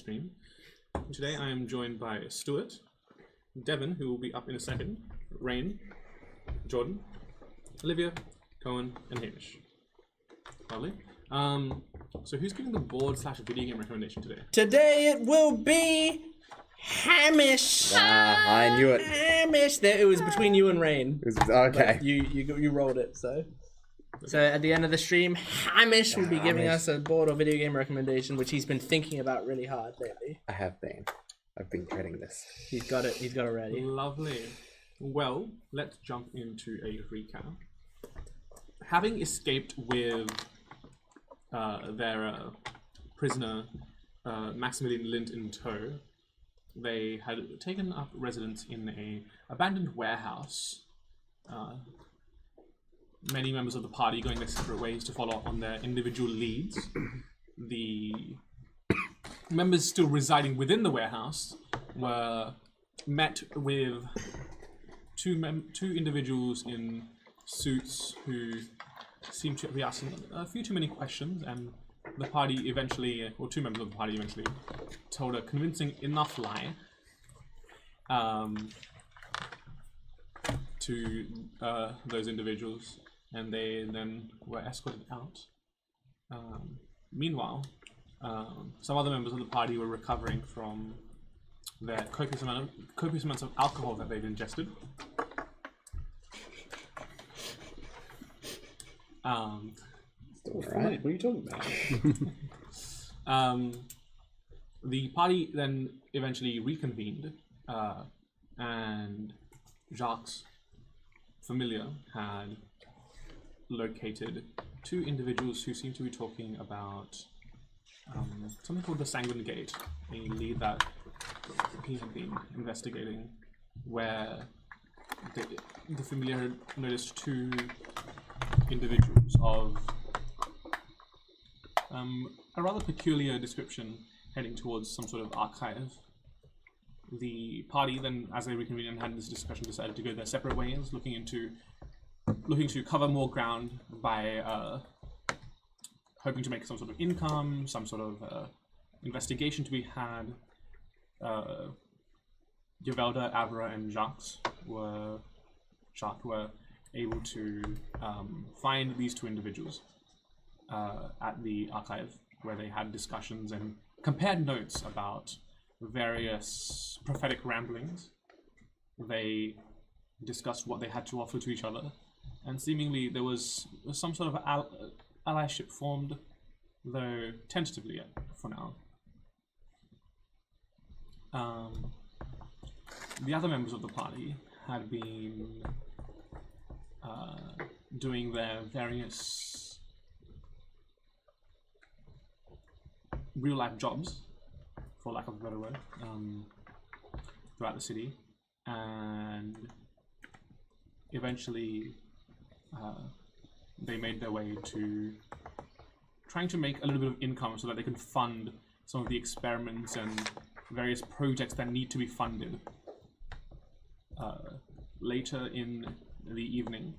stream. Today I am joined by Stuart, Devon, who will be up in a second, Rain, Jordan, Olivia, Cohen, and Hamish. Lovely. So who's giving the board / video game recommendation today? Today it will be Hamish. I knew it. Hamish. It was between you and Rain. Okay. But you rolled it, so. So at the end of the stream, Hamish will be giving us a board or video game recommendation, which he's been thinking about really hard lately. I have been. I've been dreading this. He's got it. He's got it ready. Lovely. Well, let's jump into a recap. Having escaped with their prisoner, Maximilian Lind, in tow, they had taken up residence in a abandoned warehouse. Many members of the party going their separate ways to follow on their individual leads. The members still residing within the warehouse were met with two individuals in suits who seemed to be asking a few too many questions, and the party eventually, or two members of the party eventually, told a convincing enough lie to those individuals, and they then were escorted out. Meanwhile, some other members of the party were recovering from their copious amounts of alcohol that they'd ingested. Right. What are you talking about? The party then eventually reconvened, and Jacques' familiar had located two individuals who seemed to be talking about something called the Sanguine Gate, a lead that he had been investigating, where the familiar had noticed two individuals of a rather peculiar description heading towards some sort of archive. The party then, as they reconvened and had this discussion, decided to go their separate ways, looking to cover more ground by hoping to make some sort of income, some sort of investigation to be had. Givelda, Avra, and Jacques were able to find these two individuals at the archive, where they had discussions and compared notes about various prophetic ramblings. They discussed what they had to offer to each other, and seemingly there was some sort of allyship formed, though tentatively for now. The other members of the party had been doing their various real-life jobs, for lack of a better word, throughout the city, and eventually they made their way to trying to make a little bit of income so that they can fund some of the experiments and various projects that need to be funded. Later in the evening,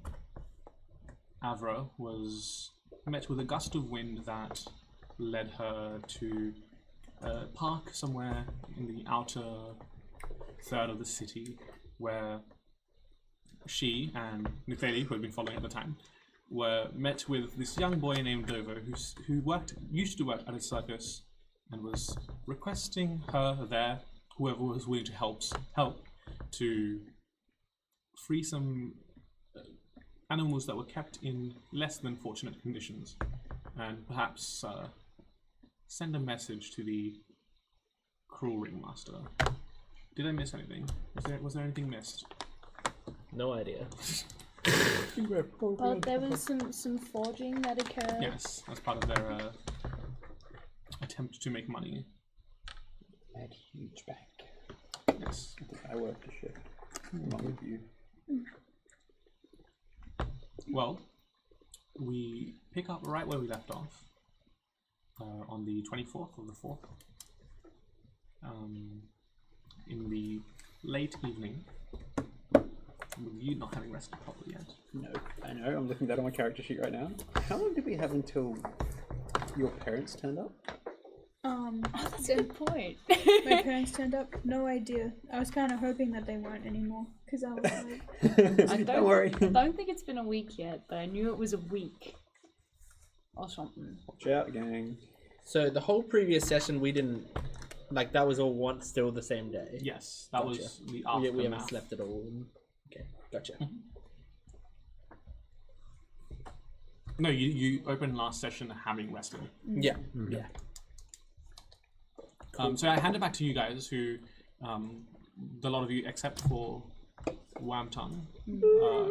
Avra was met with a gust of wind that led her to park somewhere in the outer third of the city, where she and Nithali, who had been following at the time, were met with this young boy named Dover, who used to work at a circus, and was requesting her there, whoever was willing to help, to free some animals that were kept in less than fortunate conditions, and perhaps send a message to the cruel ringmaster. Did I miss anything? Was there anything missed? No idea. Well, there was some forging that occurred. Yes, as part of their attempt to make money. That huge bank. Yes. I think I worked a shift. Not with you. Well, we pick up right where we left off, on the 24th of the 4th. In the late evening, with you not having rested properly yet. No, I know. I'm looking at that on my character sheet right now. How long did we have until your parents turned up? That's a good point. My parents turned up. No idea. I was kind of hoping that they weren't anymore, because I was like, Don't worry. I don't think it's been a week yet, but I knew it was a week. Or something. Watch out, gang. So the whole previous session, we didn't like that was all still the same day. Yes, that Gotcha. was the We aftermath. haven't slept at all. Okay, gotcha. No, you opened last session having rested. Yeah, yeah. So I hand it back to you guys, who, the lot of you except for Wamtung,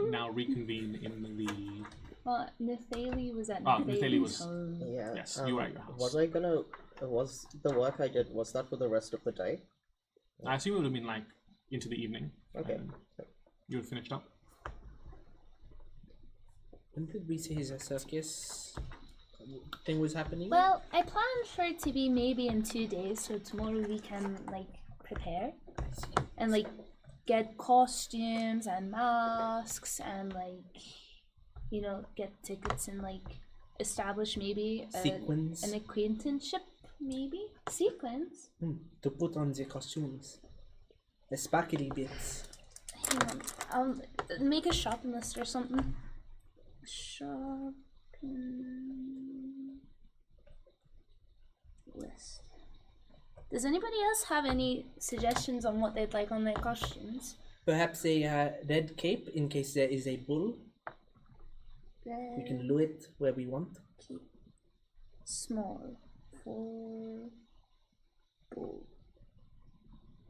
now reconvene in the. Well, Nathali was at Nathali Nathali's was- home. Yeah. Yes, you were at your house. Was the work I did, was that for the rest of the day? I assume it would have been like into the evening. Okay. and You would have finished up. When did we say his circus thing was happening? Well, I planned for it to be maybe in 2 days, so tomorrow we can like prepare and like get costumes and masks and like get tickets and like establish maybe Sequins. an acquaintanceship, maybe sequins. To put on the costumes. The sparkly bits. Hang on, I'll make a shopping list or something. Shopping list. Does anybody else have any suggestions on what they'd like on their costumes? Perhaps a red cape in case there is a bull. We can lure it where we want. Keep small for bull.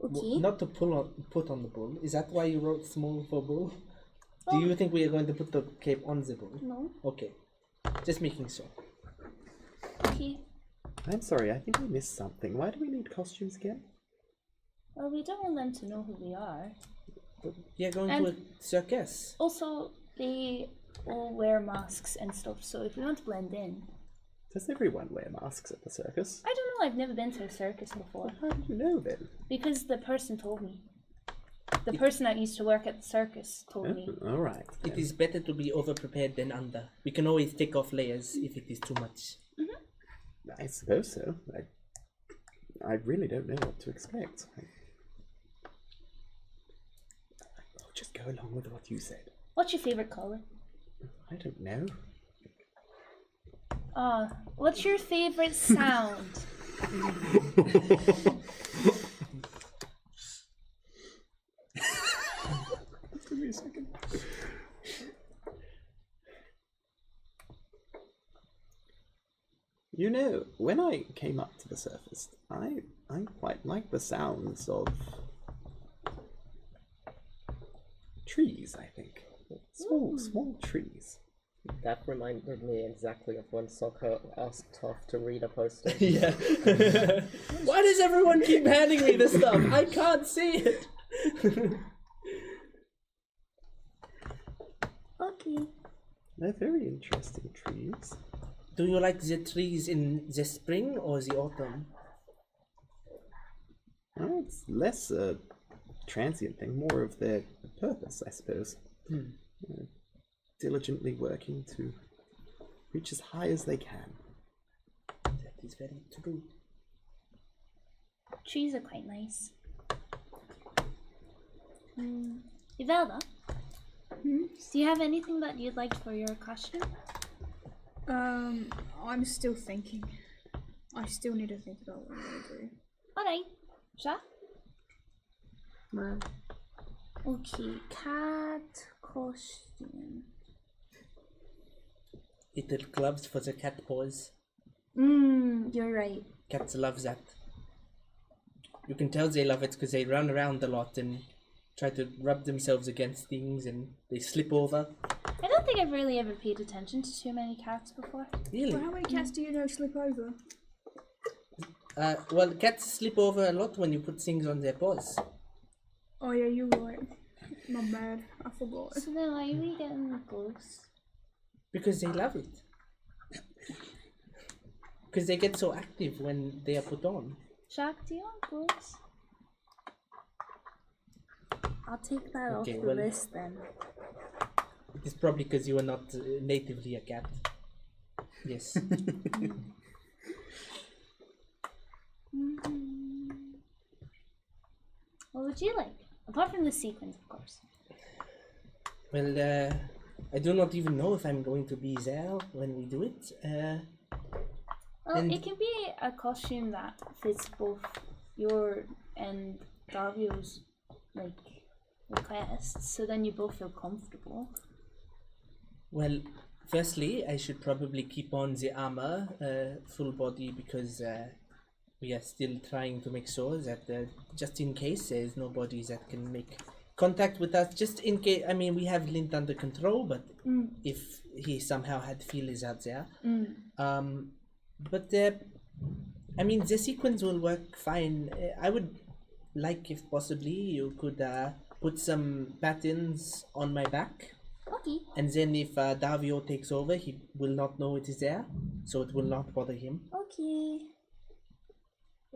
Okay. Not to put on the bull. Is that why you wrote small for bull? Do you think we are going to put the cape on the bull? No. Okay. Just making sure. Okay. I'm sorry, I think I missed something. Why do we need costumes again? Well, we don't want them to know who we are. We are going to a circus. Also, they all wear masks and stuff, so if we want to blend in. Does everyone wear masks at the circus? I don't know, I've never been to a circus before. How do you know then? Because the person told me. The person that used to work at the circus told me. Oh, alright. It is better to be over-prepared than under. We can always take off layers if it is too much. I suppose so. I really don't know what to expect. I'll just go along with what you said. What's your favorite color? I don't know. What's your favorite sound? Give me a second. You know, when I came up to the surface, I quite like the sounds of trees, I think. Small trees. That reminded me exactly of when Sokka asked Toph to read a poster. Yeah. Why does everyone keep handing me this stuff? I can't see it. Okay. They're very interesting trees. Do you like the trees in the spring or the autumn? Well, it's less a transient thing, more of their purpose, I suppose. Diligently working to reach as high as they can. That is very true. Trees are quite nice. Ivelda? Do you have anything that you'd like for your costume? I'm still thinking. I still need to think about what I'm gonna do. Alright. Sha? Okay, cat costume. Little gloves for the cat paws. You're right. Cats love that. You can tell they love it because they run around a lot and try to rub themselves against things and they slip over. I don't think I've really ever paid attention to too many cats before. Really? Well, how many cats do you know slip over? Well, cats slip over a lot when you put things on their paws. Oh yeah, you're right. My bad. I forgot. So then why are we getting the ghosts? Because they love it. Because they get so active when they are put on. Shaq, do you want ghosts? I'll take that off Okay, the well- list then. It's probably because you are not natively a cat. Yes. would you like? Apart from the sequence, of course. Well, I do not even know if I'm going to be there when we do it. Well, And- it can be a costume that fits both your and Davio's like requests, so then you both feel comfortable. Well, firstly, I should probably keep on the armor, full body, because we are still trying to make sure that just in case there's nobody that can make contact with us, just in case. I mean, we have Lint under control, but if he somehow had feelers out there. But I mean, the sequence will work fine. I would like, if possibly, you could put some patterns on my back. Okay. And then if Davio takes over, he will not know it is there, so it will not bother him. Okay.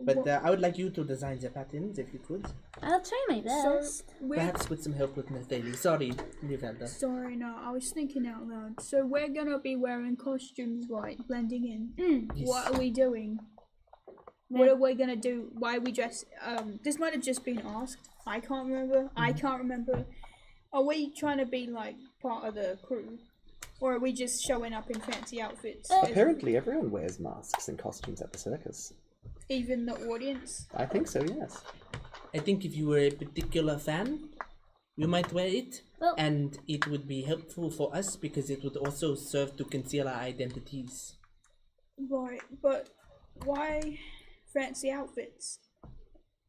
But I would like you to design the patterns, if you could. I'll try my best. Perhaps with some help with Nathalie. Sorry, Livelda. Sorry, no, I was thinking out loud. So we're gonna be wearing costumes, right? Blending in. Yes. What are we doing? What are we gonna do? Why are we dressed? This might have just been asked. I can't remember. I can't remember. Are we trying to be like part of the crew? Or are we just showing up in fancy outfits? Apparently, everyone wears masks and costumes at the circus. Even the audience? I think so, yes. I think if you were a particular fan, you might wear it. Well- And it would be helpful for us because it would also serve to conceal our identities. Right, but why fancy outfits?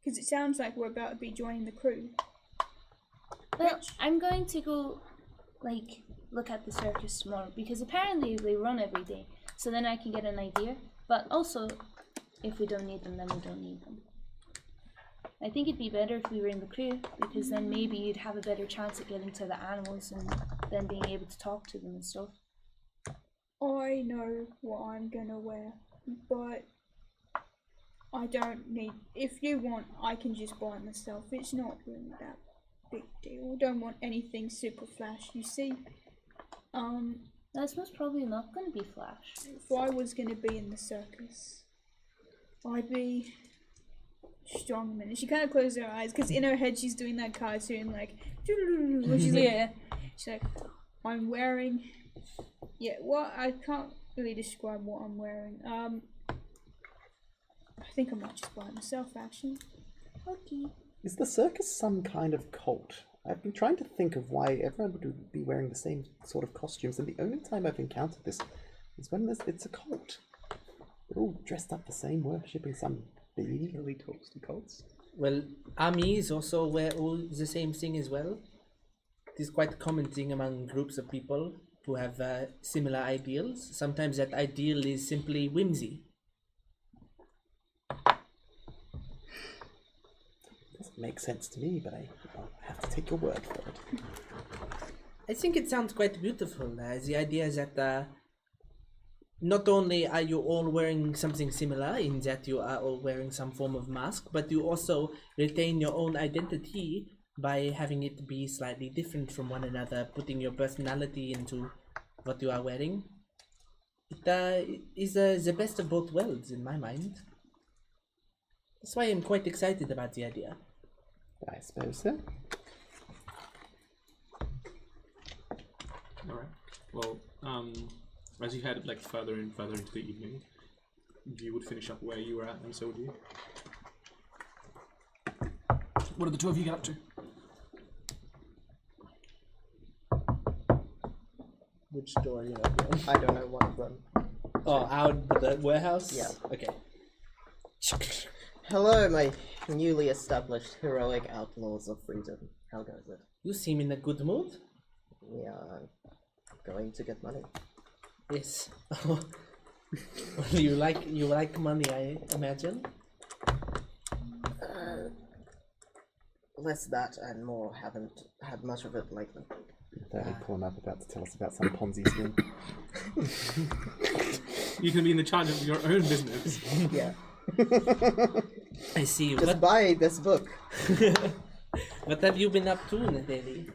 Because it sounds like we're about to be joining the crew. Well, I'm going to go, like, look at the circus tomorrow because apparently they run every day. So then I can get an idea. But also, if we don't need them, then we don't need them. I think it'd be better if we were in the crew because then maybe you'd have a better chance at getting to the animals and then being able to talk to them and stuff. I know what I'm gonna wear, but I don't need. If you want, I can just buy it myself. It's not really that big deal. Don't want anything super flash. You see, That's most probably not going to be Flash. if I was gonna be in the circus, I'd be strongman. And she kind of closed her eyes because in her head she's doing that cartoon like, where she's like, Yeah. she's like, I'm wearing. Yeah, what I can't really describe what I'm wearing. I think I might just buy it myself actually. Okay. Is the circus some kind of cult? I've been trying to think of why everyone would be wearing the same sort of costumes, and the only time I've encountered this is when it's a cult. They're all dressed up the same, worshipping some deity. Really talks to cults. Well, armies also wear all the same thing as well. It is quite a common thing among groups of people who have similar ideals. Sometimes that ideal is simply whimsy. Doesn't make sense to me, but I'll have to take your word for it. I think it sounds quite beautiful. The idea that not only are you all wearing something similar in that you are all wearing some form of mask, but you also retain your own identity by having it be slightly different from one another, putting your personality into what you are wearing. It is the best of both worlds in my mind. That's why I'm quite excited about the idea. I suppose so. All right. Well, as you head like further and further into the evening, you would finish up where you were at, and so would you. What do the two of you get up to? Which door are you opening? I don't know one of them. Oh, out the warehouse? Yeah. Okay. Hello, my newly established heroic outlaws of freedom. How goes it? You seem in a good mood. We are going to get money. Yes. Well, you like money, I imagine. Less that and more. Haven't had much of it lately. Daddy pulling up about to tell us about some Ponzi scheme. You can be in the charge of your own business. Yeah. I see. Just buy this book. What have you been up to, Nathalie?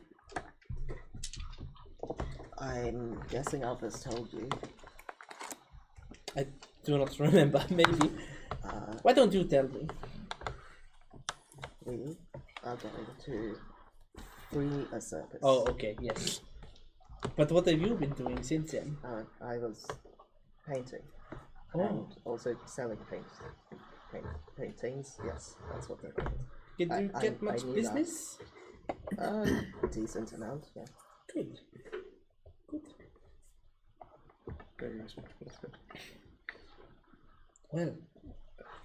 I'm guessing Alphys told you. I do not remember. Maybe. Why don't you tell me? We are going to free a circus. Oh, okay, yes. But what have you been doing since then? I was painting. Oh. And also selling paintings. Yes, that's what they're called. Did you get much knew business? That. Decent amount, yeah. Good. Good. Very respectable. That's good. Well,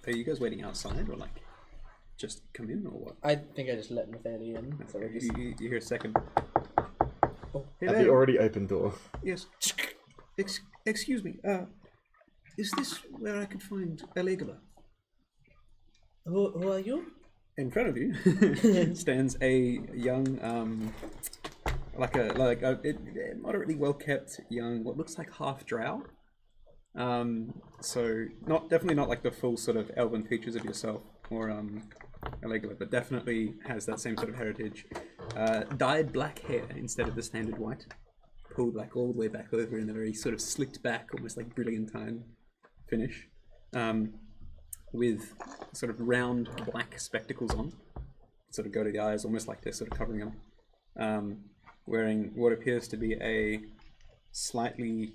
Are you guys waiting outside or like just come in or what? I think I just let Nathaniel in. So we're just... You hear a second. Oh. At the already open door. Yes. Excuse me. Is this where I could find Alegula? Who are you? In front of you stands a young, like a moderately well kept young, what looks like half drow. So definitely not like the full sort of elven features of yourself or Alegula, but definitely has that same sort of heritage. Dyed black hair instead of the standard white, pulled like all the way back over in a very sort of slicked back, almost like brilliantine finish. With sort of round black spectacles on, sort of go to the eyes, almost like they're sort of covering them. Wearing what appears to be a slightly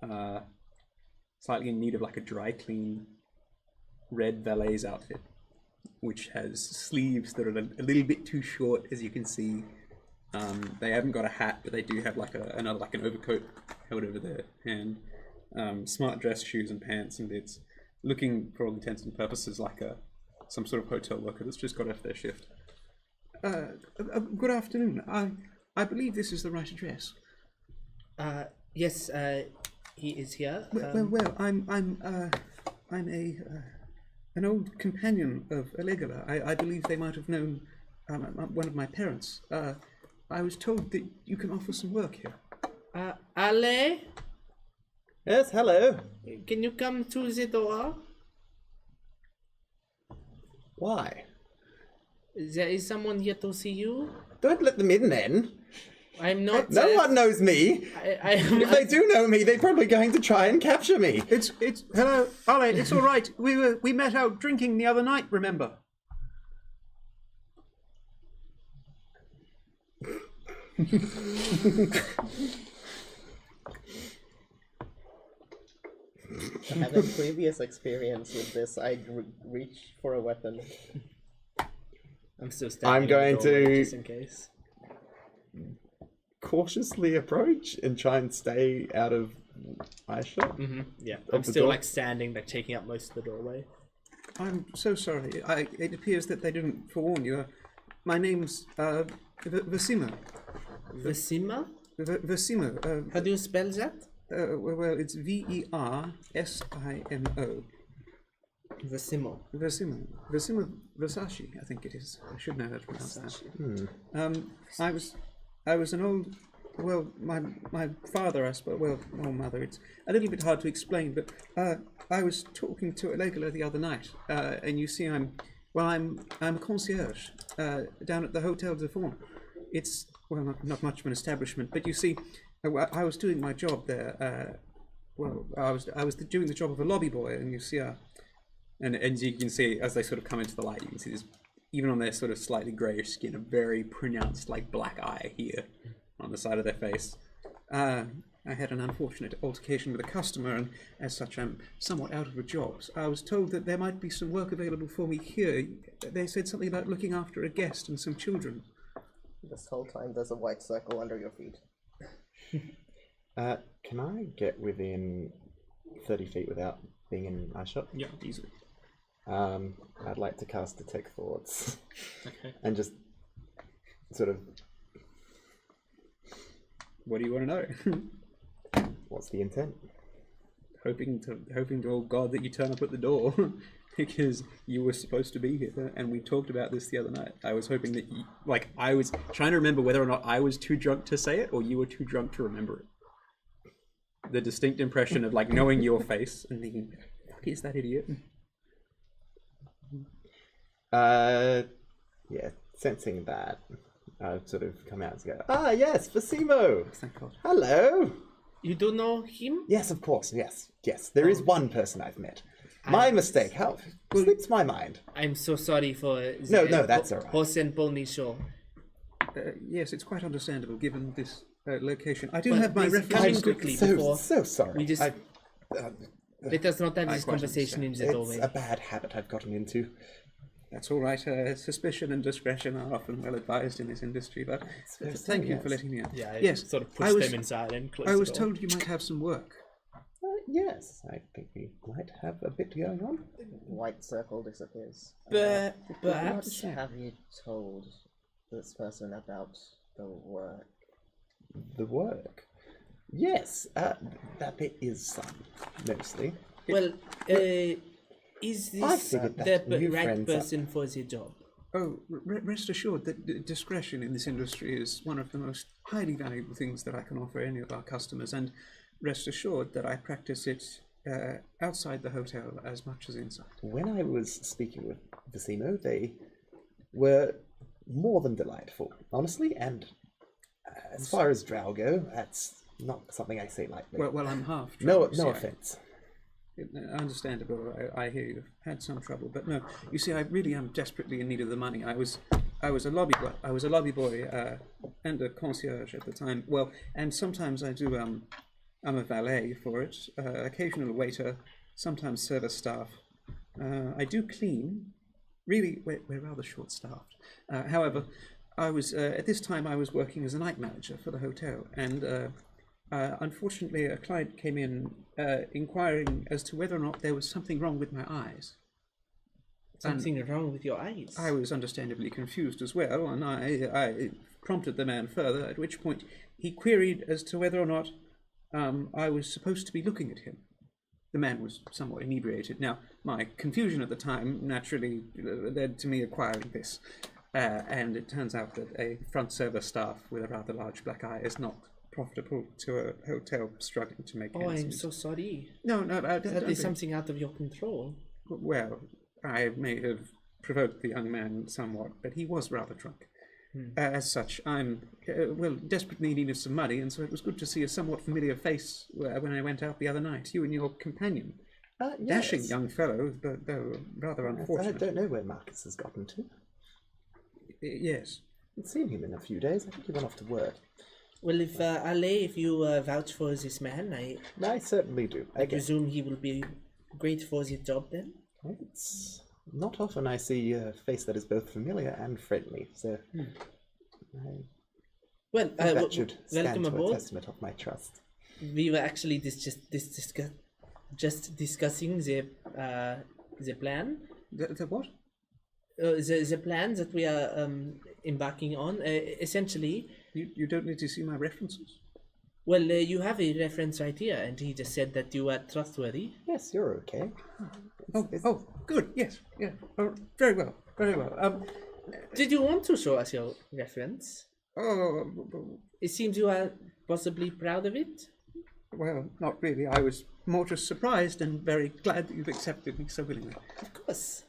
in need of like a dry clean red valet's outfit, which has sleeves that are a little bit too short, as you can see. They haven't got a hat, but they do have like an overcoat held over their hand. Smart dress shoes and pants and bits. Looking, for all intents and purposes, like some sort of hotel worker that's just got off their shift. Good afternoon. I believe this is the right address. Yes, he is here. Well, I'm an old companion of Alegula. I believe they might have known one of my parents. I was told that you can offer some work here. Ale? Yes, hello. Can you come to the door? Why? There is someone here to see you. Don't let them in then. I'm not. No one knows me. If they do know me, they're probably going to try and capture me. It's hello, Ale. It's all right. We met out drinking the other night. Remember? Having previous experience with this, I'd reach for a weapon. I'm still standing. I'm going to just in case. Cautiously approach and try and stay out of eyeshot. Yeah, Of I'm the still door? like standing, like taking up most of the doorway. I'm so sorry. It appears that they didn't forewarn you. My name's Vasimo. Vasima? Vasimo. How do you spell that? Well, it's Versimo. Vasimo. Vasimo Versace, I think it is. I should know how to pronounce that. I was an old, well, my father, I suppose, well, or mother. It's a little bit hard to explain, but I was talking to Alegula the other night, and you see, I'm a concierge down at the Hotel de Fawn. It's not much of an establishment, but you see, I was doing my job there. I was doing the job of a lobby boy, and you see, and you can see as they sort of come into the light, you can see this, even on their sort of slightly greyish skin, a very pronounced like black eye here on the side of their face. I had an unfortunate altercation with a customer, and as such, I'm somewhat out of a job. So I was told that there might be some work available for me here. They said something about looking after a guest and some children. This whole time there's a white circle under your feet. Can I get within 30 feet without being in eyeshot? Yeah, easily. I'd like to cast Detect Thoughts. Okay. And just sort of... What do you want to know? What's the intent? hoping to oh God that you turn up at the door because you were supposed to be here, and we talked about this the other night. I was hoping that you, I was trying to remember whether or not I was too drunk to say it or you were too drunk to remember it. The distinct impression of knowing your face and thinking, "Fuck is that idiot?" Yeah, sensing that, I've sort of come out and go, "Ah, yes, Vasimo. Thank God. Hello. You do know him? Yes, of course. Yes. There is one person I've met. My mistake. How slips my mind. I'm so sorry for No, that's all right. horse and pony show. Yes, it's quite understandable given this location. I do Well, have my please reference. come in to- quickly before So sorry. we just let us not have I this quite conversation in the It's doorway. a bad habit I've gotten into. That's all right. Suspicion and discretion are often well advised in this industry, but thank you for letting me in. Yeah, I yes, sort of I push was- them inside and close I the was door. told you might have some work. Yes, I think we might have a bit going on. White circle disappears. Perhaps. What have you told this person about the work? The work. Yes, that there is some, mostly. Well, is I this figured the that new right friends are- person for the job? Oh, rest assured that discretion in this industry is one of the most highly valuable things that I can offer any of our customers, and rest assured that I practice it outside the hotel as much as inside. When I was speaking with Vicimo, they were more than delightful, honestly, and as far as drow go, that's not something I say lightly. Well, I'm half. no drow, so offense. Understandable. I hear you've had some trouble, but no. You see, I really am desperately in need of the money. I was a lobby boy and a concierge at the time. Well, and sometimes I do. I'm a valet for it. Occasional waiter. Sometimes service staff. I do clean. Really, we're rather short-staffed. However, I was at this time I was working as a night manager for the hotel, and unfortunately, a client came in inquiring as to whether or not there was something wrong with my eyes. Something wrong with your eyes? I was understandably confused as well, and I prompted the man further, at which point he queried as to whether or not I was supposed to be looking at him. The man was somewhat inebriated. Now, my confusion at the time naturally led to me acquiring this, and it turns out that a front service staff with a rather large black eye is not profitable to a hotel struggling to make Oh, ends I'm meet. so sorry. No, That don't is be. something out of your control. Well, I may have provoked the young man somewhat, but he was rather drunk. As such, I'm desperately in need of some money, and so it was good to see a somewhat familiar face when I went out the other night. You and your companion, dashing Yes. young fellow, but though rather I unfortunate. don't know where Marcus has gotten to. Yes. I haven't seen him in a few days. I think he went off to work. Well, if Ale, if you vouch for this man, I certainly do. I Again, presume he will be great for the job then. it's not often I see a face that is both familiar and friendly, so I Well, think that should stand welcome to a aboard. testament of my trust. We were actually just discussing the plan. The what? The plan that we are embarking on. Essentially, You don't need to see my references. well, you have a reference right here, and he just said that you are trustworthy. Yes, you're okay. Oh, good. Yes, yeah. Oh, very well, very well. Did you want to show us your reference? Oh, It seems you are possibly proud of it. well, not really. I was more just surprised and very glad that you've accepted me so willingly. Of course.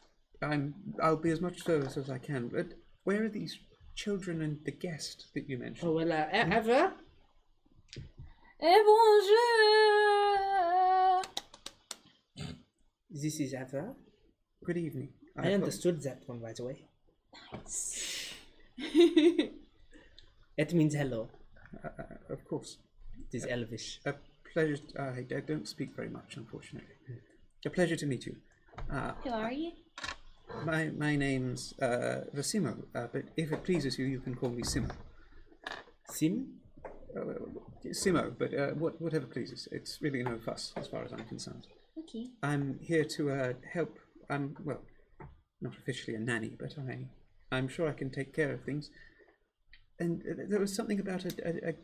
I'll be as much service as I can. But where are these children and the guest that you mentioned? Oh well, Aether. Et bonjour! This is Aether. Good evening. I understood that one right away. It means hello. Of course. It is Elvish. A pleasure. I don't speak very much, unfortunately. A pleasure to meet you. Who are you? My name's Vicimo, but if it pleases you, you can call me Simo. Sim? Simo, but whatever pleases. It's really no fuss as far as I'm concerned. Okay. I'm here to help. I'm, well, not officially a nanny, but I'm sure I can take care of things. And there was something about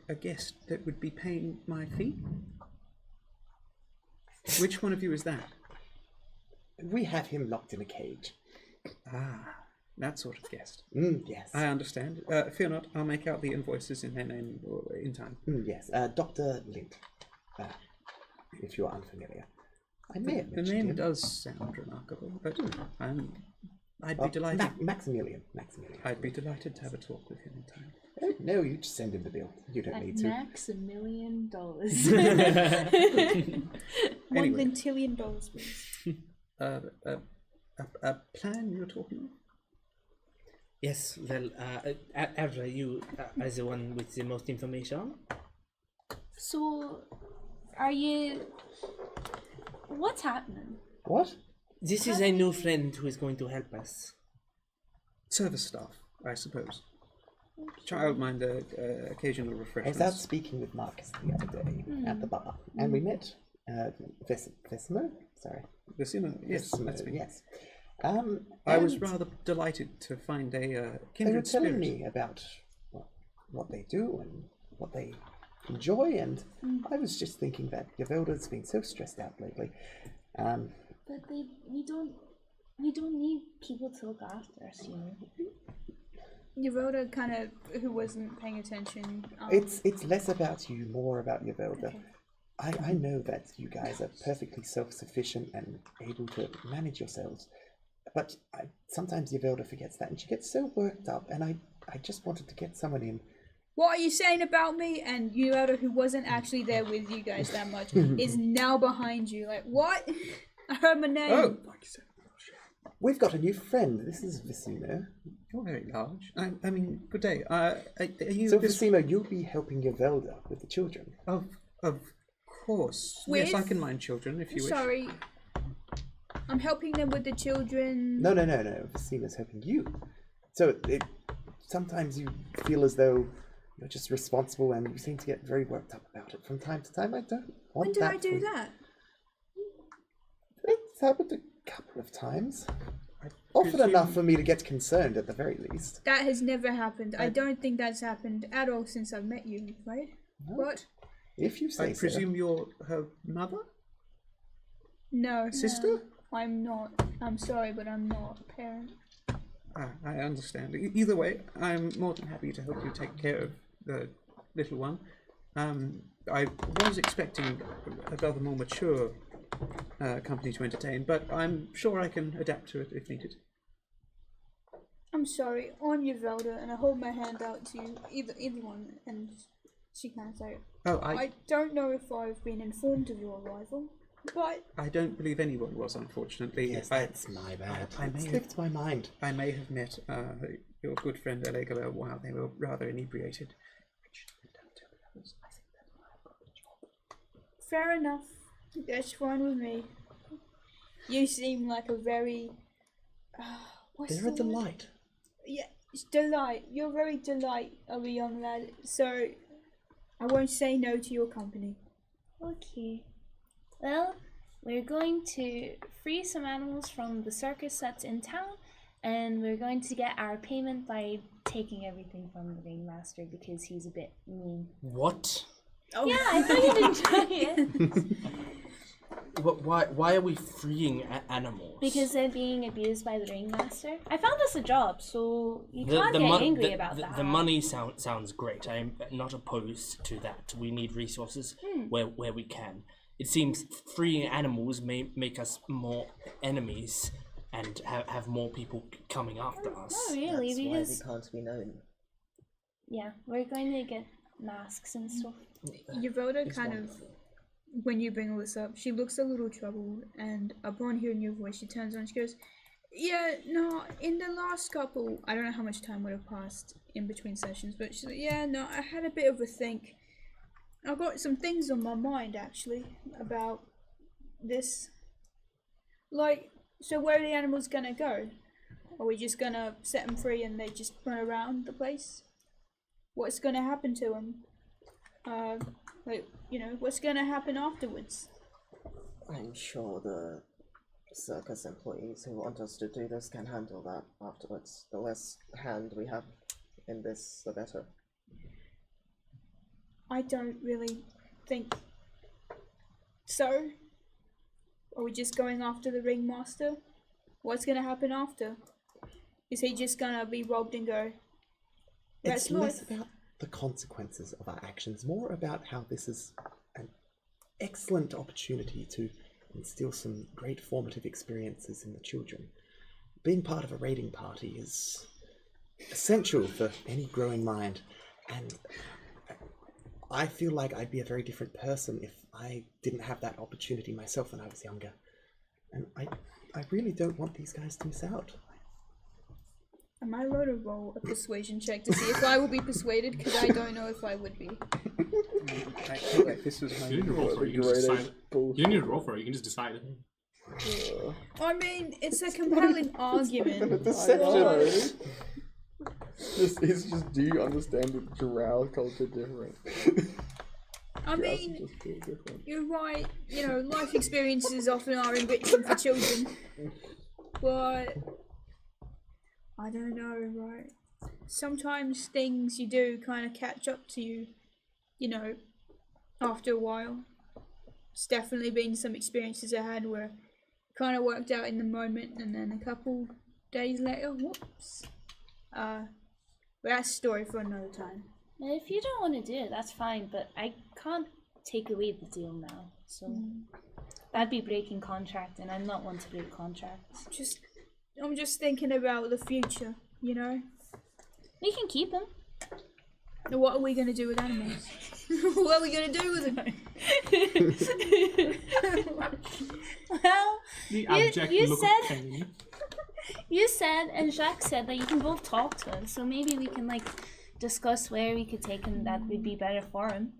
a guest that would be paying my fee. Which one of you is that? We have him locked in a cage. Ah, that sort of guest. Yes. I understand. Fear not, I'll make out the invoices in their name in time. Yes. Dr. Lint. If you're unfamiliar. I may have The mentioned name him. does sound remarkable, but I'd be delighted. Maximilian. I'd be delighted to have a talk with him in time. Oh, no, you just send him the bill. You don't At need to. max $1 million. $1 Anyway. quintillion, please. a plan you're talking of? Yes, well, Avra, you as the one with the most information. So, are you... What's happening? What? This is a new friend who is going to help us. Service staff, I suppose. Childminder, occasional I was refreshments. out speaking with Marcus the other day at the bar, and we met Vecimo. Sorry, Vecimo, yes, Vecimo, that's me. yes. I was and rather delighted to find a They were kindred telling spirit. me about what they do and what they enjoy, and I was just thinking that Yavelda's been so stressed out lately. But we don't need people to look after us, you know. Yavelda kind of, who wasn't paying attention. It's less about you, more about Yavelda. Okay. I know that you guys are perfectly self-sufficient and able to manage yourselves, but sometimes Yavelda forgets that, and she gets so worked up, and I just wanted to get someone in. What are you saying about me? And Yavelda, who wasn't actually there with you guys that much, is now behind you. Like, what? I heard my name. Oh, We've got a new friend. This is Vecimo. you're very large. I mean, good day. Are you So this... Vecimo, you'll be helping Yavelda with the children. Of course. With- Yes, I can mind children if you wish. Sorry. I'm helping them with the children. No. Vecimo's helping you. So sometimes you feel as though you're just responsible, and you seem to get very worked up about it from time to time. I don't want When did that I do for- that? It's happened a couple of times. Often enough for me to get concerned, at the very least. That has never happened. I don't think that's happened at all since I've met you, right? What? If you say I presume you're her mother? No. Sister? I'm not. I'm sorry, but I'm not a parent. Ah, I understand. Either way, I'm more than happy to help you take care of the little one. I was expecting a rather more mature company to entertain, but I'm sure I can adapt to it if needed. I'm sorry. I'm Yavelda, and I hold my hand out to either one, and she kind of say, Oh, I don't know if I've been informed of your arrival, but I don't believe anyone was, unfortunately. Yes, that's my bad. I It may slipped my mind. I may have met your good friend Allegola while they were rather inebriated. fair enough. That's fine with me. You seem like a very... what's They're a the word? delight. Yeah, it's delight. You're very delight of a young lad, so I won't say no to your company. Okay. Well, we're going to free some animals from the circus that's in town, and we're going to get our payment by taking everything from the ringmaster because he's a bit mean. What? Oh. Yeah, I thought you'd enjoy it. Why are we freeing animals? Because they're being abused by the ringmaster. I found this a job, so you can't get angry about that. The money sounds great. I'm not opposed to that. We need resources where we can. It seems freeing animals may make us more enemies and have more people coming after us. Not really, That's because why we can't be known. yeah, we're going to get masks and stuff. Yavelda kind of, when you bring all this up, she looks a little troubled, and upon hearing your voice, she turns on, she goes, yeah, no, in the last couple, I don't know how much time would have passed in between sessions, but she's like, yeah, no, I had a bit of a think. I've got some things on my mind, actually, about this. Like, so where are the animals gonna go? Are we just gonna set them free and they just run around the place? What's gonna happen to them? Like, you know, what's gonna happen afterwards? I'm sure the circus employees who want us to do this can handle that afterwards. The less hand we have in this, the better. I don't really think so. Are we just going after the ringmaster? What's gonna happen after? Is he just gonna be robbed and go? It's That's less life. about the consequences of our actions, more about how this is an excellent opportunity to instill some great formative experiences in the children. Being part of a raiding party is essential for any growing mind, and I feel like I'd be a very different person if I didn't have that opportunity myself when I was younger. And I really don't want these guys to miss out. Am I allowed to roll a persuasion check to see if I will be persuaded? Because I don't know if I would be. I feel like this was my You didn't roll for it, you can just decide. You didn't need to roll for it, you can just decide. I mean, it's a compelling argument. Deception. It's just, do you understand the drow culture different? I mean, you're right. You know, life experiences often are enriching for children. But I don't know, right? Sometimes things you do kind of catch up to you, you know, after a while. It's definitely been some experiences I had where it kind of worked out in the moment, and then a couple days later, whoops. But that's a story for another time. If you don't want to do it, that's fine, but I can't take away the deal now, so that'd be breaking contract, and I'm not one to break contracts. I'm just thinking about the future, you know? We can keep them. What are we going to do with animals? What are we going to do with them? Well, The abject you look said- of pain. you said, and Jacques said, that you can both talk to him, so maybe we can, like, discuss where we could take him that would be better for him.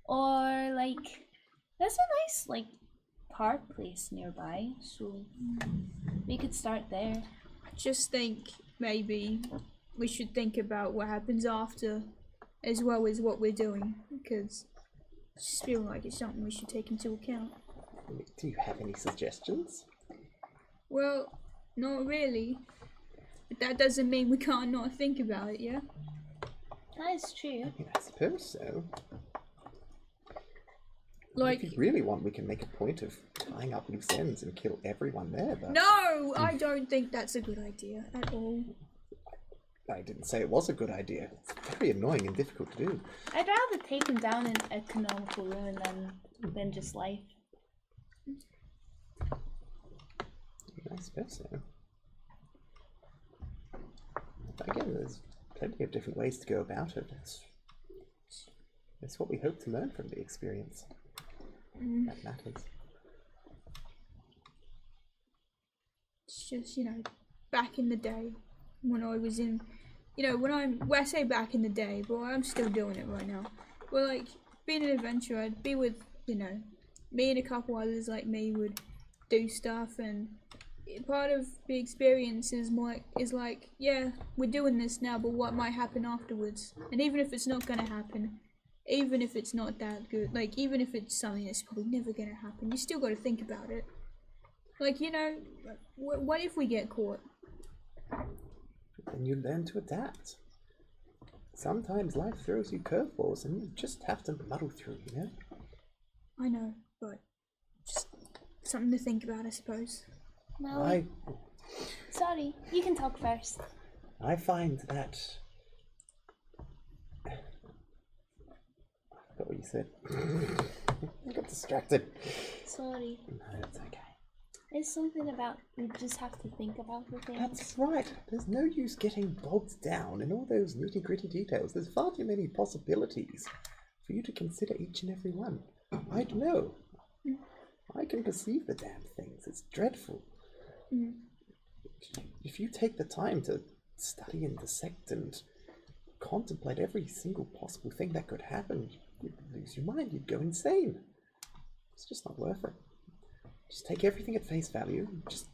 Or, like, there's a nice, like, park place nearby, so we could start there. Just think maybe we should think about what happens after as well as what we're doing, because I just feel like it's something we should take into account. Do you have any suggestions? Well, not really. But that doesn't mean we can't not think about it, yeah? That is true. I mean, I suppose so. Like, If you really want, we can make a point of tying up loose ends and kill everyone there, but... no! I don't think that's a good idea at all. I didn't say it was a good idea. It's very annoying and difficult to do. I'd rather take him down in economical ruin than just life. I suppose so. But again, there's plenty of different ways to go about it. It's what we hope to learn from the experience. That matters. It's just, you know, back in the day when I was in, you know, when I say back in the day, but I'm still doing it right now. Well, like, being an adventurer, I'd be with, you know, me and a couple others like me would do stuff, and part of the experience is like, yeah, we're doing this now, but what might happen afterwards? And even if it's not gonna happen, even if it's not that good, like, even if it's something that's probably never gonna happen, you still gotta think about it. Like, you know, what if we get caught? Then you learn to adapt. Sometimes life throws you curveballs and you just have to muddle through, you know? I know, but just something to think about, I suppose. Well, sorry, you can talk first. I find that... I forgot what you said. I got distracted. Sorry. No, it's okay. It's something about you just have to think about the things. That's right. There's no use getting bogged down in all those nitty-gritty details. There's far too many possibilities for you to consider each and every one. I don't know. I can perceive the damn things. It's dreadful. If you take the time to study and dissect and contemplate every single possible thing that could happen, you'd lose your mind. You'd go insane. It's just not worth it. Just take everything at face value, just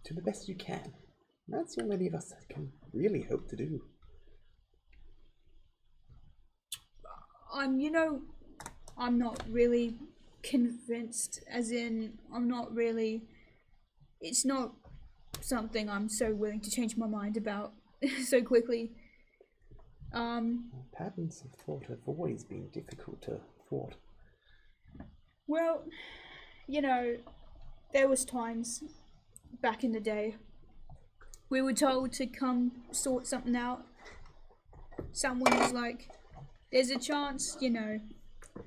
do the best you can. And that's all many of us can really hope to do. You know, I'm not really convinced, as in, it's not something I'm so willing to change my mind about so quickly. Patterns of thought have always been difficult to thwart. Well, you know, there was times back in the day we were told to come sort something out. Someone was like, there's a chance, you know,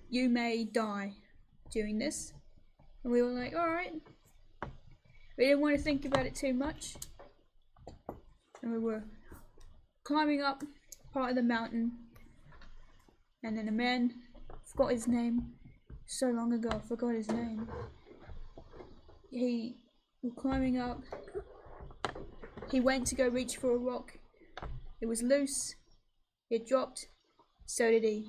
you may die doing this. And we were like, alright. We didn't want to think about it too much. And we were climbing up part of the mountain. And then a man, forgot his name, so long ago, I forgot his name. He We're climbing up. He went to go reach for a rock. It was loose. It dropped. So did he.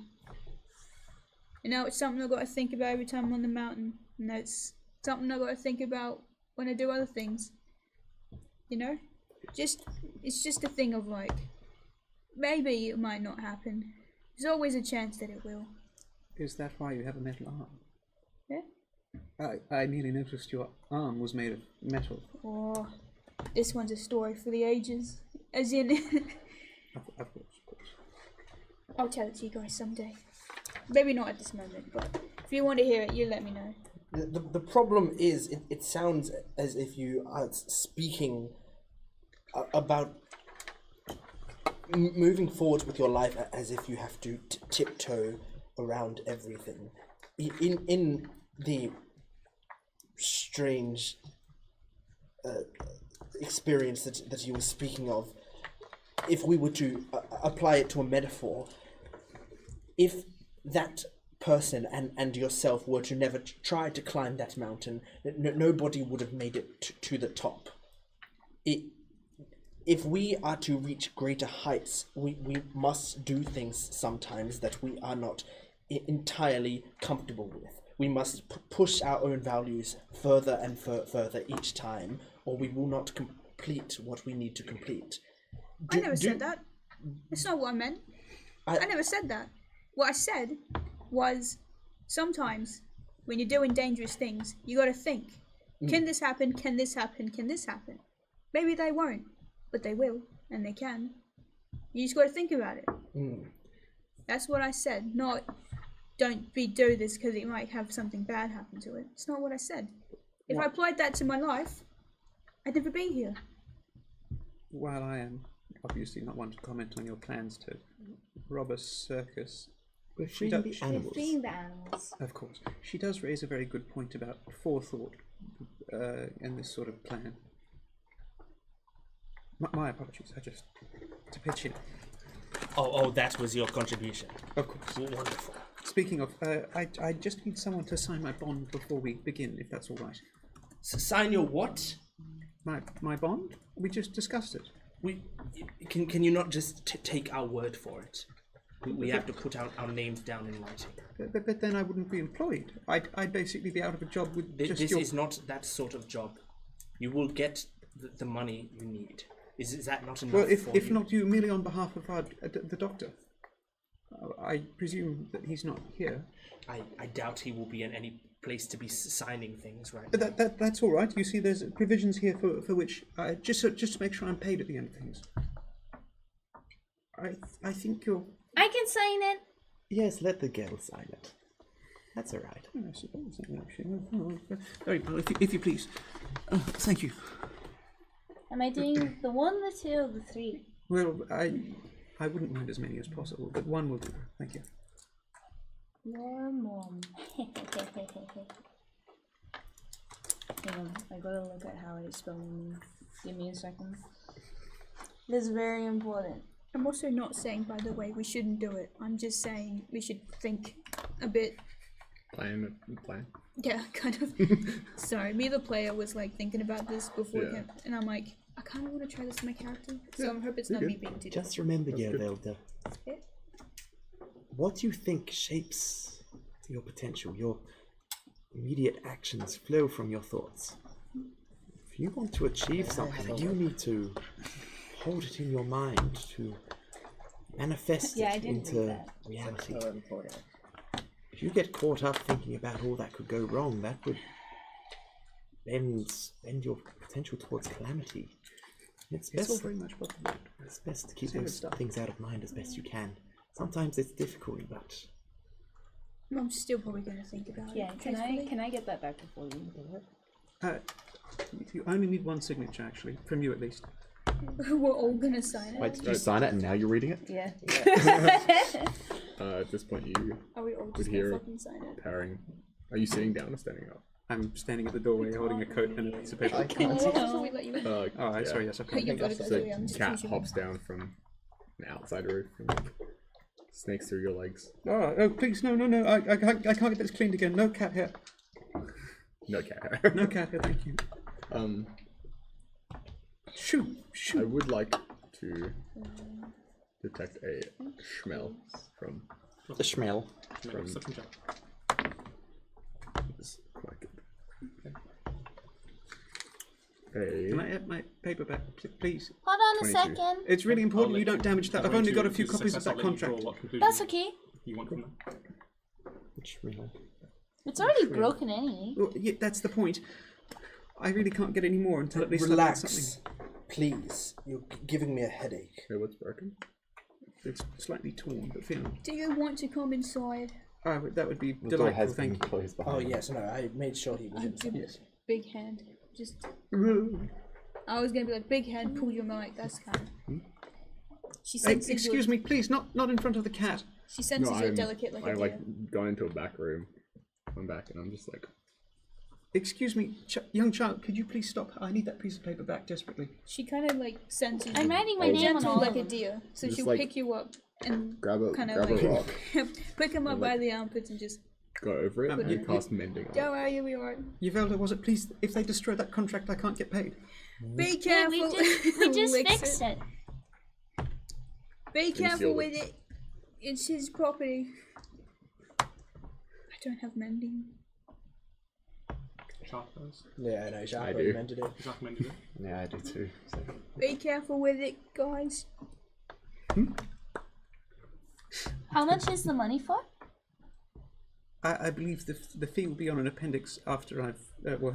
And now it's something I've got to think about every time I'm on the mountain. And it's something I've got to think about when I do other things. You know? It's just a thing of like, maybe it might not happen. There's always a chance that it will. Is that why you have a metal arm? Yeah? I merely noticed your arm was made of metal. Oh, this one's a story for the ages. As in, Of course. I'll tell it to you guys someday. Maybe not at this moment, but if you want to hear it, you let me know. The problem is, it sounds as if you are speaking about moving forward with your life as if you have to tiptoe around everything. In the strange experience that you were speaking of, if we were to apply it to a metaphor, if that person and yourself were to never try to climb that mountain, nobody would have made it to the top. If we are to reach greater heights, we must do things sometimes that we are not entirely comfortable with. We must push our own values further and further each time, or we will not complete what we need to complete. I never said that. That's not what I meant. I never said that. What I said was, sometimes when you're doing dangerous things, you gotta think. Can this happen? Can this happen? Can this happen? Maybe they won't, but they will, and they can. You just gotta think about it. That's what I said, not don't do this because it might have something bad happen to it. It's not what I said. If I applied that to my life, I'd never be here. While I am obviously not one to comment on your plans to rob a circus, We're freeing the animals. Freeing the animals. of course, she does raise a very good point about forethought in this sort of plan. My apologies, I just to pitch in. Oh, that was your contribution. Of course. Wonderful. Speaking of, I just need someone to sign my bond before we begin, if that's all right. Sign your what? My bond? We just discussed it. Can you not just take our word for it? We have to put our names down in writing. But then I wouldn't be employed. I'd basically be out of a job with just This your... is not that sort of job. You will get the money you need. Is that not enough? Well, for if you? not you, merely on behalf of the doctor. I presume that he's not here. I doubt he will be in any place to be signing things right But now. that's all right. You see, there's provisions here for which just to make sure I'm paid at the end of things. I think you're... I can sign it. Yes, let the girl sign it. That's all right. I suppose, actually. Very well, if you please. Thank you. Am I doing the 1, the 2, or the 3? Well, I wouldn't mind as many as possible, but one will do. Thank you. Your mom. Hang on, I gotta look at how I spell my name. Give me a second. This is very important. I'm also not saying, by the way, we shouldn't do it. I'm just saying we should think a bit. Plan. Yeah, kind of. Sorry, me the player was like thinking about this before, and I'm like, I kind of want to try this in my character. So I hope it's not me being too difficult. Just remember, Gervelda, Yeah. what you think shapes your potential. Your immediate actions flow from your thoughts. If you want to achieve something, you need to hold it in your mind to manifest Yeah, I it didn't read into that. reality. If you get caught up thinking about all that could go wrong, that would bend your potential towards calamity. It's It's all best, very much possible. it's best to keep Serious those stuff. things out of mind as best you can. Sometimes it's difficult, but I'm still probably going to think about Yeah, it. can I get that back before you do it? You only need one signature, actually, from you at least. We're all going to sign it. Wait, did you sign it and now you're reading it? Yeah. At this point, you Are we all would just going hear to fucking sign it? powering. Are you sitting down or standing up? I'm standing at the doorway holding a coat and a piece of paper. Oh, we let you in. Oh, sorry, yes, okay. You've got to go So through it. I'm just cat teaching hops down from the outside roof and snakes through your legs. Oh, please, no, I can't get this cleaned again. No cat hair. No cat hair. No cat hair, thank you. Shoot! I would like to detect a smell from. The smell. Make a perception check. It's quite good. Can I have my paper back, please? Hold on a 22. second. It's really important I'll you don't damage that. I've only got a few copies of that contract. That's okay. You want from that? Smell. It's already broken anyway. Well, yeah, that's the point. I really can't get any more until at least I get Relax, something. please. You're giving me a headache. Hey, what's broken? It's slightly torn, but feeling. Do you want to come inside? That would be The door delightful, has been thank you. closed behind Oh him. yes, no, I made sure he was inside. Yes. Big hand. Just. I was gonna be like, big hand, pull your mic. That's kind of. She Hey, senses excuse your, me, please, not in front of the cat. She senses you're delicate like a I'm deer. like gone into a back room. I'm back and I'm just like, Excuse me, young child, could you please stop? I need that piece of paper back desperately. She kind of like senses I'm you. writing my name on Gentle all like of a them. deer, so Just she'll like pick you up and grab a kind of grab a like rock, pick him up by the armpits and just go over it, and cast mending on it. go. Are you be alright? Yvelda, was it please? If they destroy that contract, I can't get paid. Be Yeah, careful. we just Licks fixed it. Be careful Concealed with it. It's his property. I don't have mending. Shark does. Yeah, I know. Jacques I do. recommended it. Shark mended it. Yeah, I do too. So. Be careful with it, guys. How much is the money for? I believe the fee will be on an appendix after I've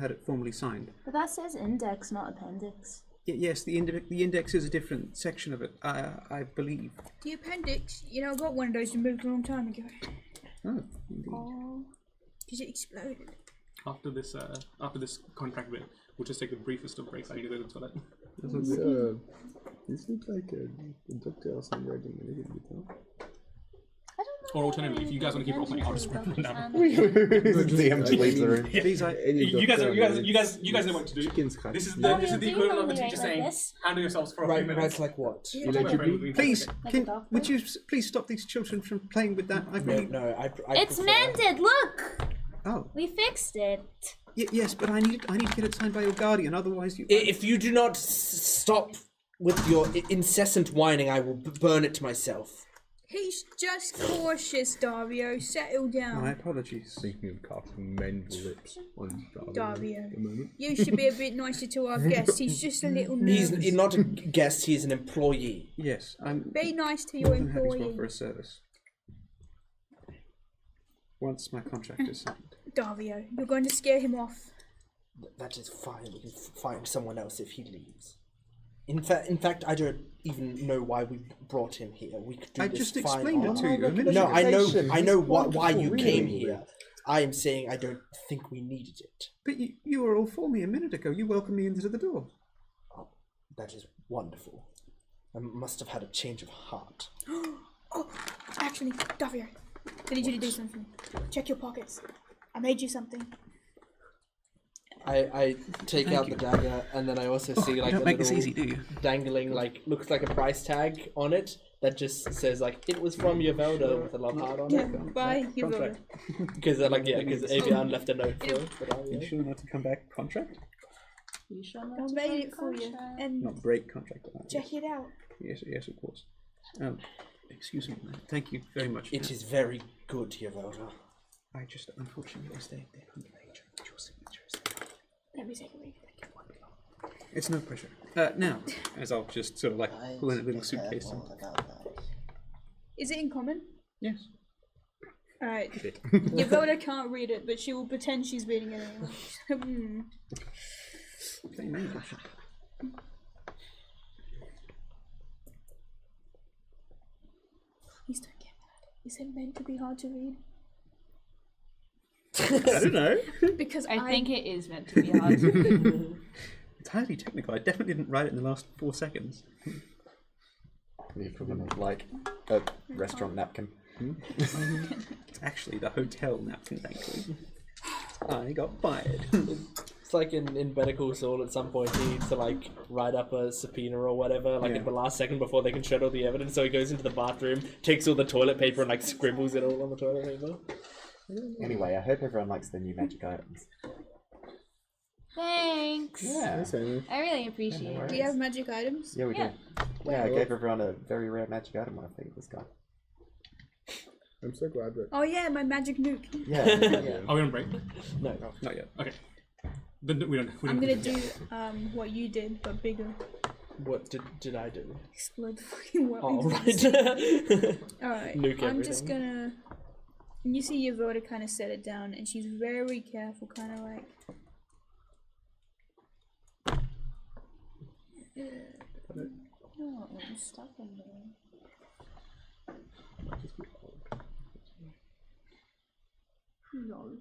had it formally signed. But that says index, not appendix. Yes, the index is a different section of it. I believe. The appendix. You know, I got one of those removed a long time ago. Oh, indeed. Oh, because it exploded. After this contract bit, we'll just take the briefest of breaks. I need to go to the toilet. This looks like a doctor or some writing anything you know. I don't know. Or alternatively, if you guys want to keep rolling, I'll just rip it down. Liam just leaves the room. Please, You guys know what to do. Chicken scratch. This is No, the do you equivalent of a normally teacher write like saying, this? handle yourselves for a few Right, minutes. like what? please, Like a dog would you please stop these children from playing with that? I No, really. no, I It's prefer- mended. Look, Oh, we fixed it. yes, but I need to get it signed by your guardian. Otherwise, you. If you do not stop with your incessant whining, I will burn it myself. He's just cautious, Dario. Settle down. My apologies. Thinking of casting men's lips on Dario. at the moment. You should be a bit nicer to our guest. He's just a little nervous. He's not a guest, he's an employee. Yes, I'm Be nice to more your than happy to employee. offer a service. Once my contract is signed. Dario, you're going to scare him off. That is fine, we can find someone else if he leaves. In fact, I don't even know why we brought him here. We could do I this just fine explained it on to our you a own. minute No, ago. I know He's why you wonderful, came really. here. I am saying I don't think we needed it. But you were all for me a minute ago. You welcomed me into the door. Oh, that is wonderful. I must have had a change of heart. Oh, actually, Dario, I need you to do something. Check your pockets. I made you something. I take out the dagger, and then I also see like you don't a make this little easy, do you? dangling, like looks like a price tag on it that just says like it was from Yvelda with a love heart on Yeah, it. bye, you Contract. Because because Avian left a note for You sure not to come back contract? I made it for you. And Not break contract. check it out. Yes, of course. Excuse me. Thank you very much. It is very good, Yvelda. I just unfortunately stayed there underage. Your signatures. Let me take a read. It's no pressure. Now, as I'll just sort of like pull in a little suitcase. And... Is it in common? Yes. Alright. Yvelda can't read it, but she will pretend she's reading it anyway. Plain English. Please don't get mad. Is it meant to be hard to read? I don't know. Because I think it is meant to be hard to read. It's highly technical. I definitely didn't write it in the last 4 seconds. The equivalent of like a restaurant napkin. It's actually the hotel napkin, thankfully. I got fired. It's like in Better Call Saul at some point he needs to like write up a subpoena or whatever, like at the last second before they can shred all the evidence, so he goes into the bathroom, takes all the toilet paper and like scribbles it all on the toilet paper. Anyway, I hope everyone likes the new magic items. Thanks. Yeah. I really appreciate it. Do you have magic items? Yeah, we Yeah. do. Yeah, I gave everyone a very rare magic item when I figured this guy. I'm so glad that. Oh yeah, my magic nuke. Yeah. Yeah. Are we on break? No, not yet. Okay. Then we don't. I'm gonna do what you did, but bigger. What did I do? Explode the fucking world. Oh, right. Alright. Nuke I'm just everything. gonna. And you see Yavoda kind of set it down, and she's very careful, kind of like. Oh, stop in there. Lol.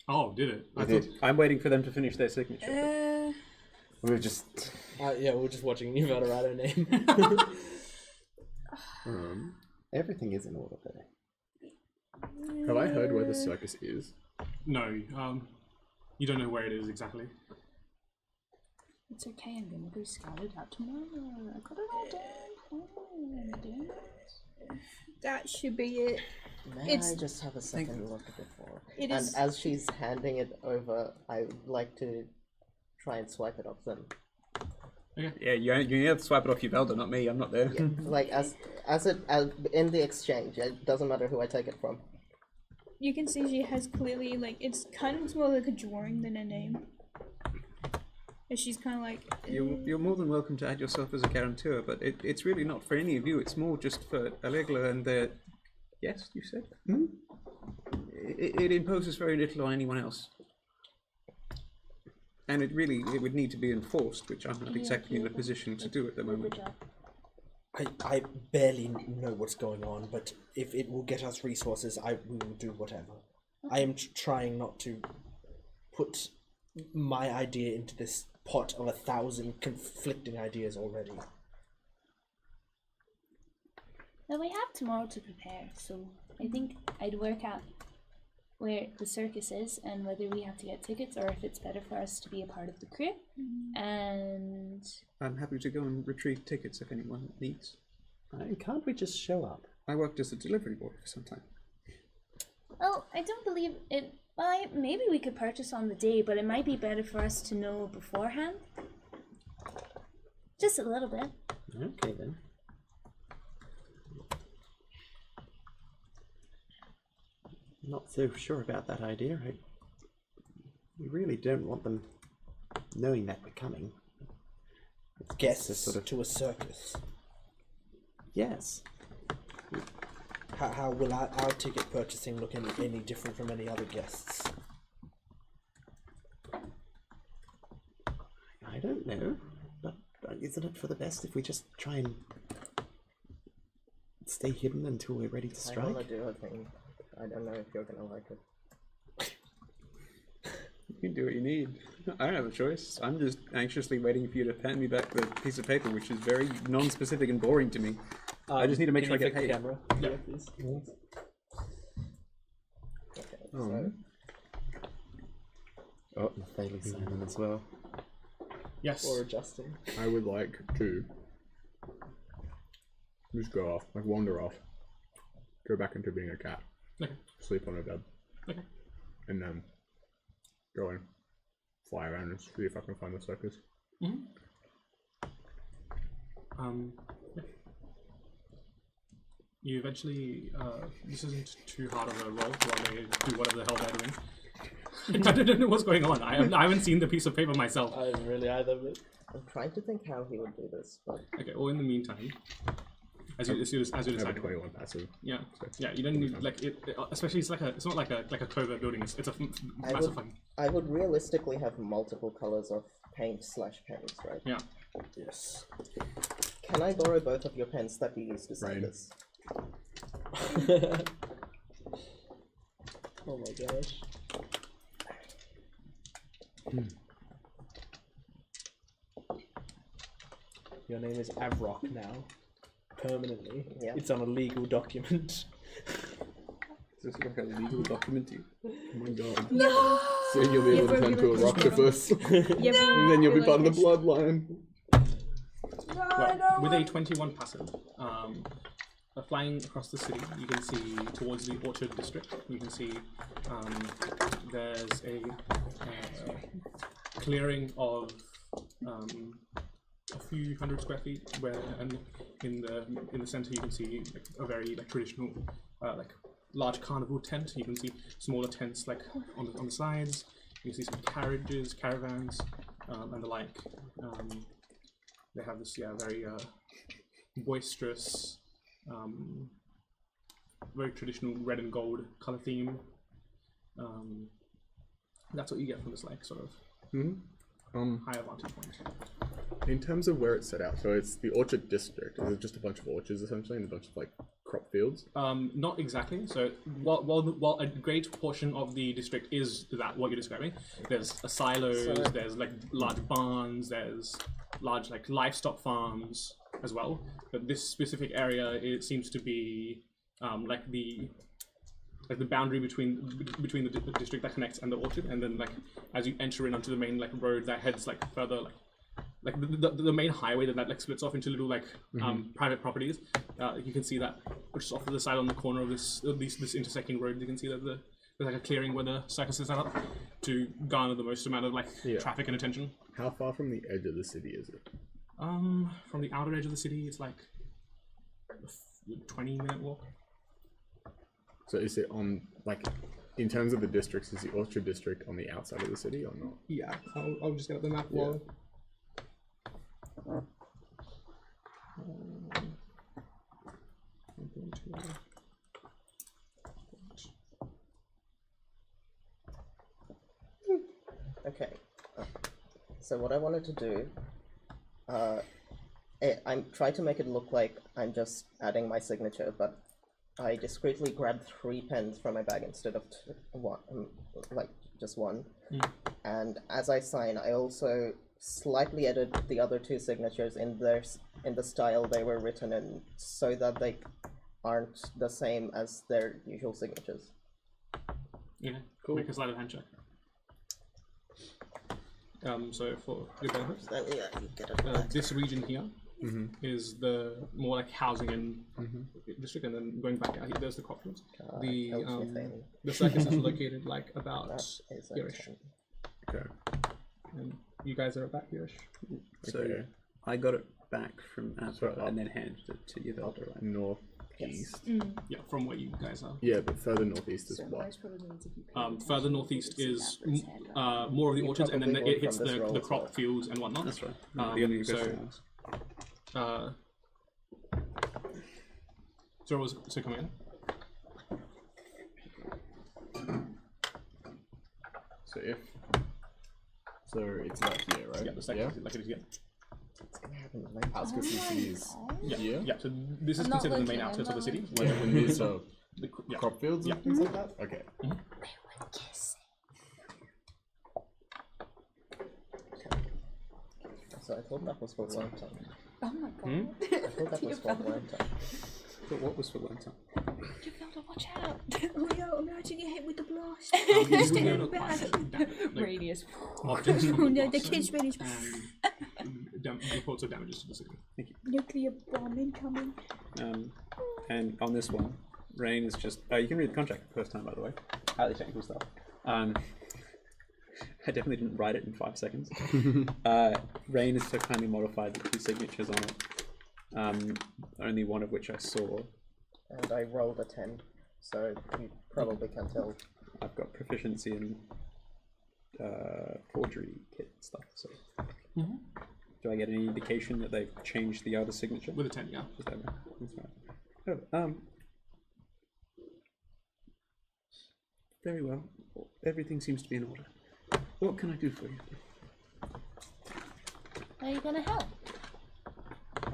Oh, did it? I did. thought. I'm waiting for them to finish their signature. We were just. Yeah, we're just watching you write her name. Everything is in order there. Have I heard where the circus is? No. You don't know where it is exactly. It's okay, I'm gonna go scout it out tomorrow. I got it all done. That should be it. May I just have a second look before? It And is. as she's handing it over, I would like to try and swipe it off them. Yeah, you have to swipe it off your Velda, not me. I'm not there. Yeah, like as in the exchange, it doesn't matter who I take it from. You can see she has clearly like it's kind of more like a drawing than a name. And she's kind of like. You're more than welcome to add yourself as a guarantor, but it's really not for any of you. It's more just for Allegla and the. Yes, you said. Hmm? It imposes very little on anyone else, and it would need to be enforced, which I'm not exactly in a position to do at the moment. I barely know what's going on, but if it will get us resources, we will do whatever. I am trying not to put my idea into this pot of 1,000 conflicting ideas already. Well, we have tomorrow to prepare, so I think I'd work out where the circus is and whether we have to get tickets or if it's better for us to be a part of the crew. And I'm happy to go and retrieve tickets if anyone needs. Can't we just show up? I worked as a delivery boy for some time. well, I don't believe it. Well, maybe we could purchase on the day, but it might be better for us to know beforehand. Just a little bit. Okay then. Not so sure about that idea. We really don't want them knowing that we're coming. It's Guests just sort of. to a circus. Yes. How will our ticket purchasing look any different from any other guests? I don't know, but isn't it for the best if we just try and stay hidden until we're ready to I want strike? to do a thing. I don't know if you're gonna like it. You can do what you need. I don't have a choice. I'm just anxiously waiting for you to hand me back the piece of paper, which is very non-specific and boring to me. I just need to make sure I get paid. Camera. Yeah. Please. Okay, Oh. so Oh, Nathalie Simon as well. Yes. Or adjusting. I would like to just go off, like wander off, go back into being a cat, Okay. sleep on a bed, Okay. and then go and fly around and see if I can find the circus. Yeah. You eventually, this isn't too hard of a roll while they do whatever the hell they're doing. I don't know what's going on. I haven't seen the piece of paper myself. I haven't really either, but I'm trying to think how he would do this, but Okay, well in the meantime, as you I have a decide. 21 passive. Yeah, yeah. You don't need like especially it's not like a covert building. It's a massive fucking. I would realistically have multiple colors of paint/pens, right? Yeah. yes. Can I borrow both of your pens that you used to say Rain. this? Oh my gosh. Your name is Avrok now. Permanently. Yeah. It's on a legal document. Is this like a legal document? Oh my god. No. Soon you'll be able to turn to a Rocktifus. And then you'll be part of the bloodline. No. Well, with a 21 passive, flying across the city, you can see towards the Orchard District. You can see there's a clearing of a few hundred square feet, where and in the center you can see like a very traditional large carnival tent. You can see smaller tents like on the sides. You can see some carriages, caravans, and the like. They have this very boisterous, very traditional red and gold color theme. That's what you get from this sort of higher vantage point. In terms of where it's set out, so it's the Orchard District. Is it just a bunch of orchards essentially, and a bunch of crop fields? Not exactly. So while a great portion of the district is that what you're describing, there's silos, there's large barns, there's large livestock farms as well. But this specific area, it seems to be the boundary between the district that connects and the orchard, and then as you enter in onto the main road that heads further the main highway that splits off into little private properties. You can see that which is off to the side on the corner of this intersecting road. You can see that there's a clearing where the circus is set up to garner the most amount of traffic and attention. How far from the edge of the city is it? From the outer edge of the city, it's a 20-minute walk. So is it on in terms of the districts, is the Orchard District on the outside of the city or not? Yeah, I'll just get up the map while. Okay. So what I wanted to do, I'm trying to make it look like I'm just adding my signature, but I discreetly grabbed 3 pens from my bag instead of one, just one. And as I sign, I also slightly edit the other 2 signatures in the style they were written in, so that they aren't the same as their usual signatures. Yeah, cool. Make a sleight of hand check. So for your benefit, this region here is the more housing and district, and then going back out here, there's the crop fields. The circus is located about here-ish. Okay. And you guys are back here-ish. So I got it back from Aether and then handed it to you the other way. Northeast. Yeah, from where you guys are. Yeah, but further northeast is what? Further northeast is more of the orchards, and then it hits the crop fields and whatnot. That's right. So come in. So it's not here, right? Yeah, the second it is here. Outskirts of the city is here? Yeah, so this is considered the main outskirts of the city. When these are crop fields and things like that? Okay. So I thought that was for one time. Oh my god. I thought that was for one time. But what was for one time? You gotta watch out. Oh no, I'm about to get hit with the blast. It's getting bad. Radius. Objects from Oh the no, the blast kid's finished. and reports of damages to the city. Nuclear bomb incoming. And on this one, Rain is just. You can read the contract for the first time, by the way. Highly technical stuff. I definitely didn't write it in 5 seconds. Rain is so kindly modified the 2 signatures on it, only one of which I saw. And I rolled a 10, so you probably can tell. I've got proficiency in forgery kit stuff, so. Do I get any indication that they've changed the other signature? With a 10, yeah. That's right. Oh, very well. Everything seems to be in order. What can I do for you? Are you gonna help?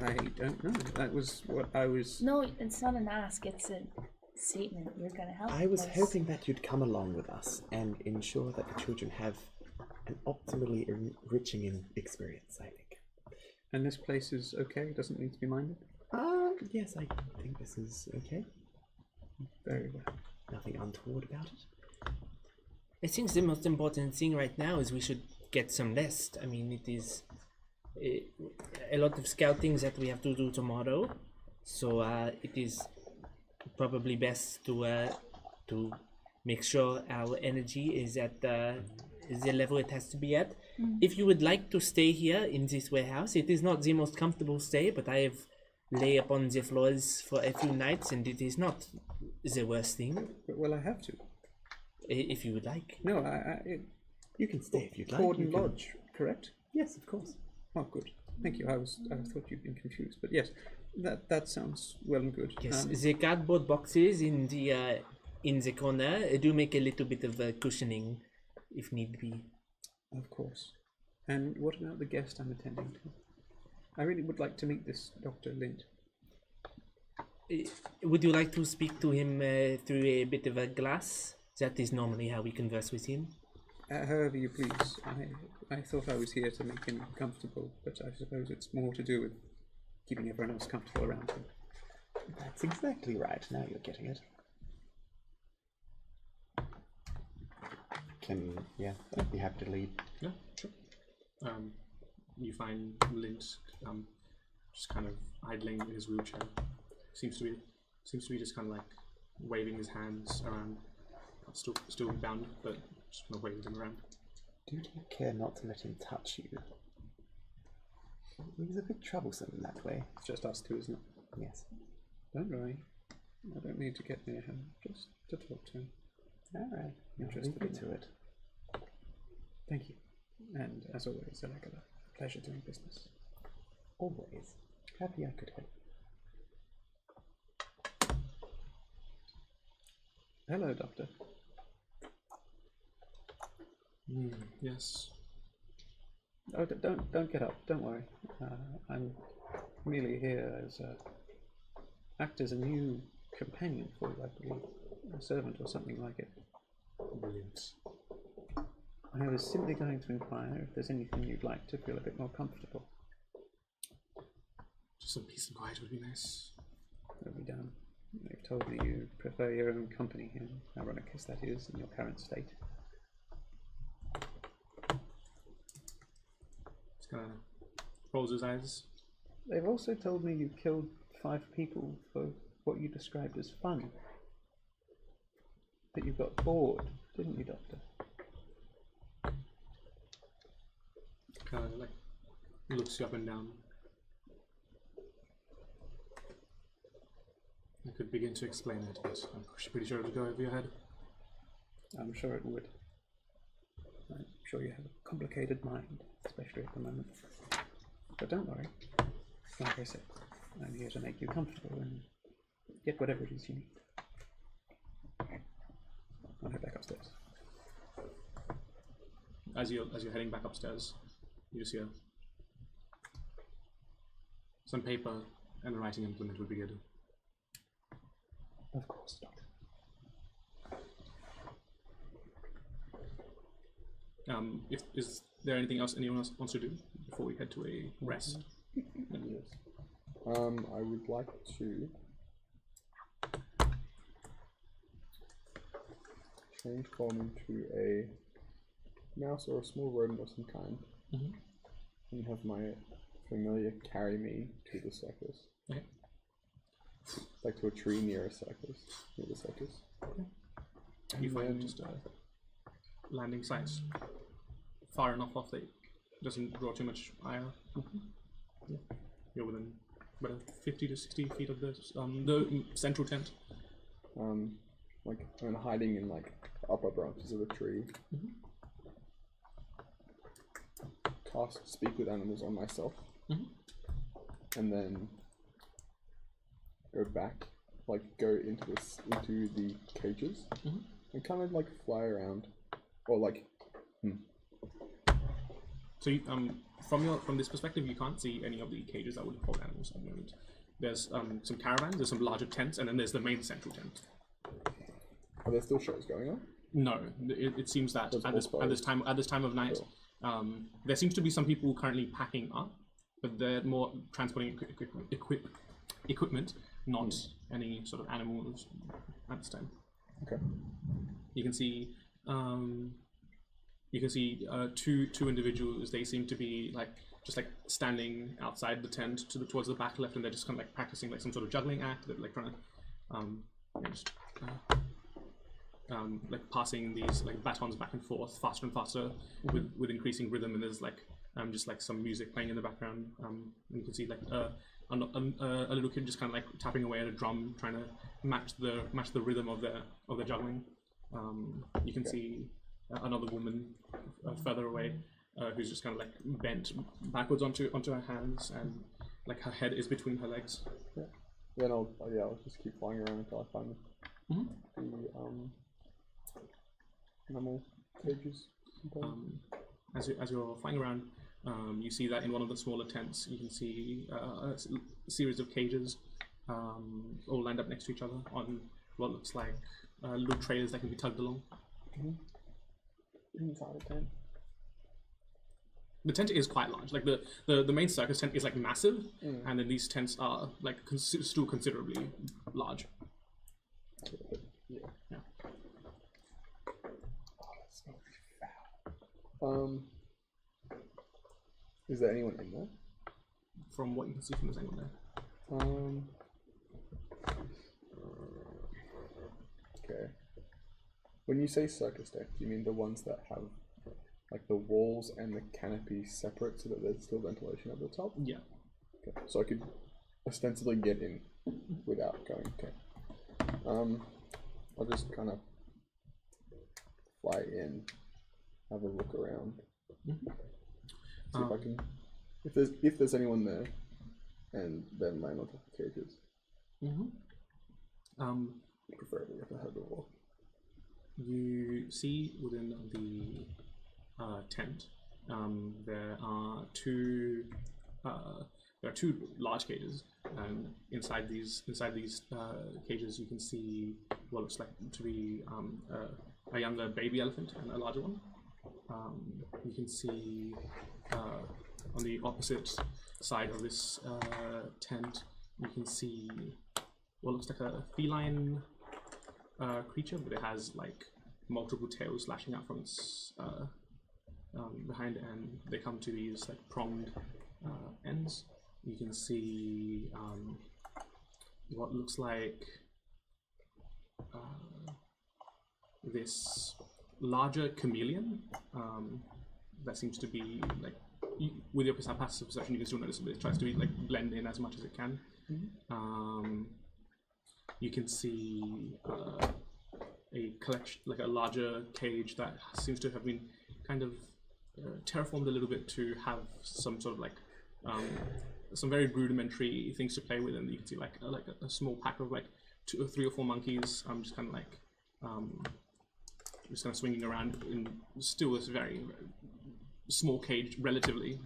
I don't know. That was what I was. No, it's not an ask, it's a statement. You're gonna help. I was hoping that you'd come along with us and ensure that the children have an optimally enriching experience, I think. And this place is okay? Doesn't need to be minded? Yes, I think this is okay. Very well. Nothing untoward about it. I think the most important thing right now is we should get some rest. I mean, it is a lot of scouting that we have to do tomorrow, so it is probably best to make sure our energy is at the level it has to be at. If you would like to stay here in this warehouse, it is not the most comfortable stay, but I have lay upon the floors for a few nights, and it is not the worst thing. Well, I have to. If you would like. No, You can stay if you'd like. Cordon Lodge, correct? Yes, of course. Oh, good. Thank you. I thought you'd been confused, but yes, that sounds well and good. Yes, the cardboard boxes in the corner do make a little bit of cushioning, if need be. Of course. And what about the guest I'm attending to? I really would like to meet this Dr. Lind. Would you like to speak to him through a bit of a glass? That is normally how we converse with him. However you please. I thought I was here to make him comfortable, but I suppose it's more to do with keeping everyone else comfortable around him. That's exactly right. Now you're getting it. I'd be happy to lead. Yeah, sure. You find Lint just kind of idling in his wheelchair. Seems to be just kind of like waving his hands around. Still bound, but just kind of waving them around. Do you take care not to let him touch you? He's a bit troublesome in that way. It's just us two, isn't it? Yes. Don't worry. I don't need to get near him, just to talk to him. All right. I'll leave you to it. Thank you. And as always, a regular pleasure doing business. Always. Happy I could help. Hello, Doctor. Yes. Oh, don't get up. Don't worry. I'm merely here as act as a new companion for you, I believe, a servant or something like it. Brilliant. I was simply going to inquire if there's anything you'd like to feel a bit more comfortable. Just some peace and quiet would be nice. That'll be done. You've told me you prefer your own company, and ironic as that is in your current state. Just kind of rolls his eyes. They've also told me you killed 5 people for what you described as fun. That you got bored, didn't you, Doctor? Kind of like looks you up and down. I could begin to explain it, but I'm pretty sure it would go over your head. I'm sure it would. I'm sure you have a complicated mind, especially at the moment. But don't worry. Like I said, I'm here to make you comfortable and get whatever it is you need. I'll head back upstairs. As you're heading back upstairs, you just hear some paper and a writing implement would be good. Of course, Doctor. Is there anything else anyone else wants to do before we head to a rest? Yes. I would like to change form into a mouse or a small rodent of some kind, and have my familiar carry me to the circus. Okay. Like to a tree near a circus, near the circus. Okay. You find just landing sites far enough off that it doesn't draw too much ire. Yeah. You're within about 50 to 60 feet of the central tent. Like I'm hiding in like upper branches of a tree. Cast speak with animals on myself, and then go back, like go into the cages, and kind of like fly around, or like. So you, from this perspective, you can't see any of the cages that would hold animals at the moment. There's some caravans, there's some larger tents, and then there's the main central tent. Are there still shows going on? No, it seems that at this time of night, there seems to be some people currently packing up, but they're more transporting equipment, not any sort of animals at this time. Okay. You can see two individuals. They seem to be like just like standing outside the tent towards the back left, and they're just kind of like practicing like some sort of juggling act. They're like trying to just like passing these like batons back and forth faster and faster with increasing rhythm, and there's like just like some music playing in the background. And you can see like a little kid just kind of like tapping away at a drum, trying to match the rhythm of their juggling. You can see another woman further away who's just kind of like bent backwards onto her hands, and like her head is between her legs. Yeah. Then I'll just keep flying around until I find the animal cages. As you're flying around, you see that in one of the smaller tents, you can see a series of cages all lined up next to each other on what looks like little trailers that can be tugged along. Inside a tent. The tent is quite large. Like the main circus tent is like massive, and then these tents are like still considerably large. Yeah. Is there anyone in there? From what you can see from this angle there. Okay. When you say circus deck, do you mean the ones that have like the walls and the canopy separate so that there's still ventilation at the top? Yeah. Okay. So I could ostensibly get in without going. Okay. I'll just kind of fly in, have a look around, see if I can, if there's anyone there, and then land on top of cages. Preferably at the head of the wall. You see within the tent, there are two large cages, and inside these cages you can see what looks like to be a younger baby elephant and a larger one. You can see on the opposite side of this tent, you can see what looks like a feline creature, but it has like multiple tails lashing out from its behind, and they come to these like pronged ends. You can see what looks like this larger chameleon that seems to be like, with your passive perception, you can still notice that it tries to be like blend in as much as it can. You can see a collection, like a larger cage that seems to have been kind of terraformed a little bit to have some sort of like some very rudimentary things to play with, and you can see like a small pack of like 2 or 3 or 4 monkeys just kind of like just kind of swinging around in still this very, very small cage relatively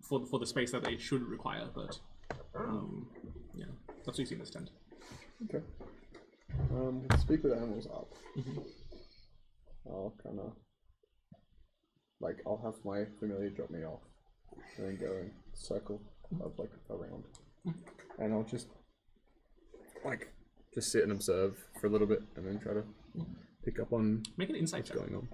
for the space that they should require, but yeah, that's what you see in this tent. Okay. Speak with animals up. I'll kind of like, I'll have my familiar drop me off and then go and circle up like around, and I'll just sit and observe for a little bit and then try to pick up on Make an insight check. going on.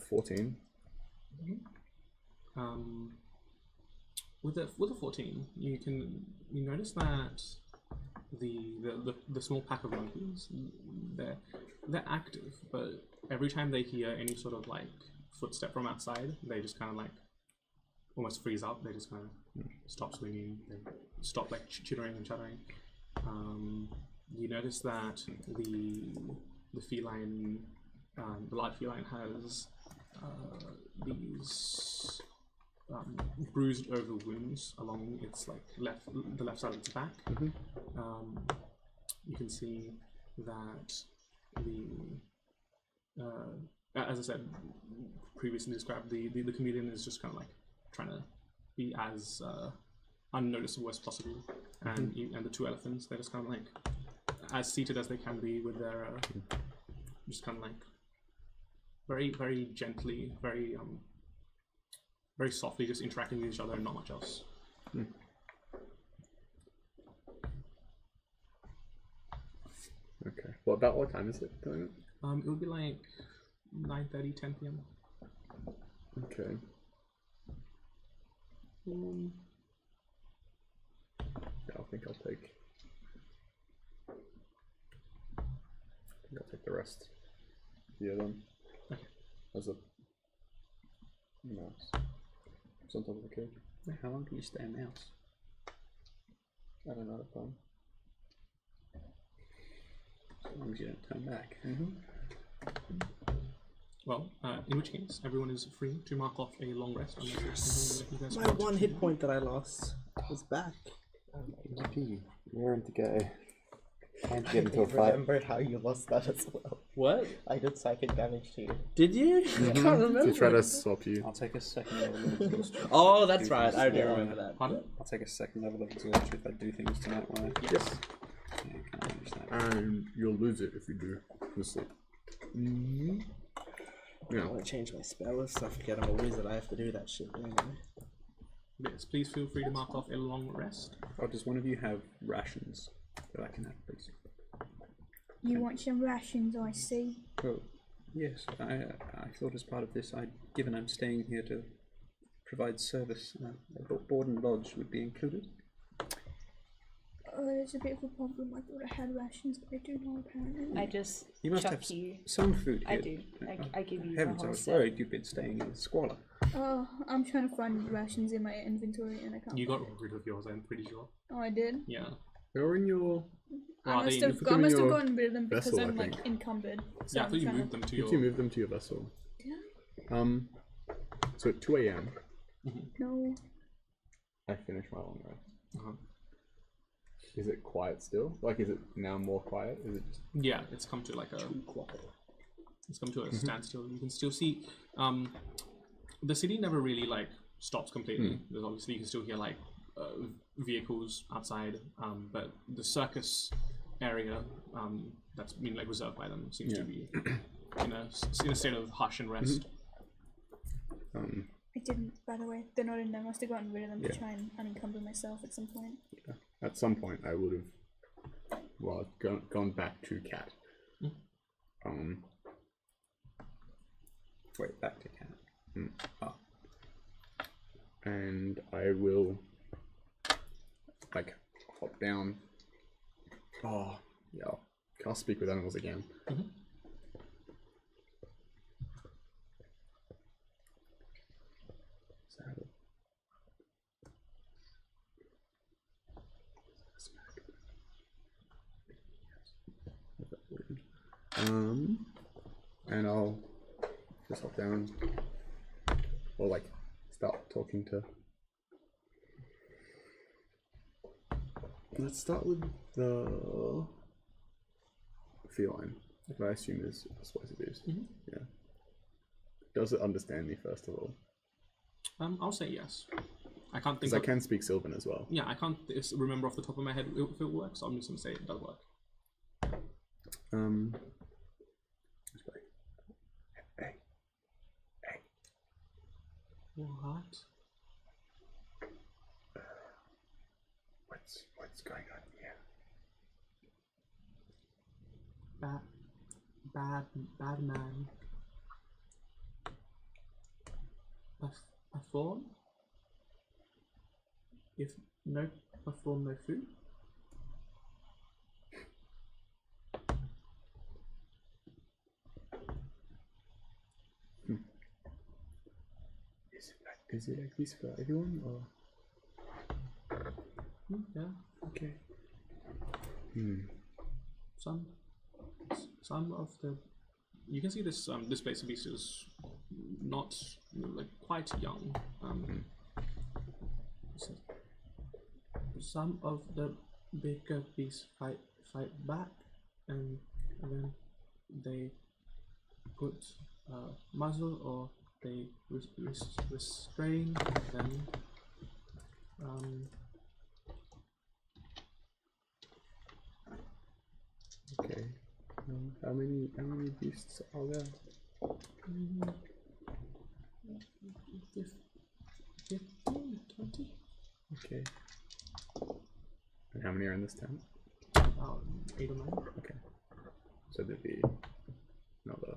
14. With a 14, you notice that the small pack of monkeys, they're active, but every time they hear any sort of like footstep from outside, they just kind of like almost freeze up. They just kind of stop swinging, they stop like chittering and chattering. You notice that the feline, the large feline, has these bruised over wounds along its like the left side of its back. You can see that as I said previously described, the chameleon is just kind of like trying to be as unnoticeable as possible, and and the 2 elephants, they're just kind of like as seated as they can be with their just kind of like very, very gently, very very softly, just interacting with each other and not much else. Okay. Well, about what time is it? It would be like 9:30, 10 p.m. Okay. Yeah, I think I'll take the rest. Yeah, then. As a mouse. It's on top of the cage. How long can you stay a mouse? I don't know if I'm. As long as you don't turn back. Well, in which case, everyone is free to mark off a long rest. Unless there's something that you guys My want one to hit do. point that I lost is back. Lucky. Raring to go. Trying to get into I a fight. remember how you lost that as well. What? I did psychic damage to you. Did you? I can't remember. To try to swap you. I'll take a second level of exhaustion. Oh, that's right. I do Yeah. remember that. Pardon? I'll take a second level of exhaustion if I do things tonight where I Yes. yeah, can't manage that. And you'll lose it if you do. We'll see. I Yeah. want to change my spells, so I forget I'm a wizard. I have to do that shit. Don't I? Yes, please feel free to mark off a long rest. Oh, does one of you have rations that I can have, please? You want some rations, I see. Well, yes. I thought as part of this, given I'm staying here to provide service, board and lodge would be included. There's a bit of a problem. I thought I had rations, but I do not apparently. I just You must chuck have you. some food I here. do. I give you the Heavens, I whole was set. worried you'd been staying in squalor. Oh, I'm trying to find rations in my inventory and I can't. You find got rid of yours, I'm pretty sure. it. Oh, I did. Yeah. They're in your. Well, I must they- have, you put them in I must have your gotten rid of them because vessel, I I'm like think. encumbered. So Yeah, I I'm thought you trying moved to... them to Did your. you move them to your vessel? Yeah. So at 2 a.m. No. I finish my long rest. Uh-huh. Is it quiet still? Like, is it now more quiet? Is it just... Yeah, it's come to like a. It's come to a standstill. You can still see. The city never really like stops completely. There's obviously you can still hear like vehicles outside, but the circus area that's been like reserved by them seems to be in a state of hush and rest. I didn't, by the way. They're not in there. I must have gotten rid of them Yeah. to try and unencumber myself at some point. At some point, I would have, well, gone back to Cat. Wait, back to cat. Ah. And I will, like, hop down. Oh, yeah. I'll speak with animals again. And I'll just hop down, or like start talking to. Let's start with the feline. What I assume is, I suppose it is. Yeah. Does it understand me first of all? I'll say yes. I can't think. Because I Of, can speak Sylvan as well. Yeah, I can't remember off the top of my head if it works. I'm just gonna say it does work. Hey. What? What's going on here? Bad man. A fawn? If no fawn, no food? Is it like this for everyone, or? Yeah. Okay. Some of the you can see this this place of beast is not like quite young. Some of the bigger beasts fight back, and then they put muzzle or they restrain them. Okay. How many beasts are there? 15, 20? Okay. And how many are in this tent? About 8 or 9. Okay. so there'd be another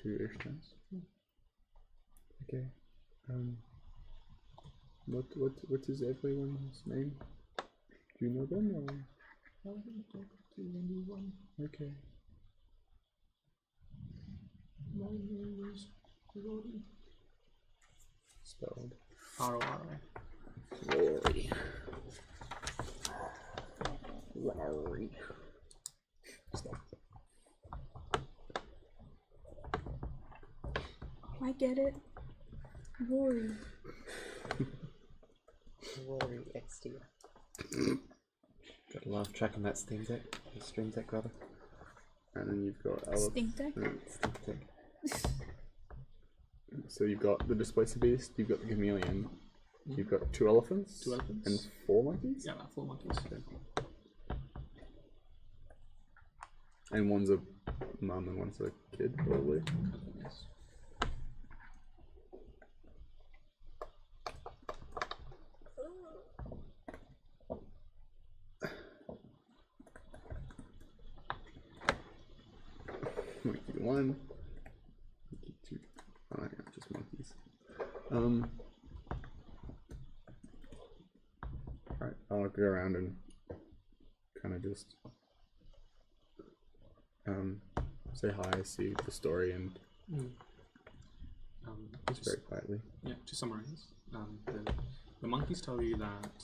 2-ish turns. Okay. What is everyone's name? Do you know them or? I haven't talked to anyone. Okay. My name is Rory. Spelled R-O-R-I. Rory. Rory. Stop. I get it. Rory. Rory XD. Got a laugh track on that Steam Deck, Stream Deck rather. And then you've got elephant. Stink deck. Steam Deck. So you've got the Displacer Beast, you've got the Chameleon, you've got 2 elephants, 2 elephants. and 4 monkeys? Yeah, about 4 monkeys. And one's a mum and one's a kid, probably. Yes. Monkey 1, monkey 2. Oh, yeah, just monkeys. Alright, I'll go around and kind of just say hi, see the story, and just very quietly. Yeah, to summarize, the monkeys tell you that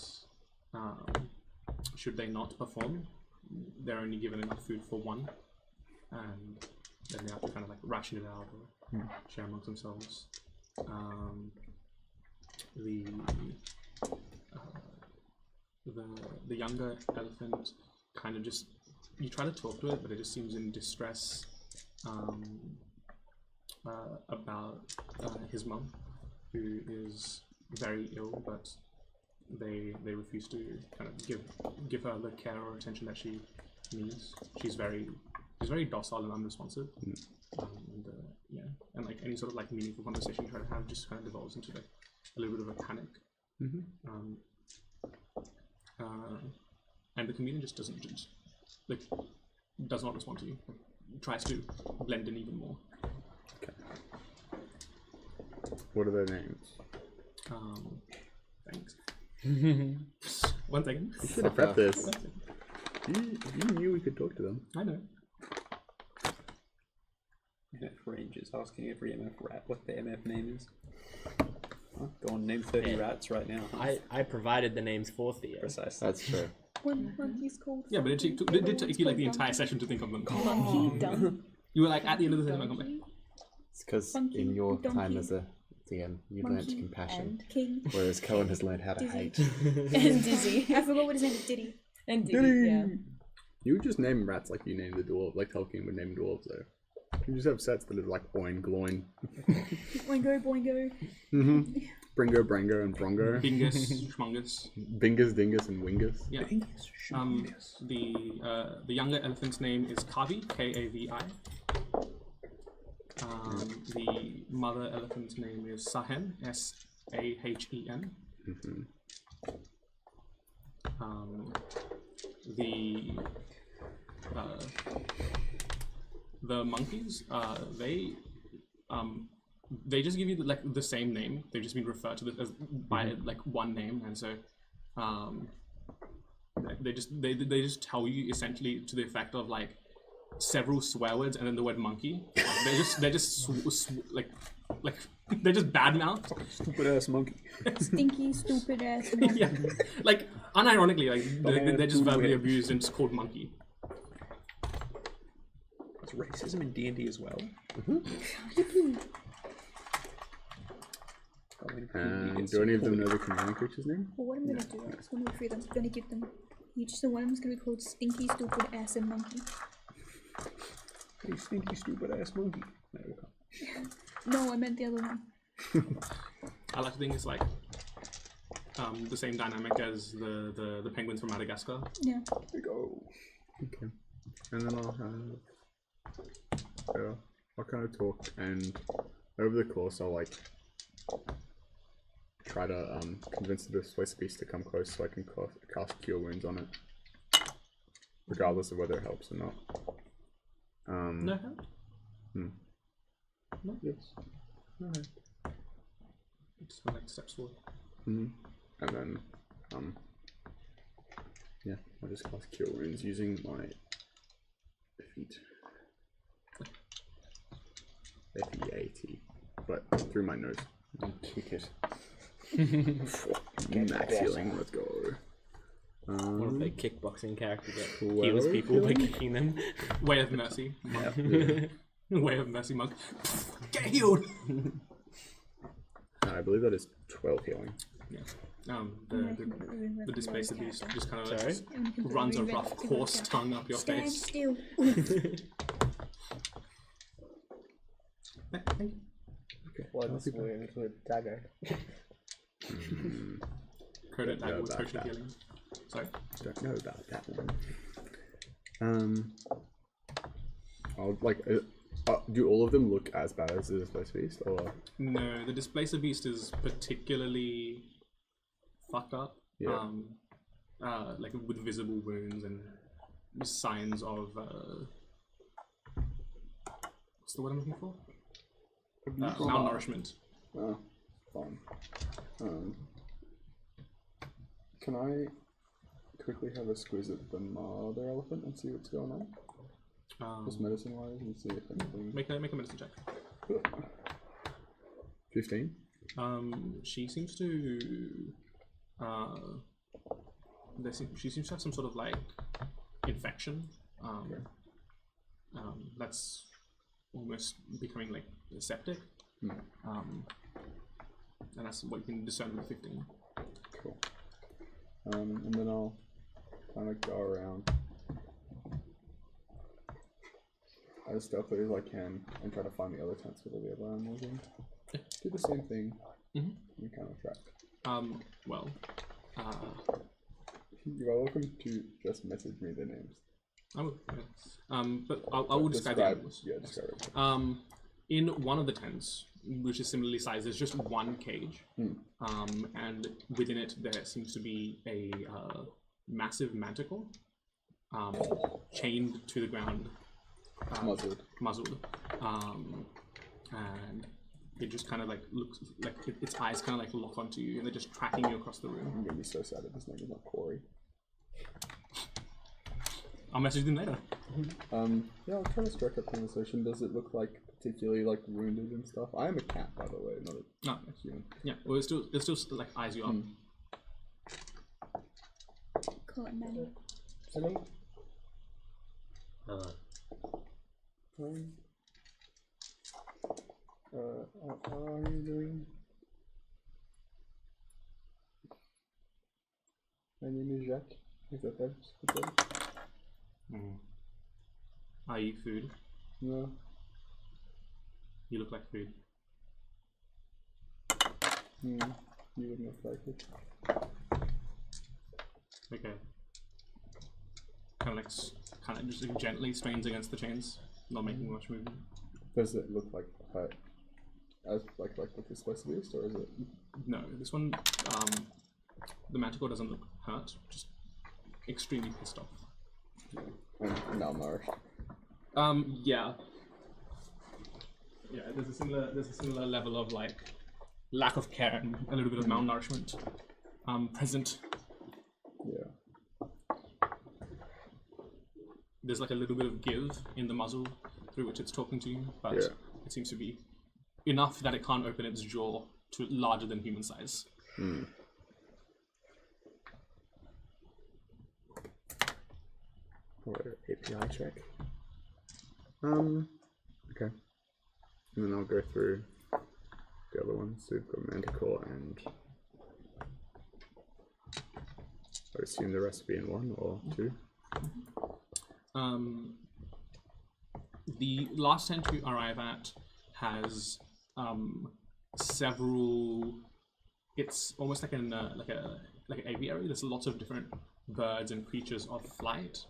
should they not perform, they're only given enough food for one, and then they have to kind of like ration it out or share amongst themselves. The younger elephant kind of just, you try to talk to it, but it just seems in distress about his mum, who is very ill, but they refuse to kind of give her the care or attention that she needs. She's very docile and unresponsive, and like any sort of like meaningful conversation you try to have just kind of devolves into like a little bit of a panic. And the chameleon just does not respond to you. Tries to blend in even more. Okay. What are their names? Thanks. 1 second. You should have prepped this. You knew we could talk to them. I know. MF Rangers asking every MF rat what the MF name is. Huh? Go on, name 30 rats right now. I provided the names for Theo. Precisely. That's true. One monkey's called. Yeah, but it did take you like the entire session to think of them. Monkey dumb. You were like at the end of the session, like, I'm like, It's because Funky, in your donkey, time as a DM, you learnt monkey, compassion, King. whereas Cohen has learned how to Dizzy. hate. And Dizzy. I forgot what his name is. Diddy. And Dizzy, yeah. You would just name rats like you named the dwarf, like Tolkien would name dwarves though. You just have sets that are like boing, gloin. Boingo, boingo. Bringo, Brango, and Brongo. Bingus, Schmungus. Bingus, Dingus, and Wingus. Yeah. The younger elephant's name is Kavi, K-A-V-I. The mother elephant's name is Sahen, S-A-H-E-N. The monkeys, they just give you like the same name. They've just been referred to this as by like one name, and so they just tell you essentially to the effect of like several swear words and then the word monkey. They're just bad mouth. Stupid ass monkey. Stinky, stupid ass monkey. Yeah, like unironically, like they're just verbally abused and it's called monkey. There's racism in D&D as well. And do any of them know the chameleon creature's name? Well, what I'm gonna do is one of the 3 of them, I'm gonna give them each. So one of them's gonna be called Stinky, Stupid Ass, and Monkey. Hey, stinky, stupid ass monkey. There we go. No, I meant the other one. I like to think it's like the same dynamic as the penguins from Madagascar. Yeah. There we go. Okay. And then I'll kind of talk, and over the course I'll like try to convince the Displacer Beast to come close so I can cast Cure Wounds on it, regardless of whether it helps or not. No hand? No? Yes. Okay. Just kind of like steps forward. And then, yeah, I'll just cast Cure Wounds using my feet. F-E-A-T. But through my nose. And kick it. Max healing, let's go. One of the kickboxing character that 12 heals people by healing? kicking them. Way of Mercy. Yeah. Way of Mercy monk. Get healed! I believe that is 12 healing. Yeah. The displacer beast just kind of like runs a rough, coarse tongue up your Stand face. still. Thank you. Okay. What's wound with dagger? Credit Don't know that with about potion that. healing. Sorry. Don't know about that one. I'll like. Do all of them look as bad as the Displacer Beast, or? No, the displacer beast is particularly fucked up. Yeah. Like with visible wounds and signs of what's the word I'm looking for? Malnourishment. Oh, fine. Can I quickly have a squeeze at the mother elephant and see what's going on? Just medicine-wise, and see if anything. Make a medicine check. 15. She seems to. She seems to have some sort of like infection. That's almost becoming like septic. And that's what you can discern with 15. Cool. And then I'll kind of go around as stealthily as I can and try to find the other tents with all the other animals in. Do the same thing. And kind of track. Well, You are welcome to just message me their names. I will. Yeah. But I will describe the animals. Yeah, describe it. In one of the tents, which is similarly sized, there's just one cage, and within it there seems to be a massive manticore, chained to the ground, muzzled, and it just kind of like looks like its eyes kind of like lock onto you, and they're just tracking you across the room. I'm gonna be so sad if his name is not Corey. I'll message them later. Yeah, I'll try to strike up conversation. Does it look like particularly like wounded and stuff? I am a cat, by the way, not a human. Yeah, well, it still like eyes you up. Call it Manny. How are you doing? My name is Jacques. Is that okay? I eat food. No. You look like food. You wouldn't look like it. Okay. Kind of just gently strains against the chains, not making much movement. Does it look like hurt? As like with this Displacer Beast, or is it? No, this one, the manticore doesn't look hurt, just extremely pissed off. And malnourished. Yeah. Yeah, there's a similar level of like lack of care and a little bit of malnourishment present. Yeah. There's like a little bit of give in the muzzle through which it's talking to you, but it seems to be enough that it can't open its jaw to larger than human size. Or API check. Okay. And then I'll go through the other ones. So we've got Manticore and I assume the rest will be in 1 or 2. The last tent you arrive at has several. It's almost like an like an aviary. There's lots of different birds and creatures of flight.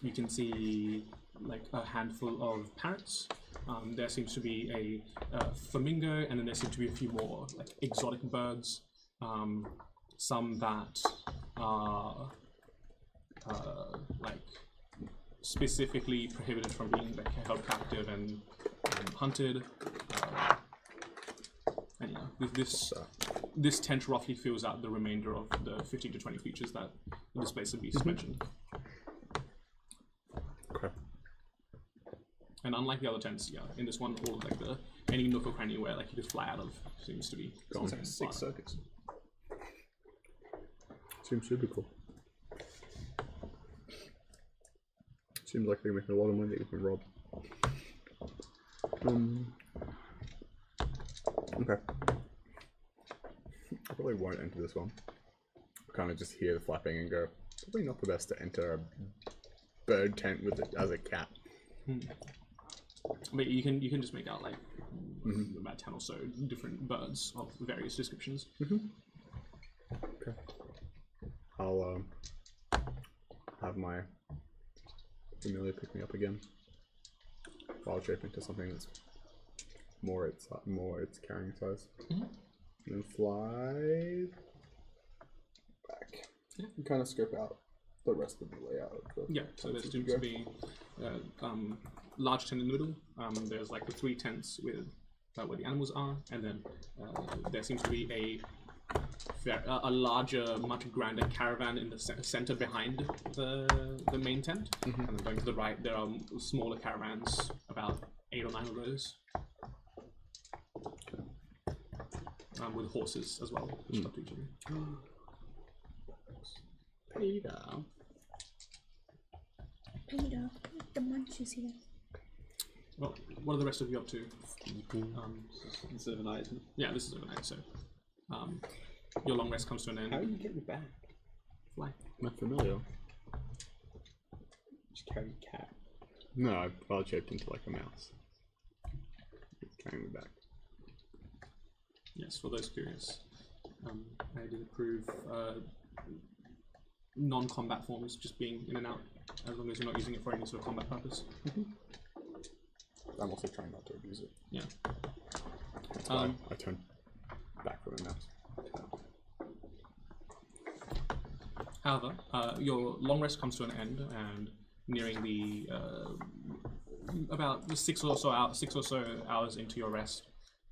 You can see like a handful of parrots. There seems to be a flamingo, and then there seem to be a few more like exotic birds. Some that are like specifically prohibited from being like held captive and hunted. And this tent roughly fills out the remainder of the 15 to 20 creatures that the displacer beast mentioned. Okay. And unlike the other tents, in this one, all like any nook or cranny where like you could fly out of seems to be gone. Sounds like 6 circuits. Seems super cool. Seems like they're making a lot of money that you can rob. Okay. I probably won't enter this one. I kind of just hear the flapping and go, probably not the best to enter a bird tent with it as a cat. But you can just make out like about 10 or so different birds of various descriptions. Okay. I'll have my familiar pick me up again. I'll shape into something that's more its carrying size. And then fly back. And kind of scope out the rest of the layout of the So there seems to be large tent in the middle. There's like the 3 tents with where the animals are, and then there seems to be a larger, much grander caravan in the center behind the main tent. And then going to the right, there are smaller caravans, about 8 or 9 of those, with horses as well, which up to each other. Peter, the munches here. Well, what are the rest of you up to? It's overnight, isn't it? Yeah, this is overnight, so your long rest comes to an end. How are you getting back? Fly. Not familiar. Just carry a cat. No, I wild shaped into like a mouse. Carrying me back. Yes, for those curious, I did approve non-combat forms just being in and out, as long as you're not using it for any sort of combat purpose. I'm also trying not to abuse it. Yeah. That's why I turn back from a mouse. However, your long rest comes to an end, and nearing the about 6 or so hours into your rest,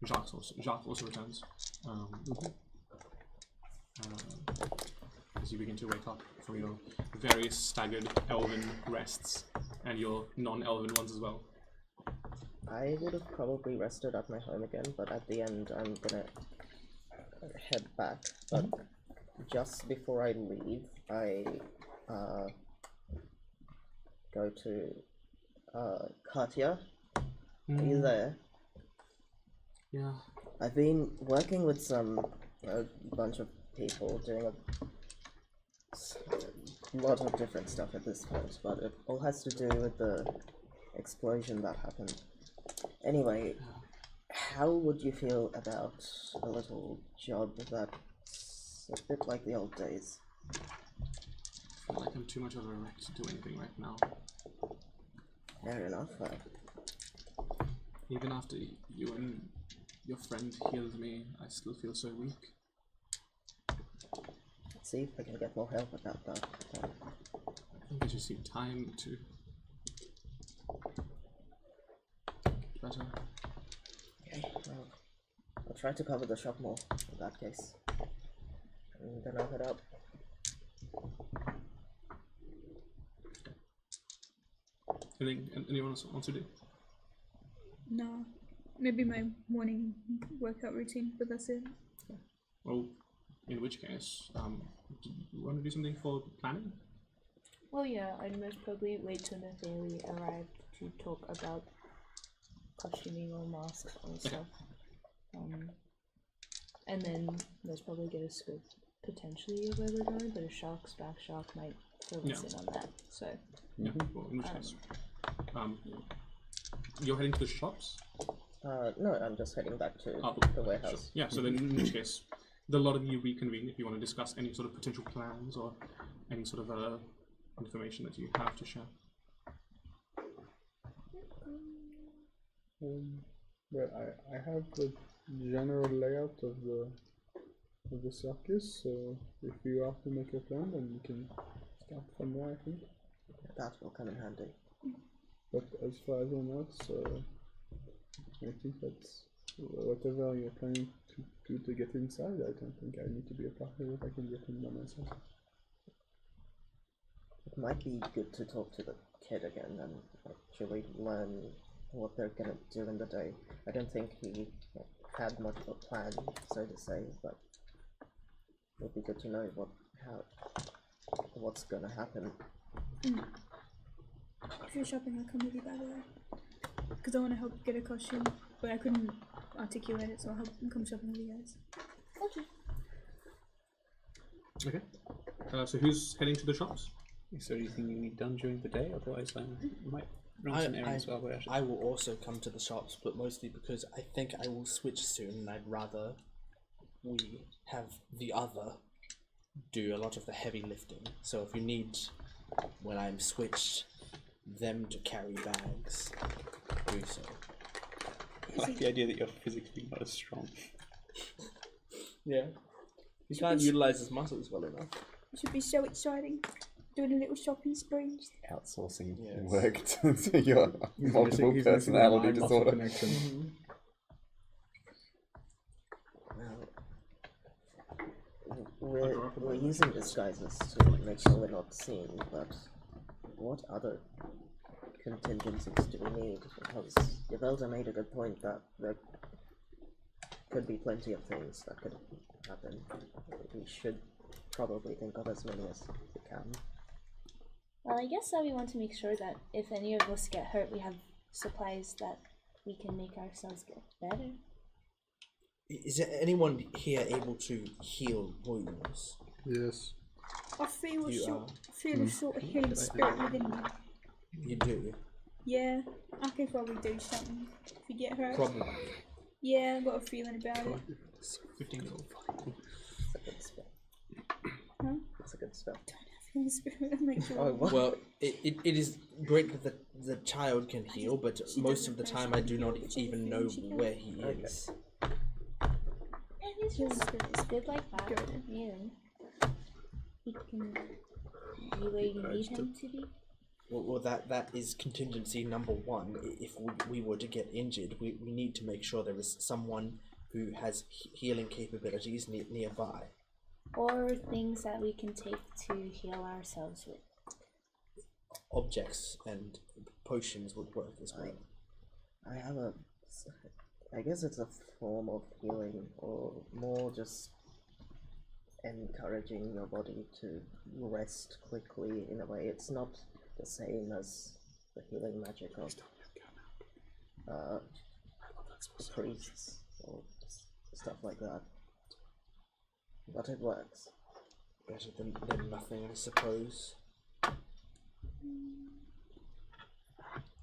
Jacques also returns. As you begin to wake up from your various staggered elven rests and your non-elven ones as well. I would have probably rested at my home again, but at the end I'm gonna head back. But just before I leave, I go to Katya. Are you there? Yeah. I've been working with a bunch of people doing a lot of different stuff at this point, but it all has to do with the explosion that happened. Anyway, how would you feel about a little job that's a bit like the old days? I feel like I'm too much of a wreck to do anything right now. Fair enough. Even after you and your friend healed me, I still feel so weak. Let's see if I can get more help about that. I think I just need time to get better. Okay, well, I'll try to cover the shop more in that case. And then I'll head out. Anything anyone else wants to do? No. Maybe my morning workout routine, but that's it. Well, in which case, do you want to do something for planning? Well, yeah, I'd most probably wait till Nathalie arrived to talk about costuming or masks or stuff. And then most probably get a scope potentially of where we're going, but a shark's back shark might fill us in on that. So Yeah. Well, in which case, you're heading to the shops. No, I'm just heading back to the warehouse. Sure. Yeah. So then, in which case, the lot of you reconvene if you want to discuss any sort of potential plans or any sort of information that you have to share. Well, I have the general layout of the circus, so if you have to make a plan, then you can start from there, I think. That will come in handy. But as far as I know, I think that's whatever you're planning to do to get inside. I don't think I need to be a part of it. I can get in by myself. It might be good to talk to the kid again and actually learn what they're gonna do in the day. I don't think he had much of a plan, so to say, but it would be good to know what's gonna happen. If you're shopping, I'll come with you, by the way. Because I want to help get a costume, but I couldn't articulate it, so I'll help come shopping with you guys. Okay. So who's heading to the shops? Is there anything you need done during the day? Otherwise, I might run some errands while we're at it. I will also come to the shops, but mostly because I think I will switch soon, and I'd rather we have the other do a lot of the heavy lifting. So if you need, when I'm switched, them to carry bags, do so. I like the idea that you're physically not as strong. Yeah. You can't utilize his muscles well enough. It should be so exciting. Doing a little shopping spree. Outsourcing Yes. work to your multiple He's missing personality the muscle disorder. connection. We're using disguises to make sure we're not seen, but what other contingencies do we need? Because Yavelda made a good point that there could be plenty of things that could happen. We should probably think of as many as we can. Well, I guess that we want to make sure that if any of us get hurt, we have supplies that we can make ourselves get better. Is there anyone here able to heal wounds? Yes. I feel a You sort of healing spirit within me. You do? Yeah, I could probably do something if you get hurt. Probably. Yeah, I've got a feeling about it. 15 gold. It's a good spell. Huh? It's a good spell. Healing spirit, I'll make sure. Oh, what? Well, it is great that the child can heal, but most of the time I do not even know where he is. And he's just it's good like that. Good. Yeah. He can be where you need him to be. Well, that is contingency number one. If we were to get injured, we need to make sure there is someone who has healing capabilities nearby. Or things that we can take to heal ourselves with. Objects and potions would work as well. I guess it's a form of healing, or more just encouraging your body to rest quickly in a way. It's not the same as the healing magic of priests or stuff like that. But it works. Better than nothing, I suppose.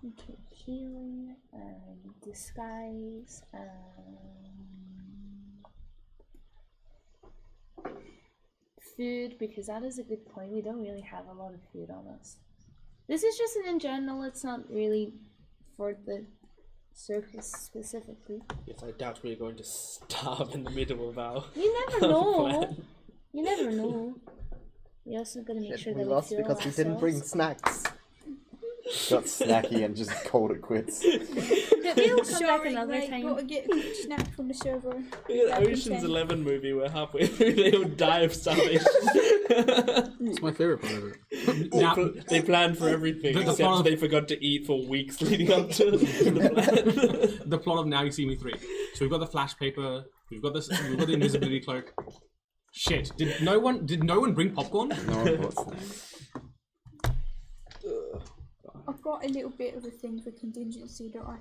Okay, healing, disguise, food, because that is a good point. We don't really have a lot of food on us. This is just in general, it's not really for the circus specifically. Yes, I doubt we're going to starve in the middle of our. You never know. plan. You never know. We also gotta make sure We that lost we fuel because we didn't bring ourselves. snacks. Got snacky and just called it quits. They'll come back Sorry, another mate, time. gotta get a snack from the server. The Back in Ocean's 10. 11 movie where halfway through they all die of starvation. It's my favourite part of it. Now, They planned for everything The except plot of- they forgot to eat for weeks leading up to the plan. the plot of Now You See Me 3. So we've got the flash paper, we've got the invisibility cloak. Shit, did no one bring popcorn? No one bought snacks. I've got a little bit of a thing for contingency that I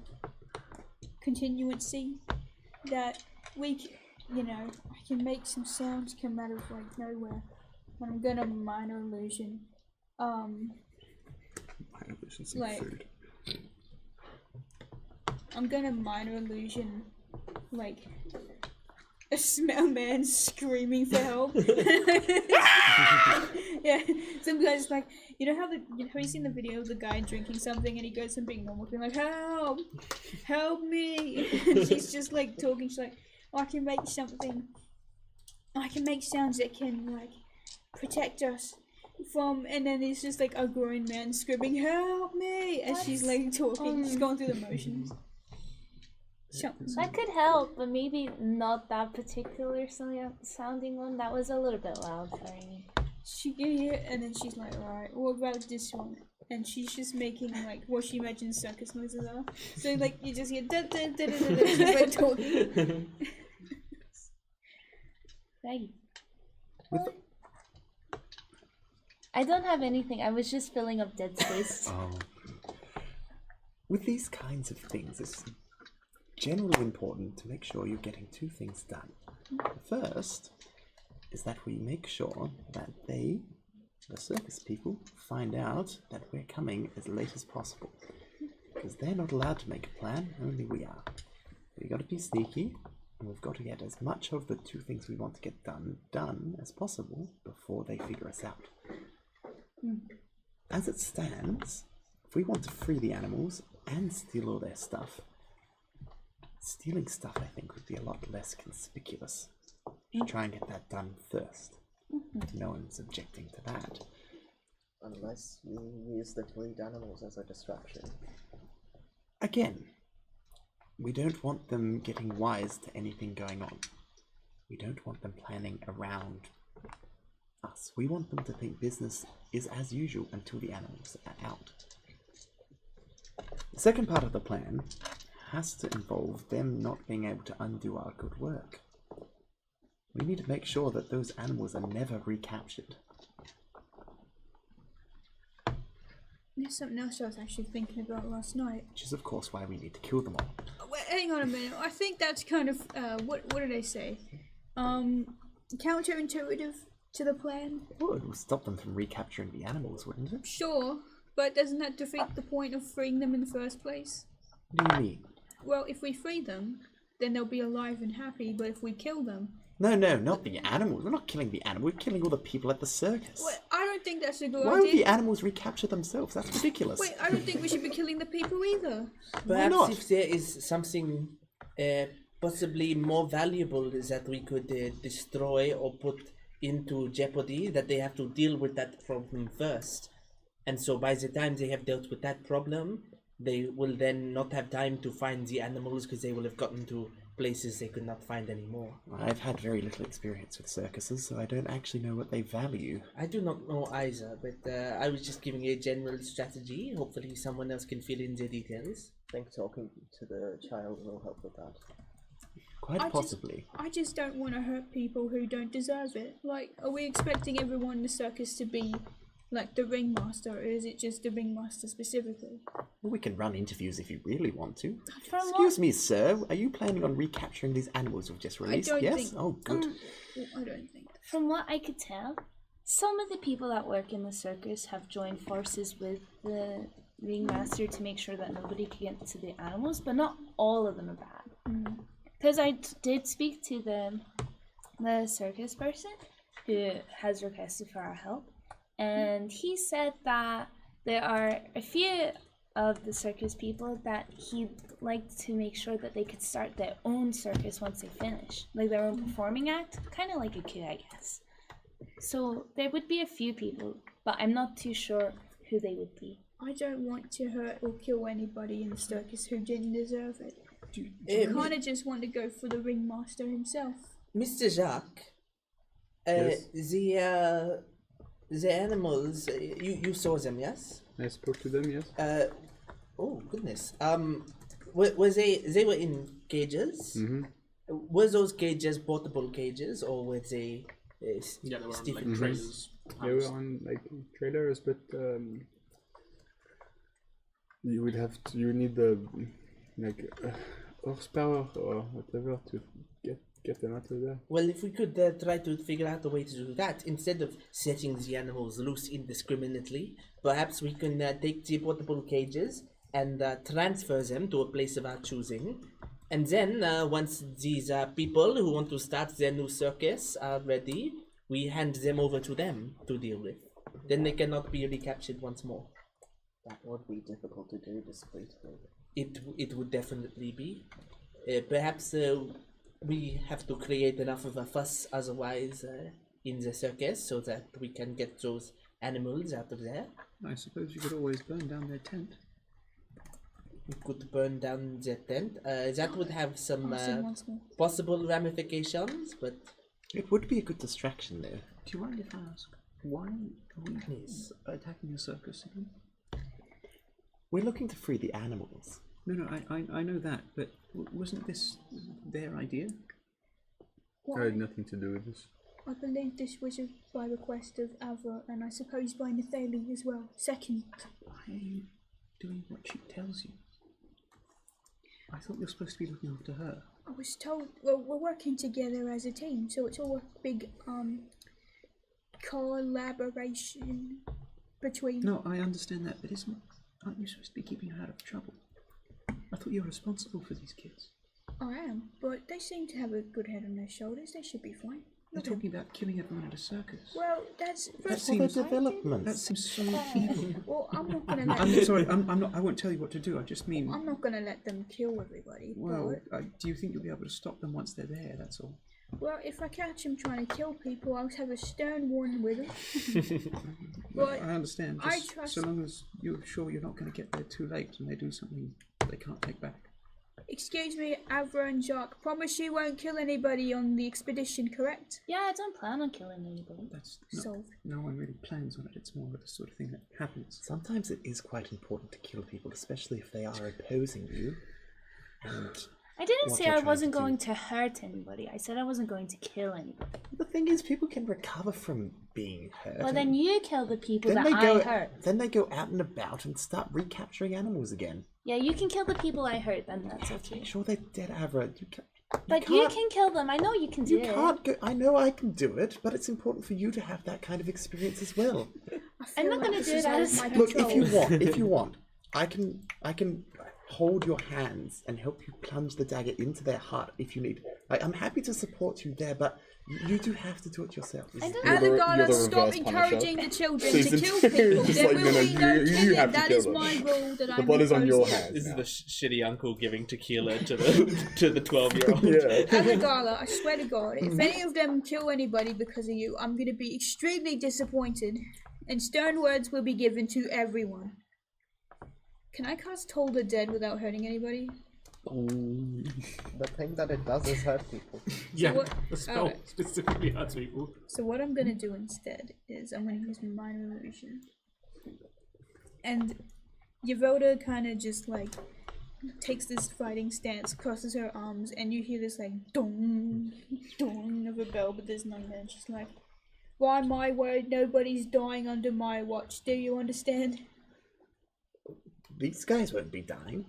can make some sounds come out of like nowhere, and I'm gonna minor illusion. Like, I'm gonna minor illusion like a smell man screaming for help. Yeah, some guy's like, have you seen the video of the guy drinking something and he goes from being normal to being like, help me, and she's just like talking, she's like, I can make sounds that can like protect us, and then it's just like a grown man screaming, "Help me!" as she's like talking, she's going through the motions. That could help, but maybe not that particular sounding one. That was a little bit loud for me. She can hear it, and then she's like, "Alright, what about this one?" And she's just making like what she imagines circus noises are. So like you just hear da da da da da, she's like talking. Right. I don't have anything. I was just filling up dead space. With these kinds of things, it's generally important to make sure you're getting two things done. The first is that we make sure that the circus people, find out that we're coming as late as possible. Because they're not allowed to make a plan, only we are. We've got to be sneaky, and we've got to get as much of the two things we want to get done as possible before they figure us out. As it stands, if we want to free the animals and steal all their stuff, stealing stuff, I think, would be a lot less conspicuous. We should try and get that done first. No one's objecting to that. Unless you use the freed animals as a distraction. Again, we don't want them getting wise to anything going on. We don't want them planning around us. We want them to think business is as usual until the animals are out. The second part of the plan has to involve them not being able to undo our good work. We need to make sure that those animals are never recaptured. There's something else I was actually thinking about last night. Which is, of course, why we need to kill them all. Wait, hang on a minute. I think that's kind of what did I say? Counterintuitive to the plan. Well, it would stop them from recapturing the animals, wouldn't it? Sure, but doesn't that defeat the point of freeing them in the first place? What do you mean? Well, if we free them, then they'll be alive and happy. But if we kill them, no, not the animals. We're not killing the animals. We're killing all the people at the circus. well, I don't think that's a good Why idea. would the animals recapture themselves? That's ridiculous. Wait, I don't think we should be killing the people either. Why not? Perhaps if there is something possibly more valuable that we could destroy or put into jeopardy, that they have to deal with that problem first. And so by the time they have dealt with that problem, they will then not have time to find the animals because they will have gotten to places they could not find anymore. I've had very little experience with circuses, so I don't actually know what they value. I do not know either, but I was just giving a general strategy. Hopefully someone else can fill in the details. I think talking to the child will help with that. Quite possibly. I just don't want to hurt people who don't deserve it. Like, are we expecting everyone in the circus to be like the ringmaster, or is it just the ringmaster specifically? Well, we can run interviews if you really want to. From Excuse me, sir. Are you planning on recapturing these animals we've just released? don't Yes? think- Oh, good. I don't think. From what I could tell, some of the people that work in the circus have joined forces with the ringmaster to make sure that nobody can get to the animals, but not all of them are bad. Because I did speak to the circus person who has requested for our help, and he said that there are a few of the circus people that he'd like to make sure that they could start their own circus once they finish, like their own performing act, kind of like a coup, I guess. So there would be a few people, but I'm not too sure who they would be. I don't want to hurt or kill anybody in the circus who didn't deserve it. I kind of just want to go for the ringmaster himself. Mr. Jacques, Yes? the animals, you saw them, yes? I spoke to them, yes. Oh goodness. Was they were in cages? Mm-hmm. Were those cages portable cages, or were they? Yeah, they were on Stephen like trailers. They were on like trailers, but you would need the like horsepower or whatever to get them out of there. Well, if we could try to figure out a way to do that, instead of setting the animals loose indiscriminately, perhaps we can take the portable cages and transfer them to a place of our choosing. And then, once these people who want to start their new circus are ready, we hand them over to them to deal with. Then they cannot be recaptured once more. That would be difficult to do discreetly. It would definitely be. Perhaps we have to create enough of a fuss otherwise in the circus so that we can get those animals out of there. I suppose you could always burn down their tent. We could burn down their tent. That would have some once more. possible ramifications, but It would be a good distraction, though. Do you mind if I ask, why are we attacking a circus again? We're looking to free the animals. No, I know that, but wasn't this their idea? I had nothing to do with this. I believe this was by request of Aether, and I suppose by Nathali as well. Second. Why are you doing what she tells you? I thought you're supposed to be looking after her. I was told, well, we're working together as a team, so it's all a big, collaboration between... No, I understand that, but aren't you supposed to be keeping her out of trouble? I thought you were responsible for these kids. I am, but they seem to have a good head on their shoulders. They should be fine. They're talking about killing everyone at a circus. Well, that's For the development. That seems so evil. Well, I'm not gonna let. I'm sorry, I'm not. I won't tell you what to do. I just mean. I'm not gonna let them kill everybody. Well, do you think you'll be able to stop them once they're there? That's all. Well, if I catch them trying to kill people, I'll have a stern warning with them. But I understand. I Just trust- so long as you're sure you're not going to get there too late and they do something they can't take back. Excuse me, Avra and Jacques. Promise you won't kill anybody on the expedition, correct? Yeah, I don't plan on killing anybody. That's Solved. no one really plans on it. It's more of the sort of thing that happens. Sometimes it is quite important to kill people, especially if they are opposing you. And I didn't what say you're I trying wasn't to do. going to hurt anybody. I said I wasn't going to kill anybody. the thing is, people can recover from being hurt. Well, and then you kill the people then that they go. I hurt. Then they go out and about and start recapturing animals again. Yeah, you can kill the people I hurt, then that's okay. Sure, they're dead, Avra. But you can kill them. I know you can do You it. can't go. I know I can do it, but it's important for you to have that kind of experience as well. I'm not going to do that. as- Look, if you want, I can hold your hands and help you plunge the dagger into their heart if you need. I'm happy to support you there, but you do have to do it yourself. I don't You're the Alagala, stop reverse encouraging Punisher. the children So to it's kill people. just There like, will be no you killing. have to That kill is them. my rule that The I'm blood is on your imposing. hands. This is now. the shitty uncle giving tequila to the 12-year-old. Yeah. Alagala, I swear to God, if any of them kill anybody because of you, I'm going to be extremely disappointed, and stern words will be given to everyone. Can I cast Toll the Dead without hurting anybody? The thing that it does is hurt people. Yeah, what- the spell okay. specifically hurts people. So what I'm going to do instead is I'm going to use Minor Illusion. And Yavoda kind of just like takes this fighting stance, crosses her arms, and you hear this like dong, dong of a bell, but there's none there. She's like, by my word, nobody's dying under my watch. Do you understand? These guys won't be dying.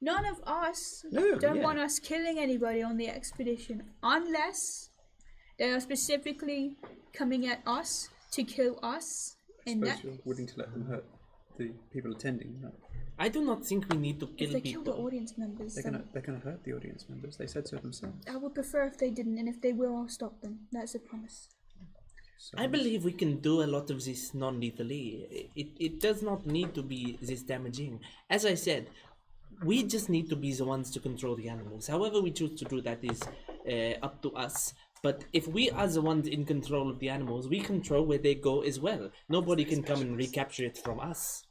None of us No, don't yeah. want us killing anybody on the expedition unless they are specifically coming at us to kill us. And Suppose that you're willing to let them hurt the people attending, right? I do not think we need to if kill they kill the people. audience members, They're then gonna hurt the audience members. They said so themselves. I would prefer if they didn't, and if they will, I'll stop them. That's a promise. So I believe we can do a lot of this non-lethally. It does not need to be this damaging. As I said, we just need to be the ones to control the animals. However we choose to do that is up to us. But if we are the ones in control of the animals, we control where they go as well. Nobody can come and recapture it from us.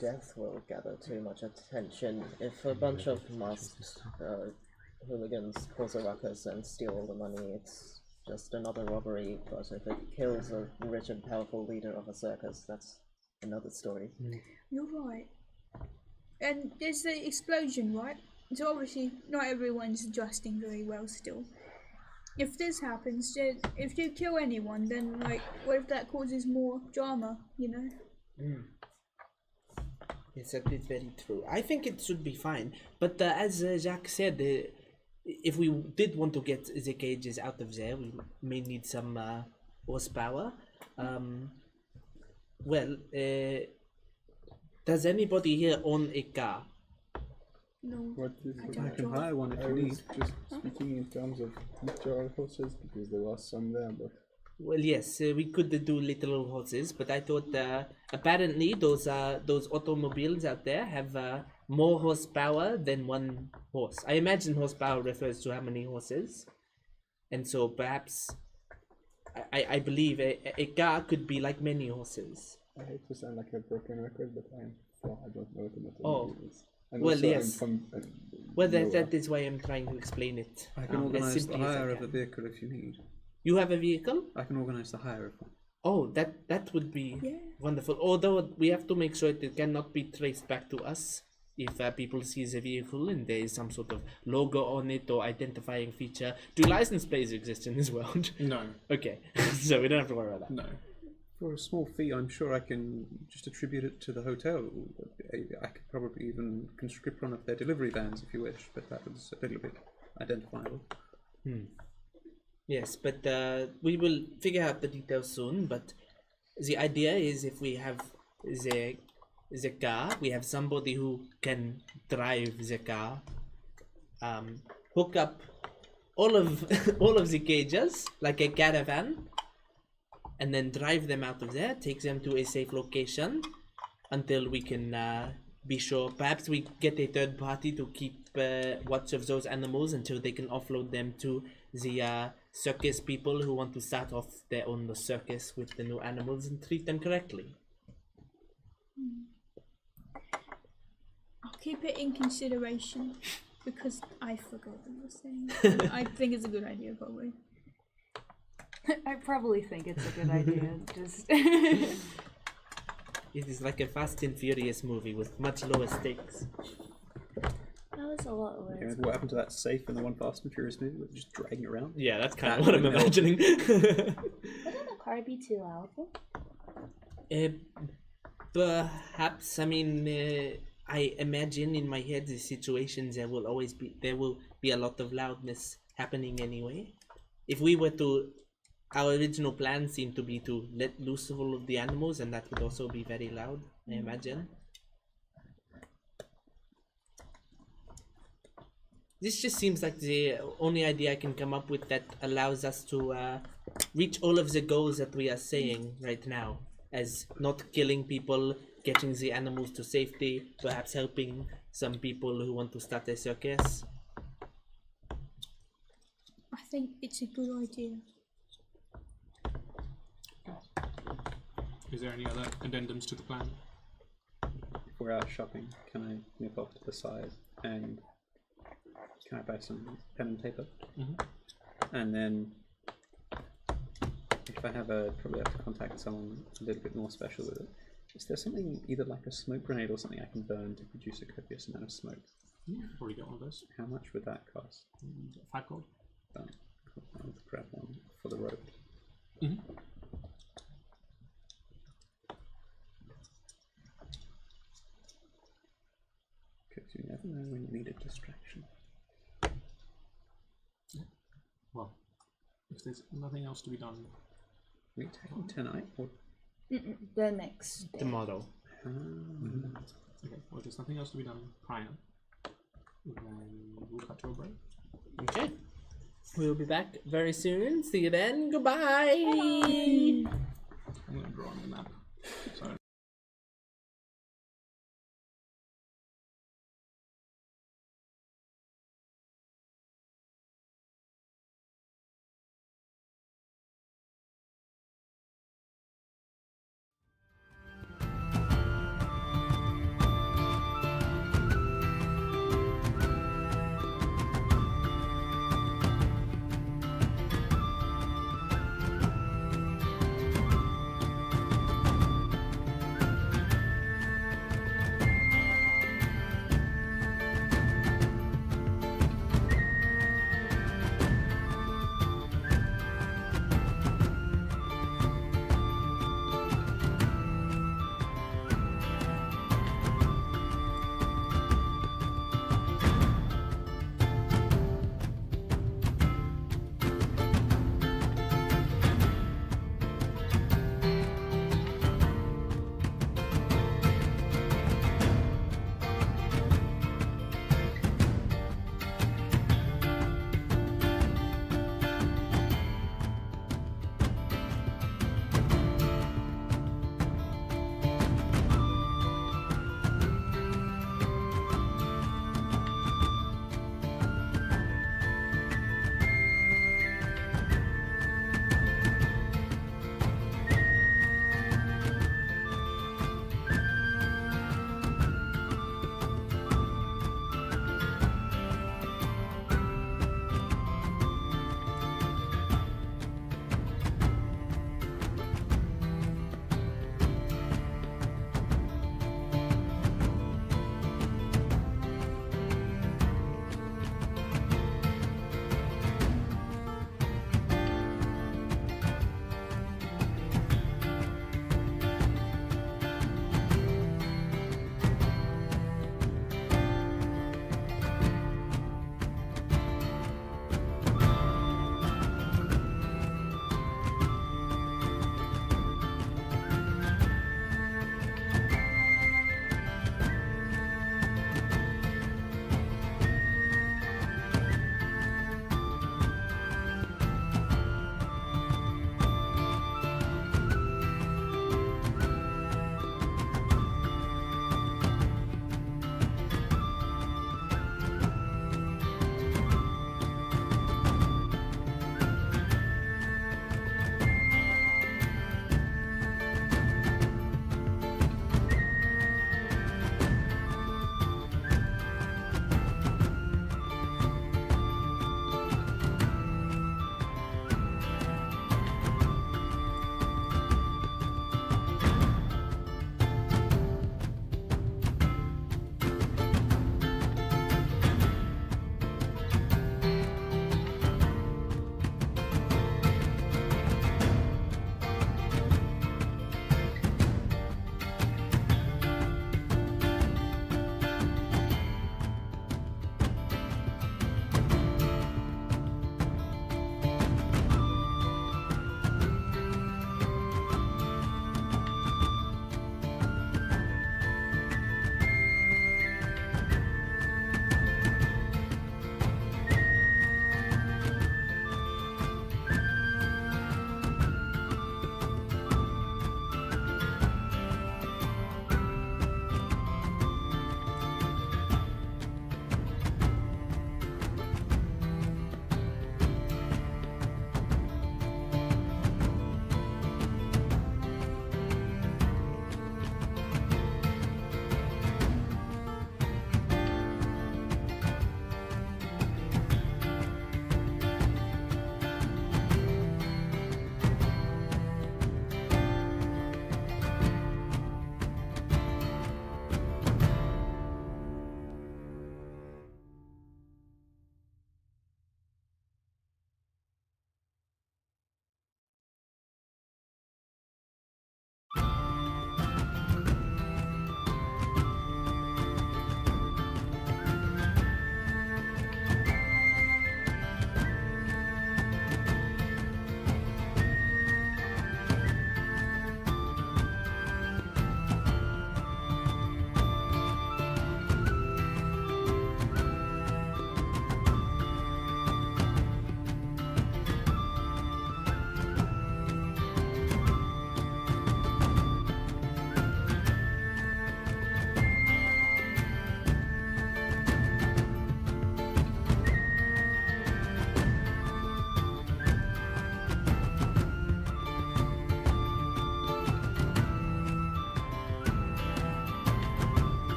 Death will gather too much attention. If a bunch of masked hooligans cause a ruckus and steal all the money, it's just another robbery. But if it kills a rich and powerful leader of a circus, that's another story. You're right. And there's the explosion, right? So obviously, not everyone's adjusting very well still. If this happens, then if you kill anyone, then like, what if that causes more drama? You know? Yes, that is very true. I think it should be fine. But as Jacques said, if we did want to get the cages out of there, we may need some horsepower. Does anybody here own a car? No. What is I it? don't I can drive. hire one if I you was need. just speaking in terms of literal horses because there are some there, but Well, yes, we could do little horses, but I thought apparently those automobiles out there have more horsepower than one horse. I imagine horsepower refers to how many horses, and so perhaps I believe a car could be like many horses. I hate to sound like a broken record, but I am far. I don't know what the Oh. methodology is. And Well, also yes. Well, newer. that is why I'm trying to explain it. I can as organise the simply as I hire of can. a vehicle if you need. You have a vehicle? I can organise the hire of one. Oh, that would be Yeah. wonderful. Although we have to make sure it cannot be traced back to us. If people see the vehicle and there is some sort of logo on it or identifying feature. Do license plates exist in this world? No, Okay, so we don't have to worry about that. no. For a small fee, I'm sure I can just attribute it to the hotel. I could probably even conscript one of their delivery vans if you wish, but that was a little bit identifiable. Yes, but we will figure out the details soon. But the idea is if we have the car, we have somebody who can drive the car, hook up all of all of the cages like a caravan, and then drive them out of there, take them to a safe location until we can be sure. Perhaps we get a third party to keep watch of those animals until they can offload them to the circus people who want to start off their own circus with the new animals and treat them correctly. I'll keep it in consideration because I forgot what I was saying. I think it's a good idea, probably. I probably think it's a good idea. Just It is like a Fast and Furious movie with much lower stakes. That was a lot worse. Yeah, what happened to that safe in the one Fast and Furious movie? Just dragging it around? Yeah, that's kind That of what I'm would help. imagining. Wouldn't a car be too loud? Perhaps. I mean, I imagine in my head the situations there will be a lot of loudness happening anyway. If we were to, our original plan seemed to be to let loose all of the animals, and that would also be very loud, I imagine. This just seems like the only idea I can come up with that allows us to reach all of the goals that we are saying right now, as not killing people, getting the animals to safety, perhaps helping some people who want to start a circus. I think it's a good idea. Is there any other addendums to the plan? If we're out shopping, can I nip off to the side and can I buy some pen and paper? And then if I have probably have to contact someone a little bit more special with it. Is there something, either like a smoke grenade or something I can burn to produce a copious amount of smoke? Already got one of those. How much would that cost? 5 gold. Done. Cool. I'll grab one for the road. Because you never know when you need a distraction. Well, if there's nothing else to be done, We taking tonight or The next day. Tomorrow. okay. Well, if there's nothing else to be done prior, then we'll cut to a break. Okay. We'll be back very soon. See you then. Goodbye. I'm going to draw on the map. So.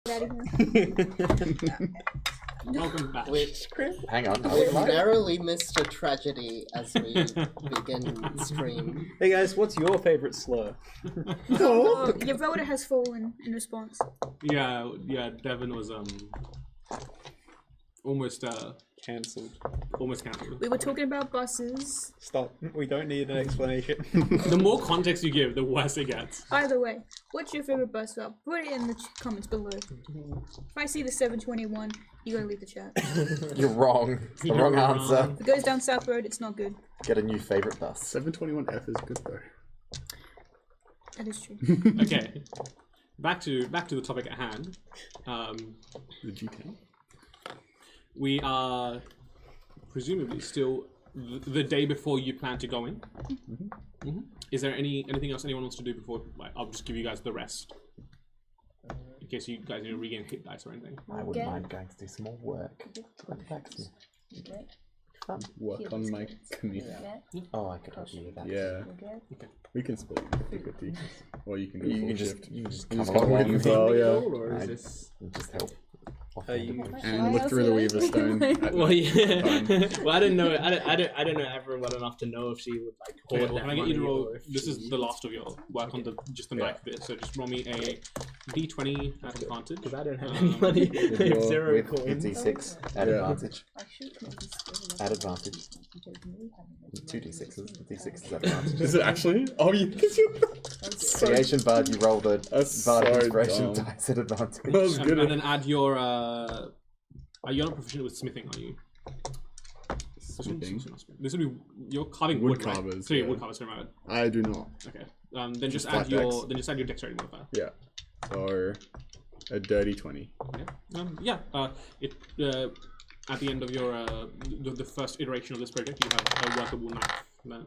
Out of here. Welcome back. Hang on. We narrowly missed a tragedy as we begin stream. Hey guys, what's your favorite slur? Your voter has fallen in response. Yeah, Devin was almost Cancelled. almost cancelled. We were talking about buses. Stop. We don't need an explanation. The more context you give, the worse it gets. Either way, what's your favorite bus stop? Put it in the comments below. If I see the 721, you gotta leave the chat. You're wrong. It's the wrong answer. If it goes down South Road, it's not good. Get a new favorite bus. 721F is good though. That is true. Okay, back to the topic at hand. The G10. We are presumably still the day before you plan to go in. Is there anything else anyone wants to do before? Like, I'll just give you guys the rest in case you guys need to regain hit dice or anything. I wouldn't mind going to do some more work. Fun. Work on my commute. Oh, I could help you with that. Yeah. We can split 50-50. Or you can do You full can shift. just You come just come along along with as well, me. yeah. Or is I- this? Just help. And look through the Weaver Stone. Well, yeah. Well, I didn't know. I don't know everyone well enough to know if she would like hold Okay, well, that can I get you to money roll? or if This is she- the last of your work on the just the knife bit. So just roll me a d20 at advantage. Because I don't have any money. With I have your- 0 With coins. D6 at Yeah. advantage. At advantage. 2 D6s. D6s at advantage. Is it actually? Oh, you. Creation Bard, you roll the That's Bard so Inspiration dumb. dice at advantage. That was And, good. and then add your. You're not proficient with smithing, are you? Smithing. This would be you're carving Wood wood, right? carvers, So you're yeah. wood carvers, remember? I do not. Okay. Then just flat add your dex. dexterity modifier. Yeah. So, a dirty 20. Yeah. It at the end of your the first iteration of this project, you have a workable knife that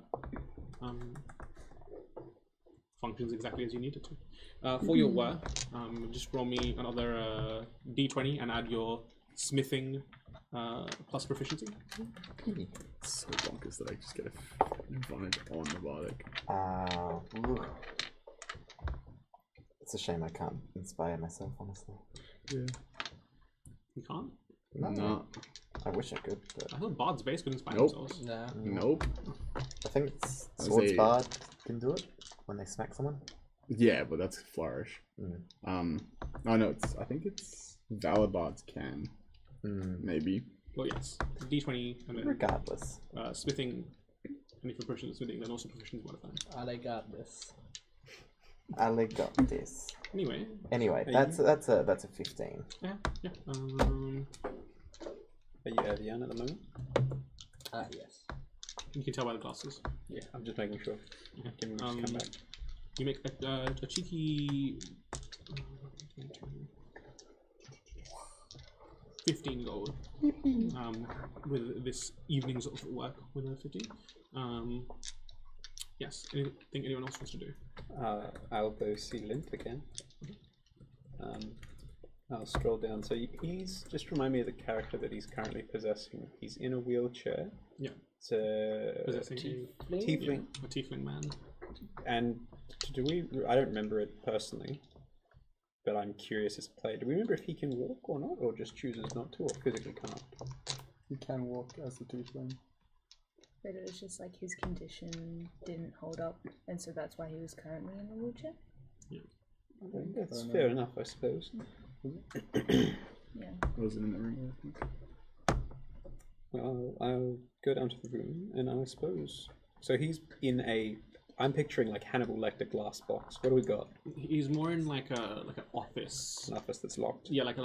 functions exactly as you need it to. For your work, just roll me another d20 and add your smithing plus proficiency. So bonkers that I just get an advantage on the bardic. Ooh. It's a shame I can't inspire myself, honestly. Yeah. You can't. No. I wish I could, but I thought bards base could inspire Nope. themselves. Nah. Nope. I think it's As Swords a- Bard can do it when they smack someone. Yeah, but that's flourish. Mm. Oh no, I think it's Valor Bards can. Maybe. Well, yes. D20 and then Regardless. smithing. And if you're proficient in smithing, then also proficient in modifier. I got this. I got this. Anyway, that's a 15. yeah. Are you Evian at the moment? Yes. You can tell by the glasses. Yeah, I'm just making sure. Okay. Give me a minute to come back. You make a cheeky 15 gold with this evening's of work with a 15. Yes. Anything anyone else wants to do? I'll go see Limp again. I'll stroll down. So he's just remind me of the character that he's currently possessing. He's in a wheelchair. Yeah. It's a Possessing tiefling. a tiefling man. And do we? I don't remember it personally, but I'm curious as a player. Do we remember if he can walk or not, or just chooses not to, or physically can't? You can walk as a tiefling. But it was just like his condition didn't hold up, and so that's why he was currently in the wheelchair. I think that's fair enough, I suppose. Yeah. Was it in the room? I think. Well, I'll go down to the room, and I suppose. So he's in a. I'm picturing like Hannibal Lecter glass box. What do we got? He's more in like an office. An office that's locked. Yeah, like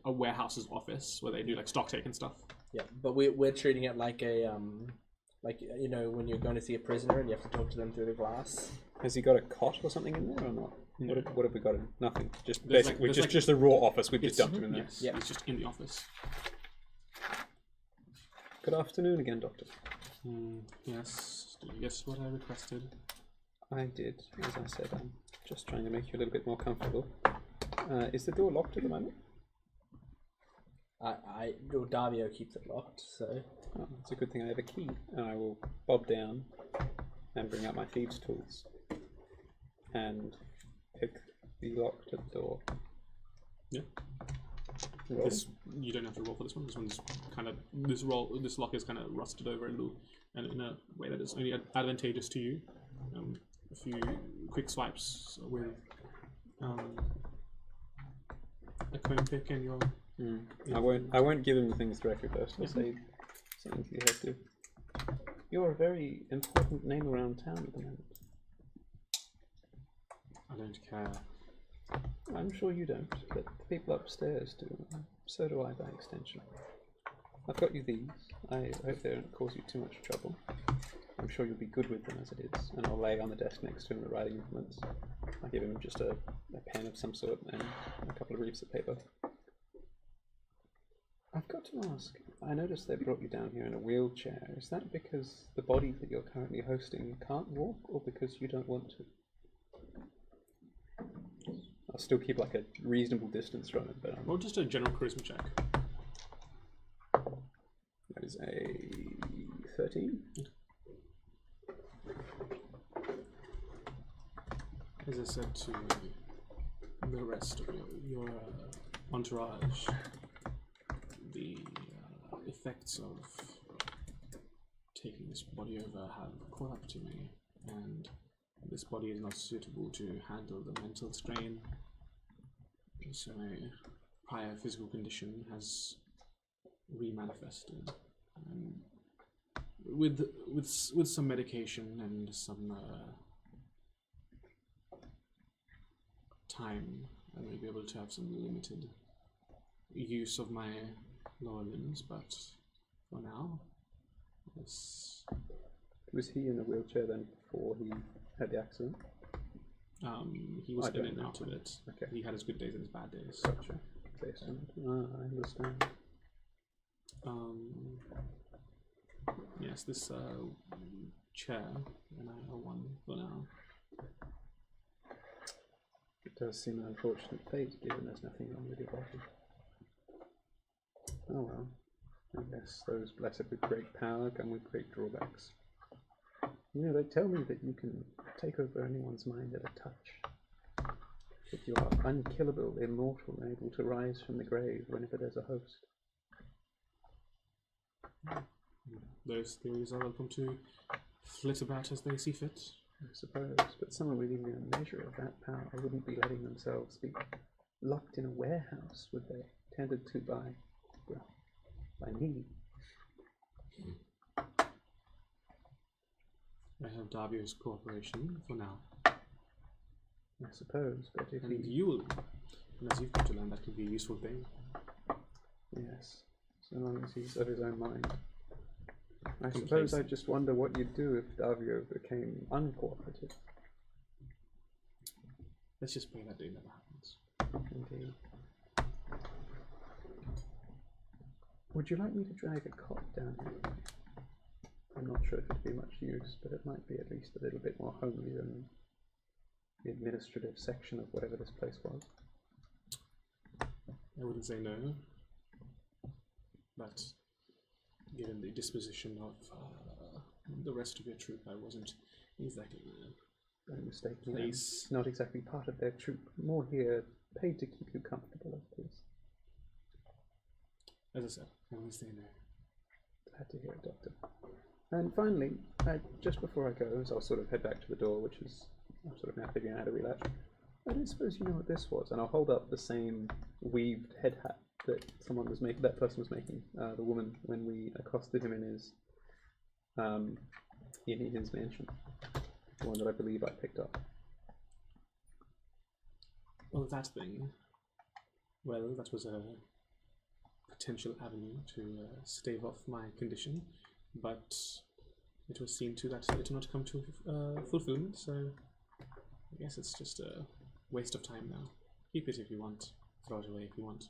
a warehouse's office where they do like stock take and stuff. Yeah, but we're treating it like a like you know when you're going to see a prisoner and you have to talk to them through the glass. Has he got a cot or something in there or not? No. What have we got in? Nothing. Just There's basically like- just a raw office. We've just dumped him in there. Yes, he's just in the office. Good afternoon again, Doctor. Yes, did you guess what I requested? I did, as I said. I'm just trying to make you a little bit more comfortable. Is the door locked at the moment? Davio keeps it locked, so Oh, it's a good thing I have a key, and I will bob down and bring out my thieves' tools and pick the lock to the door Yeah. Roll. This you don't have to roll for this one. This one's kind of this lock is kind of rusted over a little, and in a way that is only advantageous to you. A few quick swipes with a comb pick and your. I won't give him the things directly first. I'll say something to you have to. You're a very important name around town at the moment. I don't care. I'm sure you don't, but the people upstairs do. So do I, by extension. I've got you these. I hope they don't cause you too much trouble. I'm sure you'll be good with them as it is, and I'll lay on the desk next to him the writing implements. I give him just a pen of some sort and a couple of reams of paper. I've got to ask, I noticed they brought you down here in a wheelchair. Is that because the body that you're currently hosting can't walk, or because you don't want to? I'll still keep like a reasonable distance from it, but Or just a general charisma check. that is a 13. As I said to the rest of your entourage, the effects of taking this body over have caught up to me, and this body is not suitable to handle the mental strain. So a prior physical condition has remanifested, and with some medication and some time, I may be able to have some limited use of my lower limbs, but for now, it's... Was he in a wheelchair then before he had the accident? He was I in don't and know. out of it. Okay. He had his good days and his bad days. Gotcha. Based on it. I understand. Yes, this chair and I are one for now. It does seem an unfortunate fate, given there's nothing wrong with your body. Oh well. I guess those blessed with great power come with great drawbacks. You know, they tell me that you can take over anyone's mind at a touch. That you are unkillable, immortal, and able to rise from the grave whenever there's a host. Those theories are welcome to flit about as they see fit. I suppose, but someone with even a measure of that power wouldn't be letting themselves be locked in a warehouse, would they? Tended to by me. I have Davio's cooperation for now. I suppose, but if And he... you will, and as you've come to learn, that could be a useful thing. Yes, so long as he's of his own mind. I suppose I just wonder what you'd do if Davio became uncooperative. Let's just pray that day never happens. Indeed. Would you like me to drag a cot down here? I'm not sure if it'd be much use, but it might be at least a little bit more homely than the administrative section of whatever this place was. I wouldn't say no, but given the disposition of the rest of your troop, I wasn't exactly Don't mistake me, place. I'm not exactly part of their troop. More here, paid to keep you comfortable, please. As I said, I won't say no. Glad to hear it, Doctor. And finally, just before I go, as I'll sort of head back to the door, which is, I'm sort of now figuring out how to relatch, I don't suppose you know what this was. And I'll hold up the same weaved head hat that someone was making, that person was making, the woman, when we accosted him in his mansion. The one that I believe I picked up. Well, that thing. Well, that was a potential avenue to stave off my condition, but it was seen to that it did not come to fulfillment, so I guess it's just a waste of time now. Keep it if you want, throw it away if you want.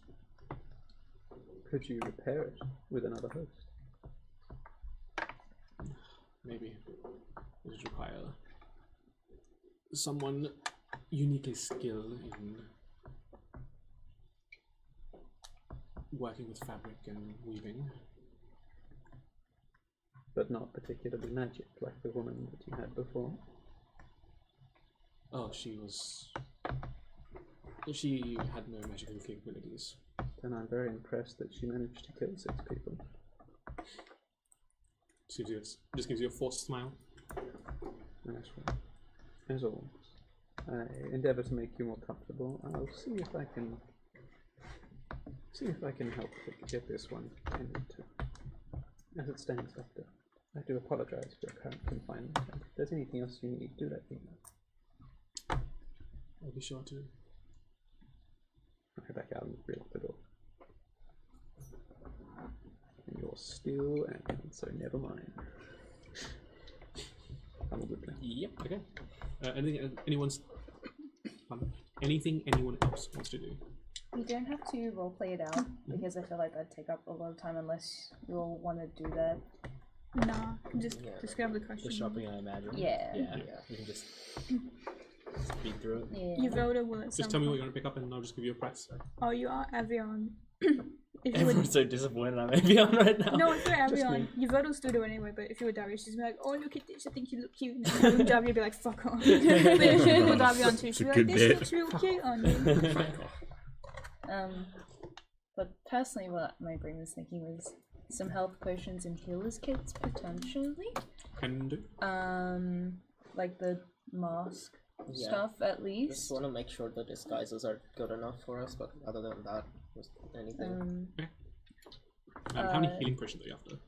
Could you repair it with another host? Maybe it would require someone uniquely skilled in working with fabric and weaving. But not particularly magic, like the woman that you had before? Oh, she was She had no magical capabilities. Then I'm very impressed that she managed to kill 6 people. Just gives you a forced smile. Nice one. As always, I endeavour to make you more comfortable. I'll see if I can help get this one ended too. As it stands, Doctor, I do apologise for your current confinement. And if there's anything else you need, do let me know. I'll be sure to. I'll head back out and relock the door. And you're still and so never mind. Probably. Yep. Okay. Anything anyone else wants to do? We don't have to roleplay it out because I feel like that'd take up a lot of time unless you all want to do that. Nah, just describe the question. The shopping, I imagine. Yeah. Yeah. You can just speed through it. Yeah. You voted will at Just tell me what you want to pick up and I'll just give you a price. Oh, you are Avion. If you Everyone's so disappointed I'm Avion right now. No, if you're Avion, you vote will still do anyway, but if you were Darius, she'd be like, oh, look at this, I think you look cute. And then would be like, fuck off. But if she was Avion too, she'd be like, this looks real cute on you. But personally, what my brain was thinking was some health potions and healers kits potentially. Can do. Like the mask Yeah. stuff at least. Just want to make sure the disguises are good enough for us, but other than that, just anything. How many healing potions are you after?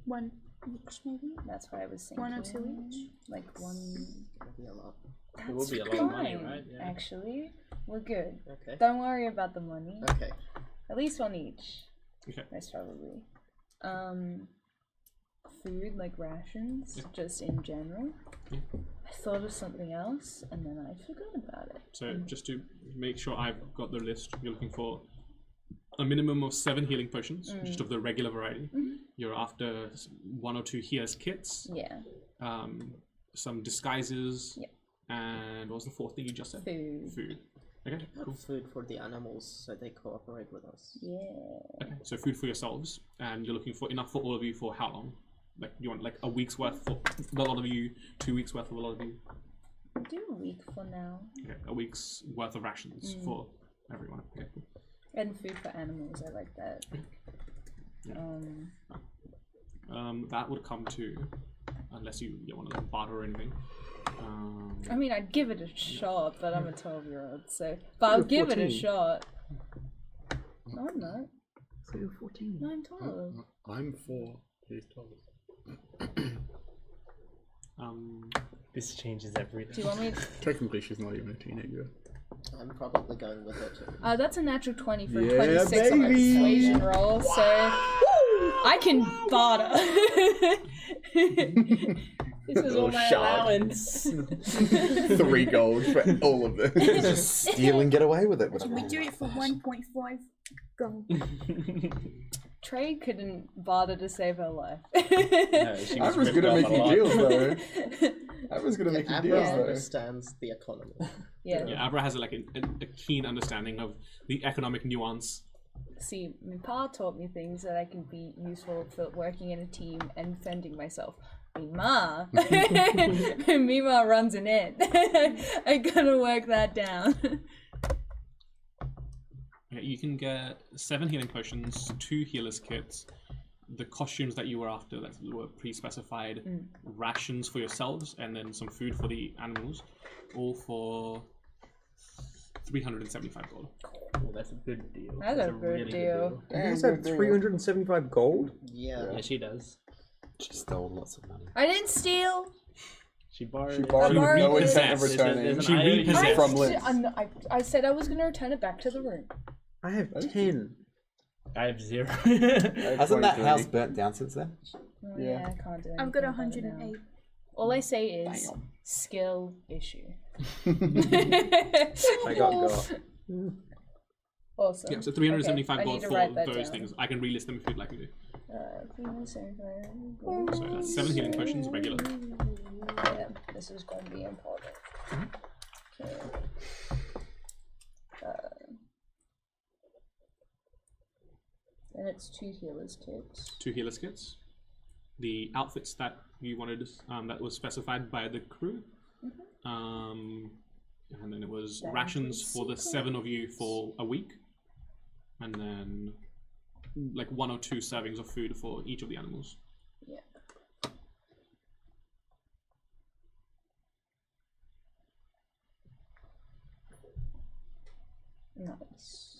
1 each, maybe? That's what I was thinking. 1 or 2 each? Like one. That'd be a lot. It will That's be a lot of money, fine, right? Yeah. actually. We're good. Okay. Don't worry about the money. Okay. At least 1 each. Okay. Most probably. Food, like rations, just in general. Yeah. I thought of something else and then I forgot about it. So just to make sure I've got the list, you're looking for a minimum of 7 healing potions, just of the regular variety. You're after 1 or 2 healers kits. Yeah. Some disguises. Yeah. And what was the 4th thing you just said? Food. Okay, cool. Food for the animals so they cooperate with us. Yeah. Okay, so food for yourselves, and you're looking for enough for all of you for how long? Like, you want like a week's worth for a lot of you, 2 weeks worth for a lot of you? We'll do a week for now. Okay, a week's worth of rations for everyone. Okay, cool. And food for animals, I like that. That would come to, unless you want to barter or anything. I mean, I'd give it a shot, but I'm a 12-year-old, so. But I'll give it a shot. No, I'm not. So you're 14. No, I'm 12. I'm 4. He's 12. This changes everything. Do you want me to... Technically, she's not even a teenager. I'm probably going with it. That's a natural 20 for Yeah, 26 on a baby! persuasion roll, so I can barter. This is all my allowance. 3 gold for all of this. Just steal and get away with it. We do it for 1.5 gold. Trey couldn't bother to save her life. I was good at making deals, though. I was good at making Abra deals, though. understands the economy. Yeah. Yeah, Abra has like a keen understanding of the economic nuance. See, my pa taught me things that I can be useful for working in a team and fending myself. Ma runs an inn. I gotta work that down. Yeah, you can get 7 healing potions, 2 healers kits, the costumes that you were after that were pre-specified, rations for yourselves, and then some food for the animals, all for 375 gold. Oh, that's a good deal. That's a good deal. You guys have 375 gold? Yeah. Yeah, she does. She stole lots of money. I didn't steal. She borrowed. She borrowed borrowed no it. intent of There's returning. an She IOU repossessed. From Liz. I said I was gonna return it back to the room. I have 10. I have 0. Hasn't that 23. house burnt down since then? Oh, Yeah. I can't do anything. I've got about it 108. now. All I say is skill issue. I got. Awesome. Yeah, so 375 Okay, I gold need to for write that those down. things. I can relist them if you'd like me to. 375 So that's 7 healing potions, regular. Yeah, this is going to be important. Okay. And it's 2 healers kits. 2 healers kits. The outfits that you wanted, that was specified by the crew. and then it was That rations includes for the secret. 7 of you for a week, and then like 1 or 2 servings of food for each of the animals. Yeah. Nice.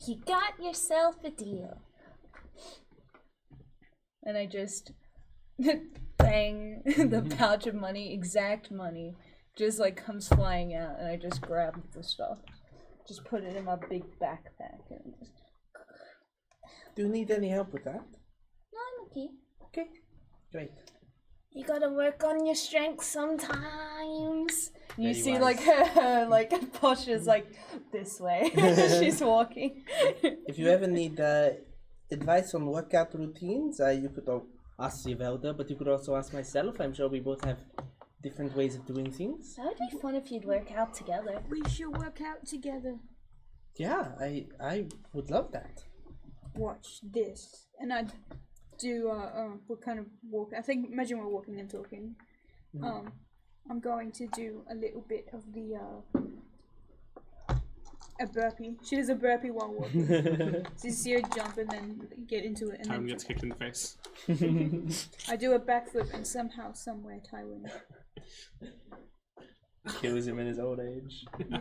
You got yourself a deal. And I just bang the pouch of money, exact money, just like comes flying out, and I just grab the stuff, just put it in my big backpack, and just... Do you need any help with that? No, I'm okay. Okay, great. You gotta work on your strength sometimes. You Very see, wise. like, her, like, Posh is, like, this way. She's walking. If you ever need advice on workout routines, you could ask Zivelda, but you could also ask myself. I'm sure we both have different ways of doing things. That would be fun if you'd work out together. We should work out together. Yeah, I would love that. Watch this. And I'd do, we're kind of walking. Imagine we're walking and talking. I'm going to do a little bit of the, a burpee. She does a burpee while walking. So you see her jump and then get into it. And Tywin then gets kicked in the face. I do a backflip and somehow, somewhere, Tywin. Kills him in his old age. Yeah.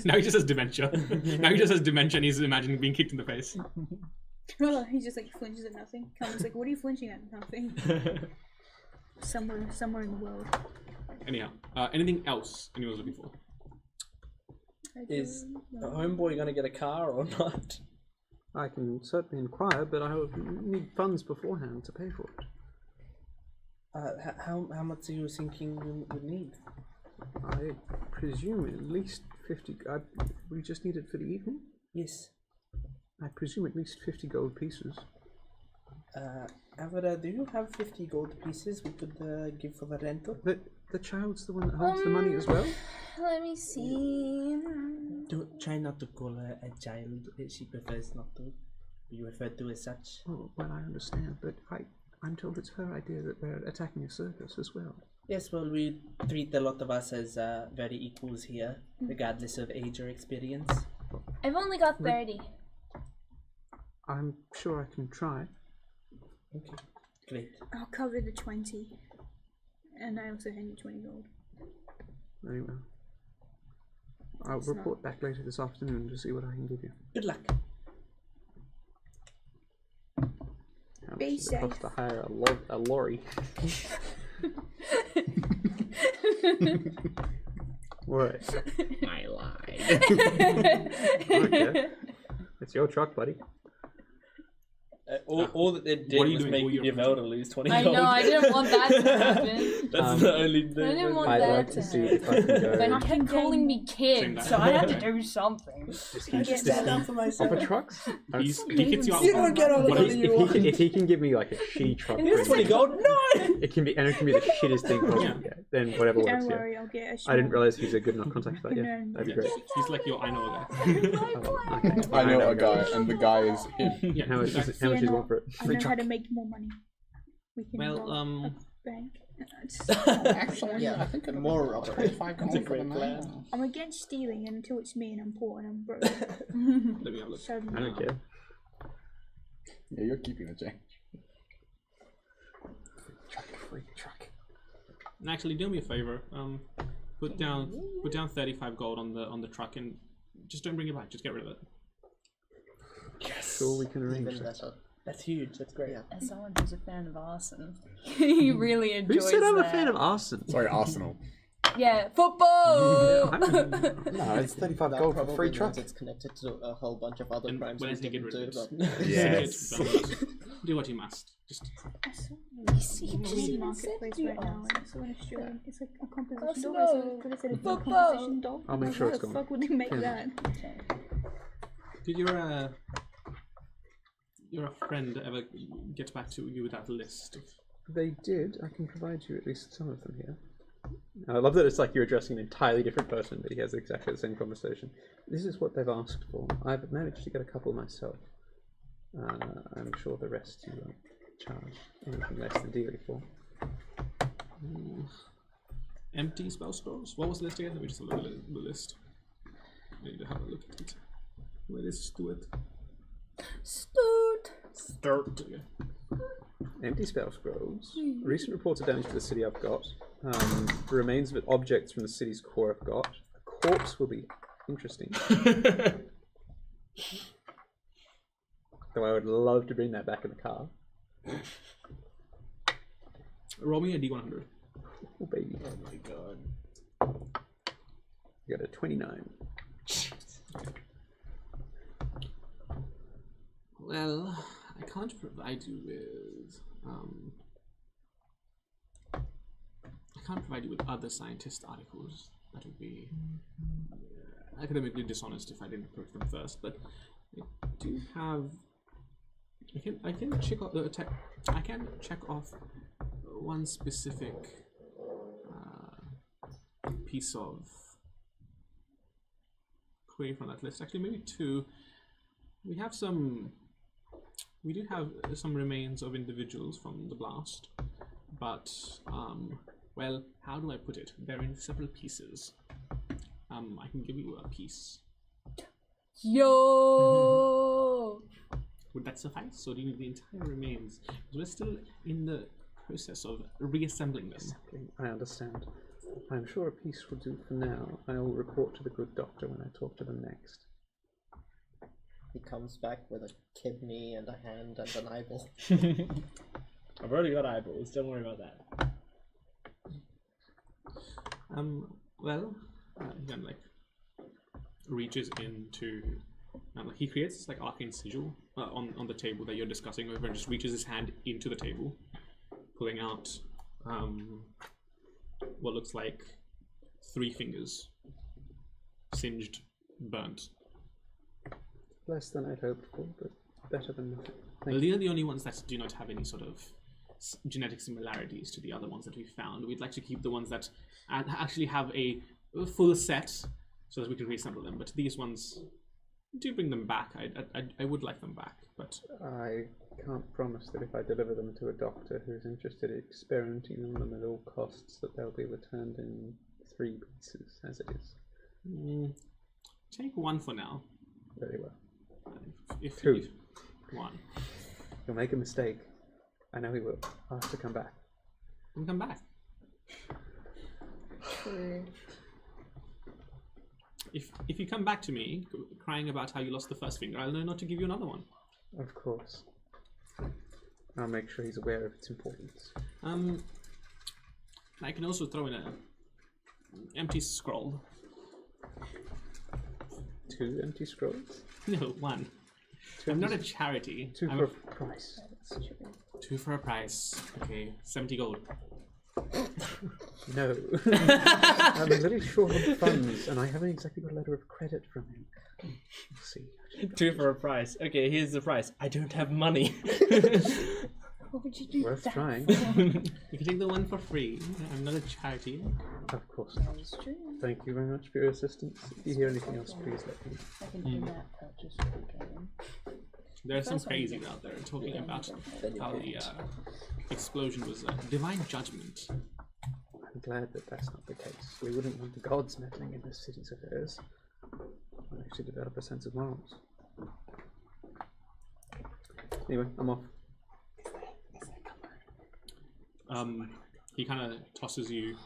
Now he just has dementia. Now he just has dementia and he's imagining being kicked in the face. He just like flinches at nothing. Comes like, what are you flinching at? Nothing. Somewhere in the world. Anyhow, anything else anyone's looking for? Is a homeboy gonna get a car or not? I can certainly inquire, but I would need funds beforehand to pay for it. How much are you thinking you would need? I presume at least 50. We just need it for the evening? Yes. I presume at least 50 gold pieces. Avera, do you have 50 gold pieces we could give for the rental? The child's the one that holds the money as well? Let me see. Try not to call her a child. She prefers not to be referred to as such. Oh, well, I understand, but I'm told it's her idea that they're attacking a circus as well. Yes, well, we treat a lot of us as very equals here, regardless of age or experience. I've only got 30. I'm sure I can try. Okay, great. I'll cover the 20. And I also hand you 20 gold. Very well. I'll report back later this afternoon to see what I can give you. Good luck. How Be much does it cost safe. to hire a lorry? What? I lied. Okay. It's your truck, buddy. All that they did What are you was doing make all year Yavel to lose 20 I gold. know, I didn't want that to happen. That's the only I thing. didn't want I'd that like to to see happen. if I can go. They kept calling me Same kid, that. so I had to do something. I can stand up for myself. For trucks? He hits you up. You don't get all the What money is- you want. If he can give me like a shitty truck, Here's 20 gold. No! it can be the shittest thing possible. Yeah. Yeah. Then whatever Don't works. Yeah. worry, I'll get a I didn't small- realize he's a good enough contact for that. Yeah, No. that'd be Yeah, great. he's like your I know a guy. Oh, okay. I know a guy, and the guy is him. Yeah, How much exactly. is it? How much Yeah, do you no, want for it? I know how to make more money. We can Well, rob a bank. Actually, Yeah, I think more robbery. 25 That's a gold for the great man. plan. I'm against stealing until it's me and I'm poor and I'm broke. Let me have a look. Suddenly. I don't care. Yeah, you're keeping the change. Free truck. And actually, do me a favor. Put down 35 gold on the truck and just don't bring it back. Just get rid of it. Sure, we can arrange Even that. better. That's huge. That's great. Yeah. As someone who's a fan of arson, he really Who enjoys said I'm that. a fan of arson? Sorry, Arsenal. Yeah, football! No, it's 35 That gold for probably free means truck. it's connected to a whole bunch of other And crimes when I we say get didn't rid do. of it, But Yes. Do what you must. Just I saw a flea marketplace right now, and I saw an Australian. It's like a composition dog. I saw it said a Football. composition dog. I'll make Like, sure how it's the gone. fuck would they make Yeah. that? did your friend ever get back to you with that list of? They did. I can provide you at least some of them here. I love that it's like you're addressing an entirely different person, but he has exactly the same conversation. This is what they've asked for. I've managed to get a couple myself. I'm sure the rest you won't charge anything less than dearly for. Empty spell scrolls. What was the list again? Let me just have a look at the list. I need to have a look at it. Where is Stuart? Start. Okay. Empty spell scrolls. Recent reports of damage to the city I've got. Remains of objects from the city's core I've got. A corpse will be interesting. Though I would love to bring that back in the car. Roll me a D100. Oh baby. Oh my god. You got a 29. Well, I can't provide you with. I can't provide you with other scientist articles. That would be academically dishonest if I didn't approach them first. But I do have. I can check off I can check off one specific piece of query from that list. Actually, maybe two. We do have some remains of individuals from the blast, but well, how do I put it? They're in several pieces. I can give you a piece. Yo. Would that suffice, or do you need the entire remains? Because we're still in the process of reassembling them. I understand. I'm sure a piece will do for now. I will report to the good doctor when I talk to them next. He comes back with a kidney and a hand and an eyeball. I've already got eyeballs, don't worry about that. Well, he kind of like reaches into, like he creates this like arcane sigil on the table that you're discussing over, and just reaches his hand into the table, pulling out what looks like 3 fingers, singed, burnt. Less than I'd hoped for, but better than nothing. Well, these are the only ones that do not have any sort of genetic similarities to the other ones that we found. We'd like to keep the ones that actually have a full set so that we can reassemble them. But these ones, do bring them back. I would like them back, but I can't promise that if I deliver them to a doctor who's interested in experimenting on them at all costs, that they'll be returned in 3 pieces, as it is. Take 1 for now. Very well. If 2. 1. You'll make a mistake. I know he will. I'll have to come back. We'll come back. If you come back to me crying about how you lost the first finger, I'll know not to give you another one. Of course. I'll make sure he's aware of its importance. I can also throw in an empty scroll. 2 empty scrolls? No, 1. I'm not a charity. 2 for a price. 2 for a price. Okay, 70 gold. No. I'm a little short on funds, and I haven't exactly got a letter of credit from him. We'll see. 2 for a price. Okay, here's the price. I don't have money. What would you do? Worth trying. You can take the 1 for free. I'm not a charity. Of course not. That's true. Thank you very much for your assistance. If you hear anything else, please let me know. I can do that purchase again. There's some crazies out there talking about how the explosion was a divine judgment. I'm glad that that's not the case. We wouldn't want the gods meddling in the city's affairs. I'll actually develop a sense of morals. Anyway, I'm off. He kind of tosses you.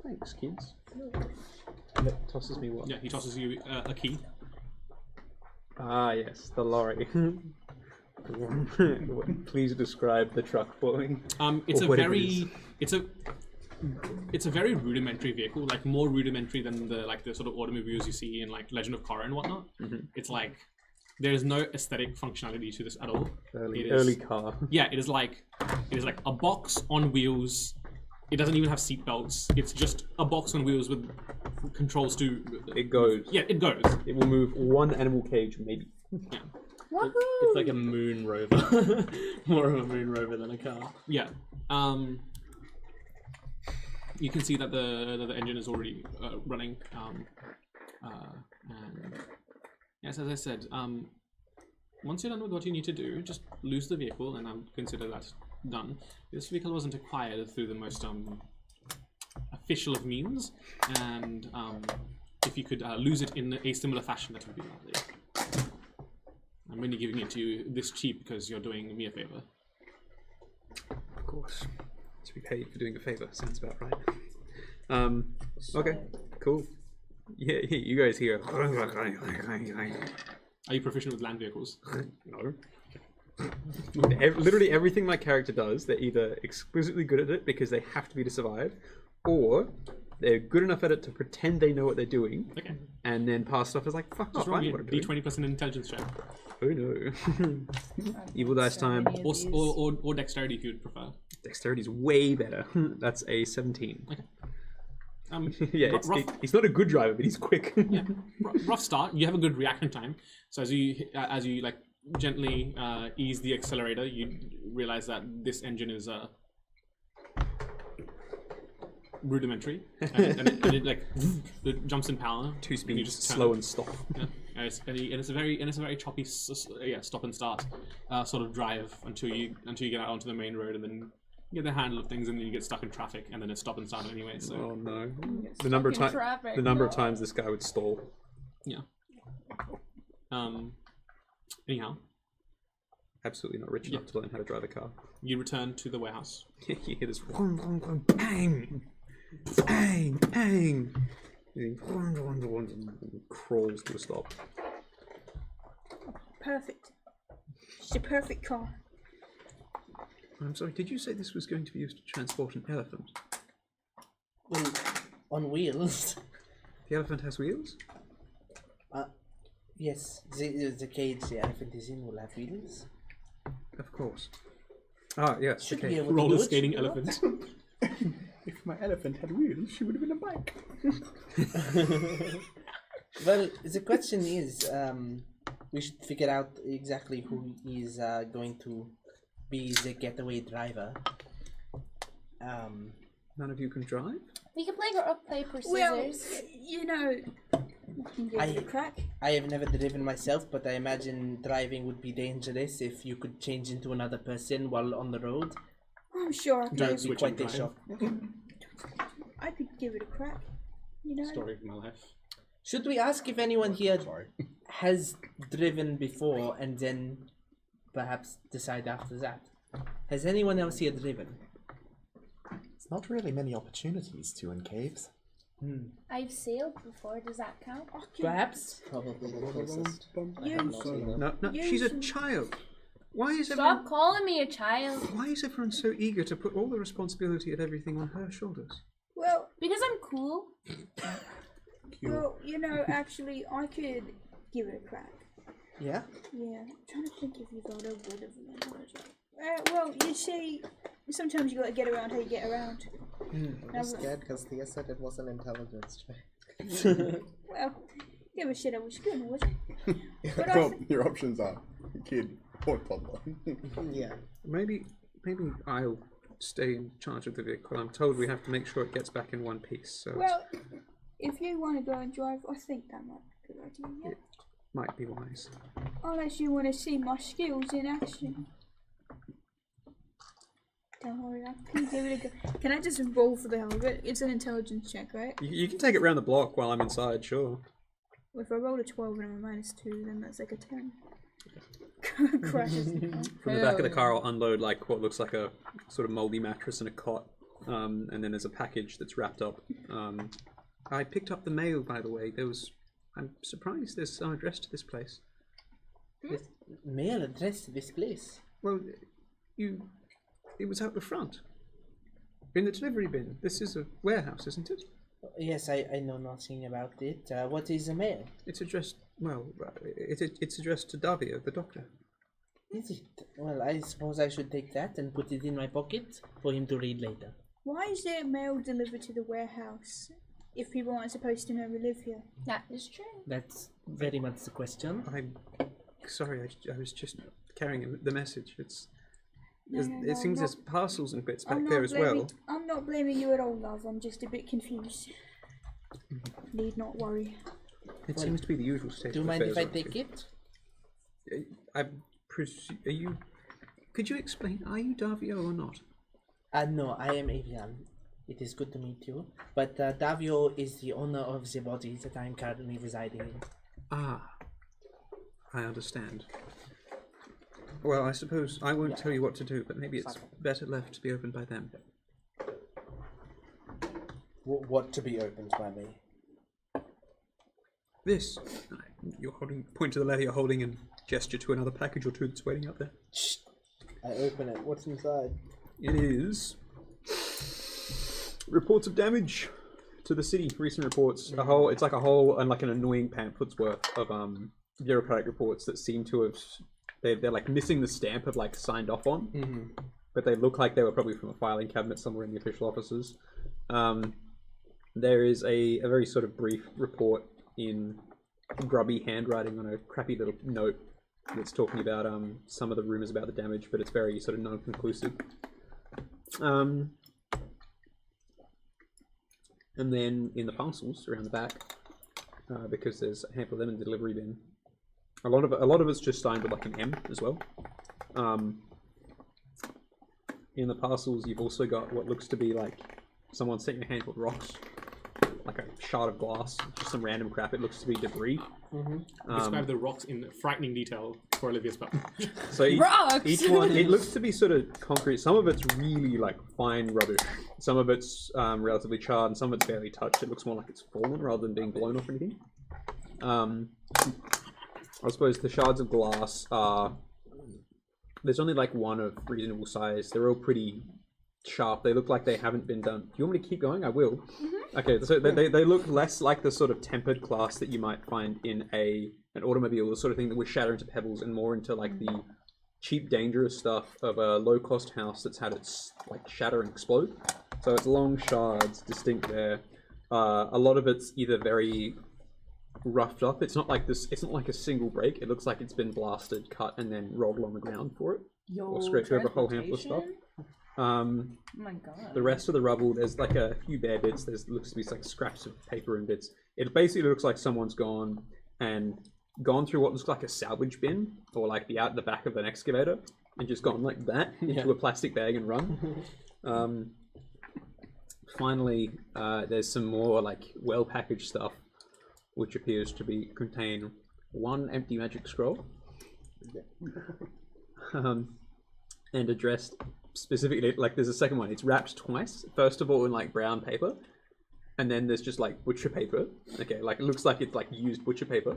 Thanks, kids. Tosses me what? Yeah, he tosses you a key. Ah, yes, the lorry. Please describe the truck pulling. It's a very rudimentary vehicle, like more rudimentary than the sort of automobiles you see in like Legend of Korra and whatnot. It's like there's no aesthetic functionality to this at all. Early car. Yeah, it is like a box on wheels. It doesn't even have seat belts. It's just a box on wheels with controls to. It goes. Yeah, it goes. It will move 1 animal cage, maybe. Yeah. It's like a moon rover. More of a moon rover than a car. Yeah. You can see that the engine is already running. And yes, as I said, once you're done with what you need to do, just lose the vehicle, and I'll consider that done. This vehicle wasn't acquired through the most official of means, and if you could lose it in a similar fashion, that would be lovely. I'm only giving it to you this cheap because you're doing me a favor. Of course. To be paid for doing a favor sounds about right. Okay, cool. Yeah, you guys here. Are you proficient with land vehicles? No. Literally everything my character does, they're either exquisitely good at it because they have to be to survive, or they're good enough at it to pretend they know what they're doing, and then pass it off as like, fuck off, I know what I'm doing. D20% intelligence check. Oh no. Evil dice time. Or dexterity if you'd prefer. Dexterity is way better. That's a 17. Okay. Yeah, he's not a good driver, but he's quick. Yeah. Rough start. You have a good reaction time. So as you like gently ease the accelerator, you realize that this engine is rudimentary, and it like it jumps in power. 2 speeds, you just slow and stop. Yeah. And it's a very choppy stop and start sort of drive until you get out onto the main road, and then you get the handle of things, and then you get stuck in traffic, and then it's stop and start anyway. So. Oh no! The number of times this guy would stall. Yeah. Anyhow. Absolutely not rich enough to learn how to drive a car. You return to the warehouse. You hear this bang, bang, bang. Crawls to a stop. Perfect. It's a perfect car. I'm sorry, did you say this was going to be used to transport an elephant? Well, on wheels. The elephant has wheels? Yes, the cage the elephant is in will have wheels. Of course. Ah, yes. Should okay. be able to Roller do it, skating should we not? elephant. If my elephant had wheels, she would have been a bike. Well, the question is, we should figure out exactly who is going to be the getaway driver. None of you can drive? We can play rock, paper, scissors. Well, you know, you can give it a crack. I have never driven myself, but I imagine driving would be dangerous if you could change into another person while on the road. I'm sure I That could. would be quite a shock. I could give it a crack. You know. Story of my life. Should we ask if anyone here has driven before and then perhaps decide after that? Has anyone else here driven? There's not really many opportunities to in caves. I've sailed before. Does that count? Perhaps. Probably the closest. I You- have not seen them. No, she's a child. Why is Stop everyone... calling me a child. Why is everyone so eager to put all the responsibility of everything on her shoulders? Well, Because I'm cool. well, you know, actually, I could give it a crack. Yeah? Yeah, I'm trying to think if you've got a word of analogy. Well, you see, sometimes you gotta get around how you get around. I'm scared because Thea said it was an intelligence check. Well, you ever said I was good, was it? But Well, your options are kid or toddler. Yeah. Maybe I'll stay in charge of the vehicle. I'm told we have to make sure it gets back in one piece, so Well, if you want to go and drive, I think that might be a good idea, yeah? it might be wise. Unless you want to see my skills in action. Don't worry, I can give it a go. Can I just roll for the hell of it? It's an intelligence check, right? You can take it round the block while I'm inside, sure. Well, if I roll a 12 and I'm a -2, then that's like a 10. Crashes. From the back of the car, I'll unload like what looks like a sort of moldy mattress and a cot, and then there's a package that's wrapped up. I picked up the mail, by the way. I'm surprised there's some address to this place. Mail address to this place. Well, it was out the front. In the delivery bin. This is a warehouse, isn't it? Yes, I know nothing about it. What is the mail? It's addressed, well, it's addressed to Davia, the doctor. Is it? Well, I suppose I should take that and put it in my pocket for him to read later. Why is there mail delivered to the warehouse if people aren't supposed to know we live here? That is true. That's very much the question. I'm sorry, I was just carrying the message. No, It seems there's parcels and bits back I'm there not as blaming, well. I'm not blaming you at all, love. I'm just a bit confused. Need not worry. It seems to be the usual state Do you of mind if I affairs, take it? Are you? Could you explain? Are you Davio or not? No, I am Avian. It is good to meet you. But Davio is the owner of the body that I am currently residing in. Ah, I understand. Well, I suppose I won't tell you what to do, but maybe it's better left to be opened by them. What to be opened by me? This. You're holding. Point to the letter you're holding and gesture to another package or two that's waiting out there. Shh. I open it. What's inside? It is reports of damage to the city. Recent reports. A whole. It's like a whole and like an annoying pamphlet's worth of bureaucratic reports that seem to have. They're like missing the stamp of like signed off on, but they look like they were probably from a filing cabinet somewhere in the official offices. There is a very sort of brief report in grubby handwriting on a crappy little note that's talking about some of the rumors about the damage, but it's very sort of non-conclusive. And then in the parcels around the back, because there's a handful of them in the delivery bin, a lot of it's just signed with like an M as well. In the parcels, you've also got what looks to be like someone sent you a handful of rocks, like a shard of glass, just some random crap. It looks to be debris. Describe the rocks in frightening detail for Olivia's part. So each one, it looks to be sort of concrete. Some of it's really like fine rubbish. Some of it's relatively charred, and some of it's barely touched. It looks more like it's fallen rather than being blown off anything. I suppose the shards of glass are. There's only like one of reasonable size. They're all pretty sharp. They look like they haven't been done. Do you want me to keep going? I will. Okay, so they look less like the sort of tempered glass that you might find in an automobile, the sort of thing that would shatter into pebbles, and more into like the cheap, dangerous stuff of a low-cost house that's had its like shatter and explode. So it's long shards, distinct there. A lot of it's either very roughed up. It's not like this. It's not like a single break. It looks like it's been blasted, cut, and then rolled along the ground for it, or scraped over a whole handful of stuff. Oh my god. The rest of the rubble, there's like a few bare bits. Looks to be like scraps of paper and bits. It basically looks like someone's gone through what looks like a salvage bin or like the back of an excavator and just gone like that into a plastic bag and run. Finally, there's some more like well-packaged stuff, which appears to contain one empty magic scroll, and addressed specifically, like there's a second one. It's wrapped twice. First of all in like brown paper, and then there's just like butcher paper. Okay, like it looks like it's like used butcher paper,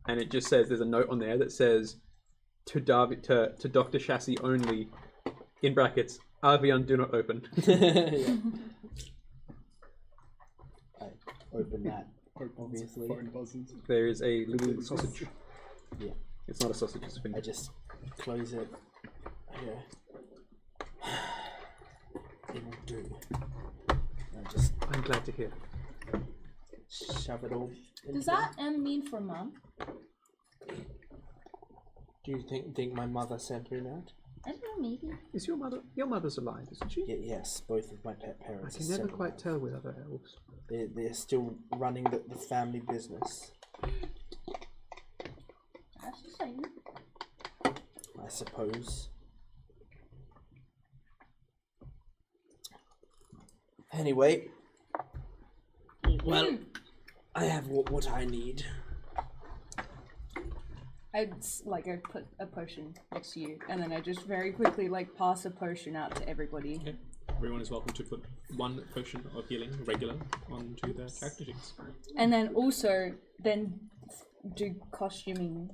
and it just says there's a note on there that says to Dr. Chassis only, in brackets, Avian do not open. I open that. Obviously. There is a little sausage. Yeah. It's not a sausage, it's a finger. I just close it. Yeah. It will do. I'm glad to hear. Shove it all. Does that M mean for mom? Do you think my mother sent me that? I don't know, maybe. Is your mother's alive, isn't she? Yes, both of my parents. I can never quite tell with other elves. They're still running the family business. That's the same. I suppose. Anyway, well, I have what I need. I put a potion next to you, and then I just very quickly pass a potion out to everybody. Okay. Everyone is welcome to put one potion of healing regular onto their character sheets. And then also do costuming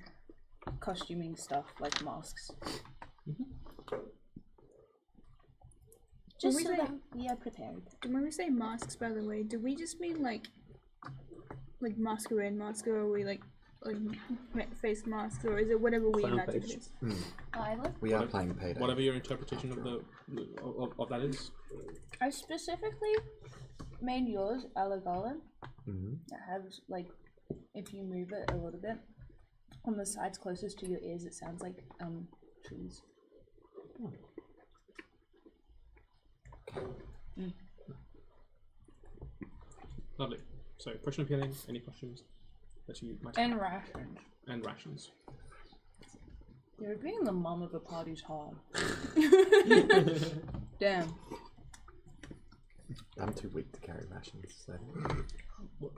stuff like masks. Just so that we are prepared. When we say masks, by the way, do we just mean like masquerade mask, or are we like face masks, or is it whatever we imagine it is? We are playing Payday. Whatever your interpretation of that is. I specifically made yours Alagala. It has if you move it a little bit on the sides closest to your ears, it sounds like trees. Lovely. So, potion of healing. Any questions that you might have? And rations. And rations. You're being the mom of the party's hard. Damn. I'm too weak to carry rations, so.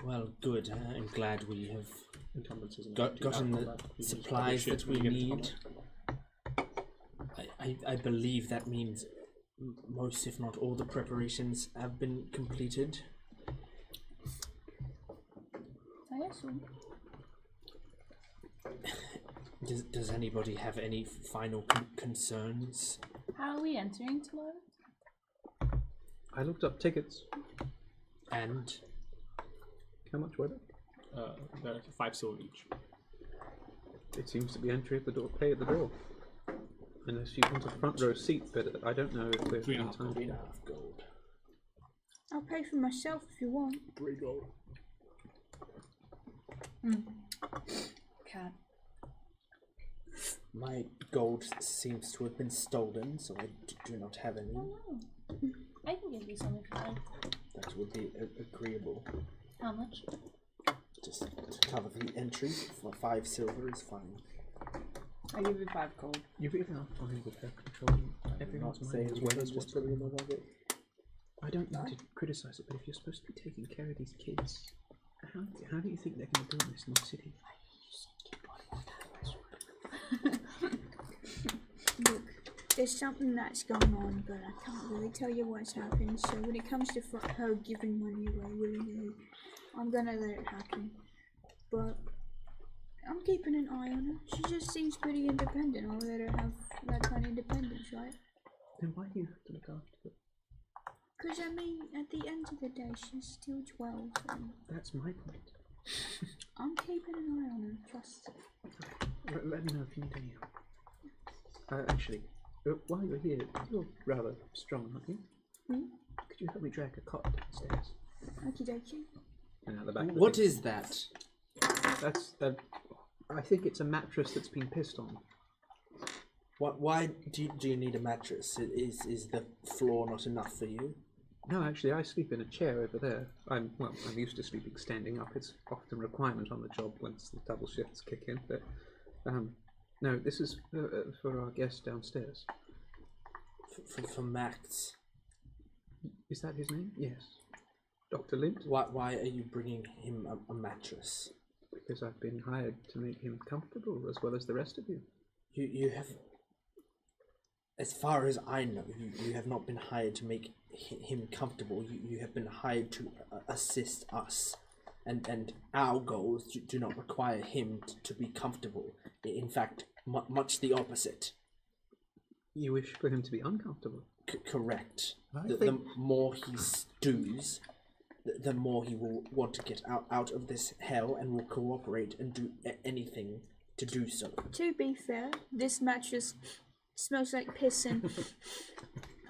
Well, good. I'm glad we have gotten the supplies that we need. I believe that means most, if not all, the preparations have been completed. I assume. Does anybody have any final concerns? How are we entering tomorrow? I looked up tickets. And how much were they? They're 5 silver each. It seems to be entry at the door, pay at the door. Unless you want a front row seat, but I don't know if we're 3.5 time. 3.5 gold. I'll pay for myself if you want. 3 gold. Cat. My gold seems to have been stolen, so I do not have any. Oh, no. I can give you some if you like. That would be agreeable. How much? Just to cover the entry for 5 silver is fine. I give you 5 gold. You've even up fine with her controlling everyone's mind as well as what's going on. I don't mean to criticise it, but if you're supposed to be taking care of these kids, how do you think they're going to do in this new city? Look, there's something that's going on, but I can't really tell you what's happened. So when it comes to her giving money away willingly, I'm gonna let it happen. But I'm keeping an eye on her. She just seems pretty independent. I'll let her have that kind of independence, right? Then why do you have to look after them? Because, I mean, at the end of the day, she's still 12. And that's my point. I'm keeping an eye on her, trust. Let me know if you need any help. Actually, while you're here, you're rather strong, aren't you? Could you help me drag a cot downstairs? Okie dokie. And out the back. What is that? That's I think it's a mattress that's been pissed on. Why do you need a mattress? Is the floor not enough for you? No, actually, I sleep in a chair over there. I'm used to sleeping standing up. It's often a requirement on the job once the double shifts kick in. But no, this is for our guest downstairs. For Max. Is that his name? Yes. Dr. Lint? Why are you bringing him a mattress? Because I've been hired to make him comfortable as well as the rest of you. You have, as far as I know, you have not been hired to make him comfortable. You have been hired to assist us. And our goals do not require him to be comfortable. In fact, much the opposite. You wish for him to be uncomfortable? Correct. The more he stews, the more he will want to get out of this hell and will cooperate and do anything to do so. To be fair, this mattress smells like piss and...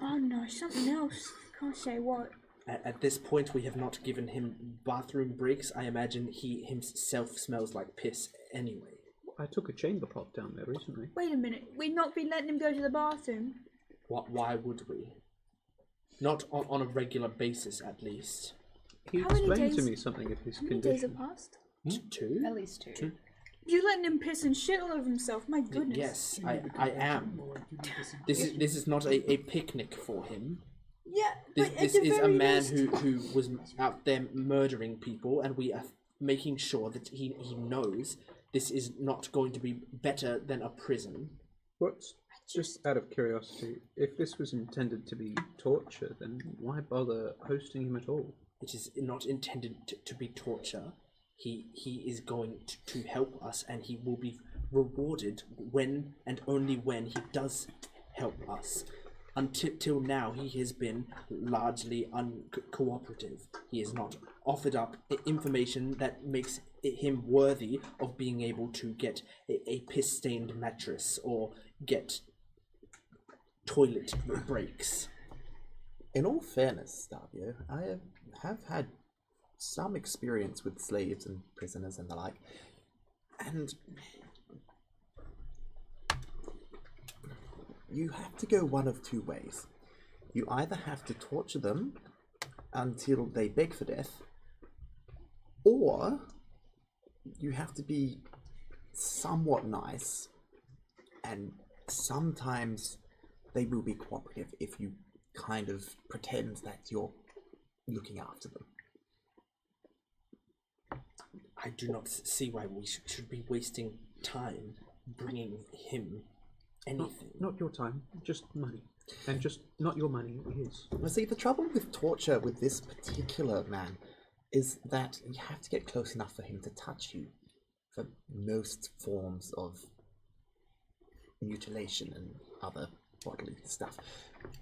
oh no, something else. Can't say what. At this point, we have not given him bathroom breaks. I imagine he himself smells like piss anyway. I took a chamber pot down there recently. Wait a minute, we'd not be letting him go to the bathroom? Why would we? Not on a regular basis, at least. He explained to me something of his condition. How many days have passed? 2? At least 2. You letting him piss and shit all over himself, my goodness. Yes, I am. This is not a picnic for him. Yeah, but this is a man who was out there murdering people, and we are making sure that he knows this is not going to be better than a prison. What's just out of curiosity, if this was intended to be torture, then why bother hosting him at all? It is not intended to be torture. He is going to help us, and he will be rewarded when and only when he does help us. Until now, he has been largely uncooperative. He has not offered up information that makes him worthy of being able to get a piss-stained mattress or get toilet breaks. In all fairness, Davio, I have had some experience with slaves and prisoners and the like, and you have to go one of two ways. You either have to torture them until they beg for death, or you have to be somewhat nice and sometimes they will be cooperative if you kind of pretend that you're looking after them. I do not see why we should be wasting time bringing him anything. Not your time, just money. And just not your money, his. Well, see, the trouble with torture with this particular man is that you have to get close enough for him to touch you for most forms of mutilation and other bodily stuff,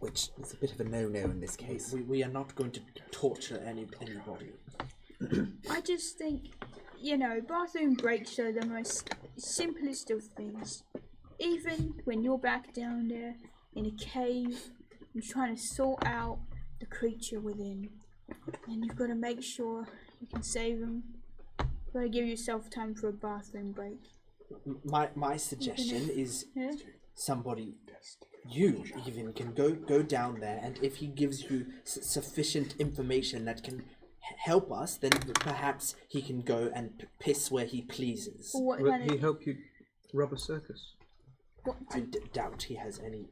which is a bit of a no-no in this case. We are not going to torture anybody. I just think, you know, bathroom breaks are the most simplest of things. Even when you're back down there in a cave, you're trying to sort out the creature within, and you've got to make sure you can save them. You've got to give yourself time for a bathroom break. My suggestion is Yeah? somebody, you even, can go down there, and if he gives you sufficient information that can help us, then perhaps he can go and piss where he pleases. What Will kind he of, help you rob a circus? what I do, doubt he has any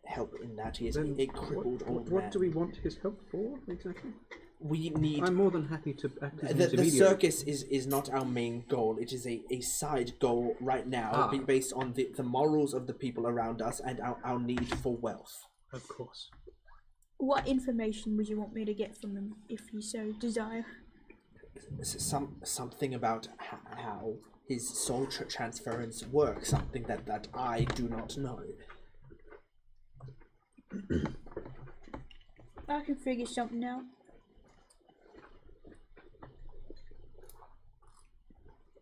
help in that. He is Then a crippled old man. What do we want his help for, exactly? We need... I'm more than happy to act as an The intermediary. circus is not our main goal. It is a side goal right now, based on the morals of the people around us and our need for wealth. Of course. what information would you want me to get from them if you so desire? Something about how his soul transference works, something that I do not know. I can figure something out.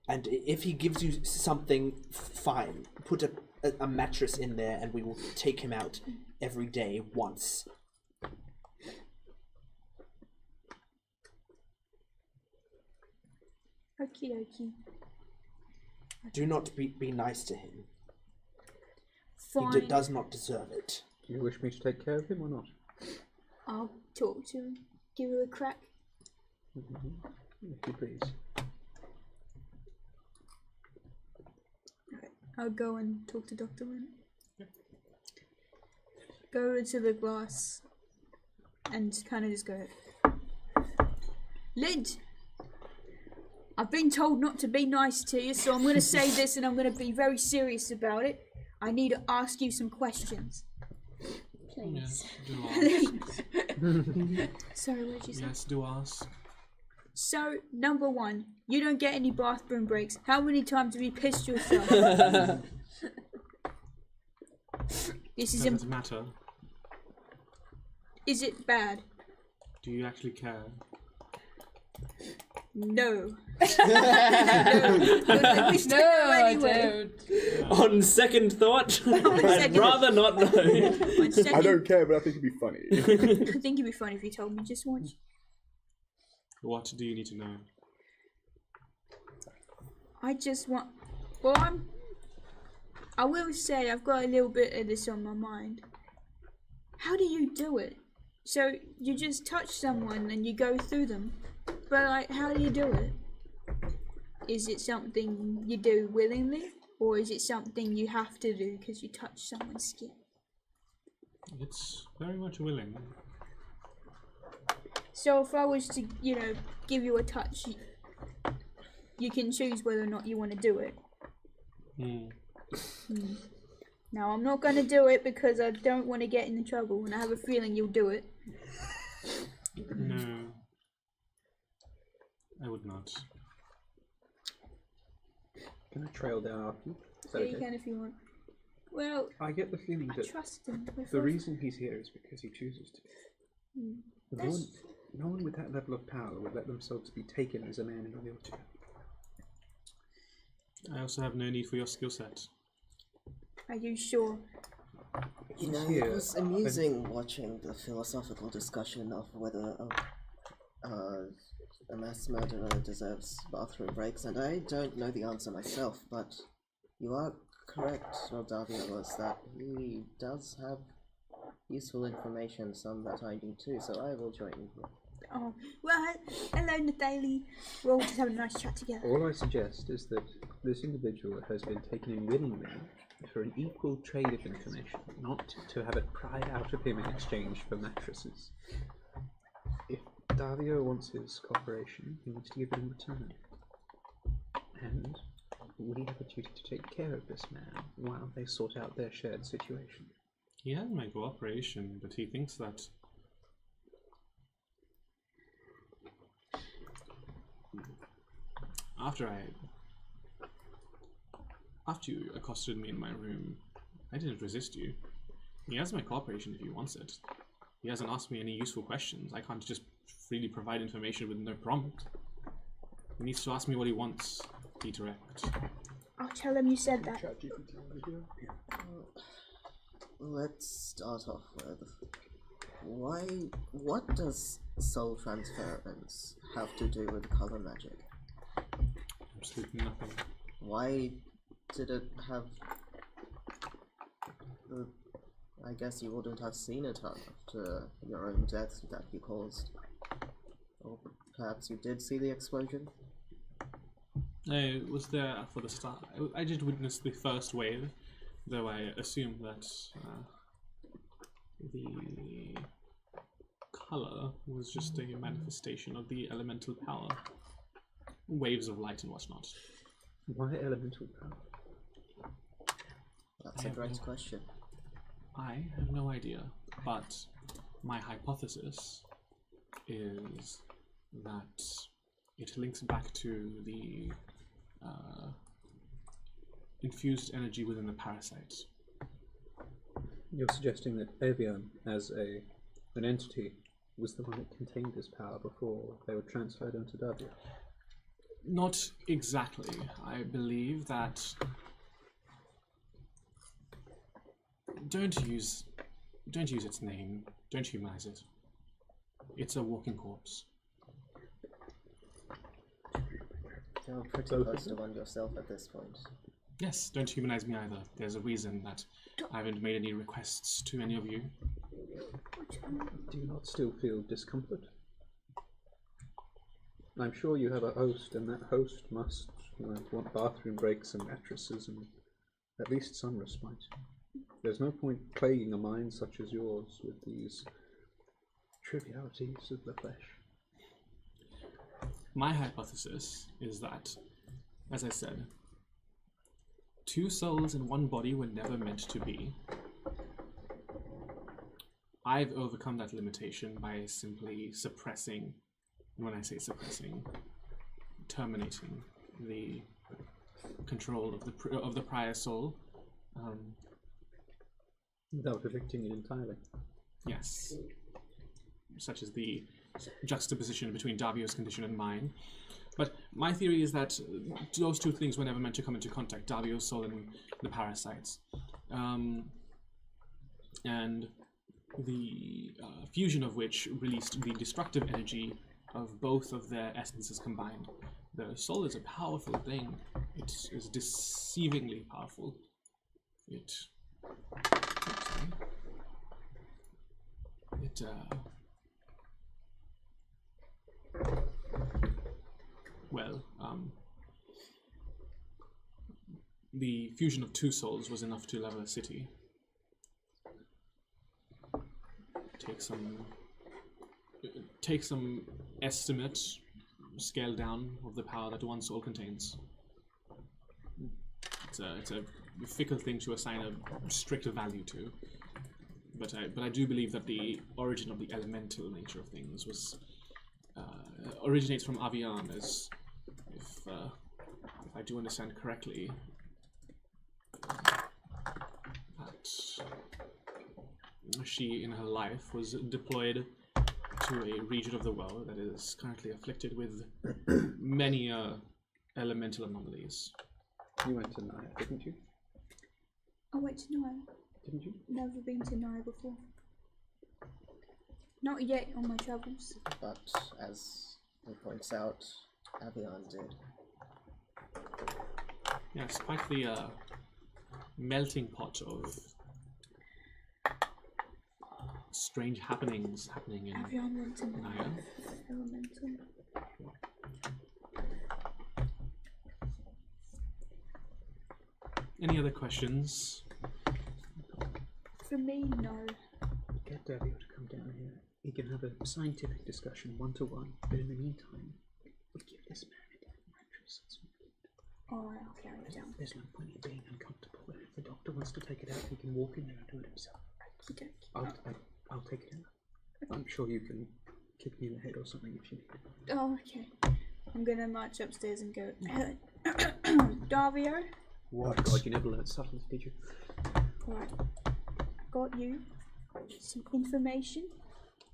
And if he gives you something, fine. Put a mattress in there and we will take him out every day once. Okie dokie. Do not be nice to him. Fine. He does not deserve it. Do you wish me to take care of him or not? I'll talk to him. Give it a crack. If you please. I'll go and talk to Dr. Lynn. Go into the glass and kind of just go, Lyd, I've been told not to be nice to you, so I'm going to say this and I'm going to be very serious about it. I need to ask you some questions. Please. Yes, do ask. Sorry, what did you say? Yes, do ask. So, number one, you don't get any bathroom breaks. How many times have you pissed yourself? This is Doesn't matter. Is it bad? Do you actually care? No. I don't. On second thought, I'd rather not know. I don't care, but I think it'd be funny. I think it'd be funny if you told me just once. What do you need to know? I just want. Well, I will say I've got a little bit of this on my mind. How do you do it? So you just touch someone and you go through them, but like, how do you do it? Is it something you do willingly, or is it something you have to do because you touch someone's skin? It's very much willing. So if I was to, you know, give you a touch, you can choose whether or not you want to do it. Now, I'm not going to do it because I don't want to get into trouble, and I have a feeling you'll do it. No. I would not. Can I trail down after you? Is that Yeah, you okay? can if you want. Well, I get the feeling I that trust him. the reason he's here is because he chooses to. That's- No one with that level of power would let themselves be taken as a man in a wheelchair. I also have no need for your skill set. Are you sure? You know, Here, it was amusing watching the philosophical discussion of whether a mass murderer deserves bathroom breaks, and I don't know the answer myself, but you are correct, Rodavia, that he does have useful information, some that I need too, so I will join you. Oh, well, hello, Nathalie. We're all just having a nice chat together. All I suggest is that this individual has been taken in willingly, for an equal trade of information, not to have it pried out of him in exchange for mattresses. If Davio wants his cooperation, he needs to give it in return. And we have a duty to take care of this man while they sort out their shared situation. He has my cooperation, but he thinks that after you accosted me in my room, I didn't resist you. He has my cooperation if he wants it. He hasn't asked me any useful questions. I can't just freely provide information with no prompt. He needs to ask me what he wants. Be direct. I'll tell him you said that. Let's start off with what does soul transference have to do with color magic? Absolutely nothing. Why did it have I guess you wouldn't have seen it after your own death that you caused. Or perhaps you did see the explosion? I was there for the start. I did witness the first wave, though I assume that the color was just a manifestation of the elemental power. Waves of light and whatnot. Why elemental power? That's a great question. I have no idea, but my hypothesis is that it links back to the infused energy within the parasites. You're suggesting that Avian, as an entity, was the one that contained this power before they were transferred into Davia? Not exactly. I believe that... Don't use its name. Don't humanize it. It's a walking corpse. You're pretty close to one yourself at this point. Yes, don't humanize me either. There's a reason that I haven't made any requests to any of you. Do you not still feel discomfort? I'm sure you have a host, and that host must want bathroom breaks and mattresses and at least some respite. There's no point plaguing a mind such as yours with these trivialities of the flesh. My hypothesis is that, as I said, two souls in one body were never meant to be. I've overcome that limitation by simply suppressing, and when I say suppressing, terminating the control of the prior soul. Without evicting it entirely. Yes. Such as the juxtaposition between Davio's condition and mine. But my theory is that those two things were never meant to come into contact, Davio's soul and the parasites. And the fusion of which released the destructive energy of both of their essences combined. The soul is a powerful thing. It is deceivingly powerful. The fusion of two souls was enough to level a city. Take some estimate, scale down of the power that one soul contains. It's a fickle thing to assign a stricter value to. But I do believe that the origin of the elemental nature of things was originates from Avian, as if I do understand correctly, that she in her life was deployed to a region of the world that is currently afflicted with many elemental anomalies. You went to Naya, didn't you? I went to Naya. Didn't you? Never been to Naya before. Not yet on my travels. But as he points out, Avian did. Yes, quite the melting pot of strange happenings happening in Avian went to Naya. Elemental. Any other questions? For me, no. Get Davio to come down here. He can have a scientific discussion 1-to-1. But in the meantime, we'll give this man a death mattress. Alright, I'll carry it down. There's no point in being uncomfortable. If the doctor wants to take it out, he can walk in there and do it himself. Okay. I'll take it out. I'm sure you can kick me in the head or something if you need it. Oh, okay. I'm gonna march upstairs and go, Davio? What? Oh God, you never learned subtlety, did you? Right. I got you some information,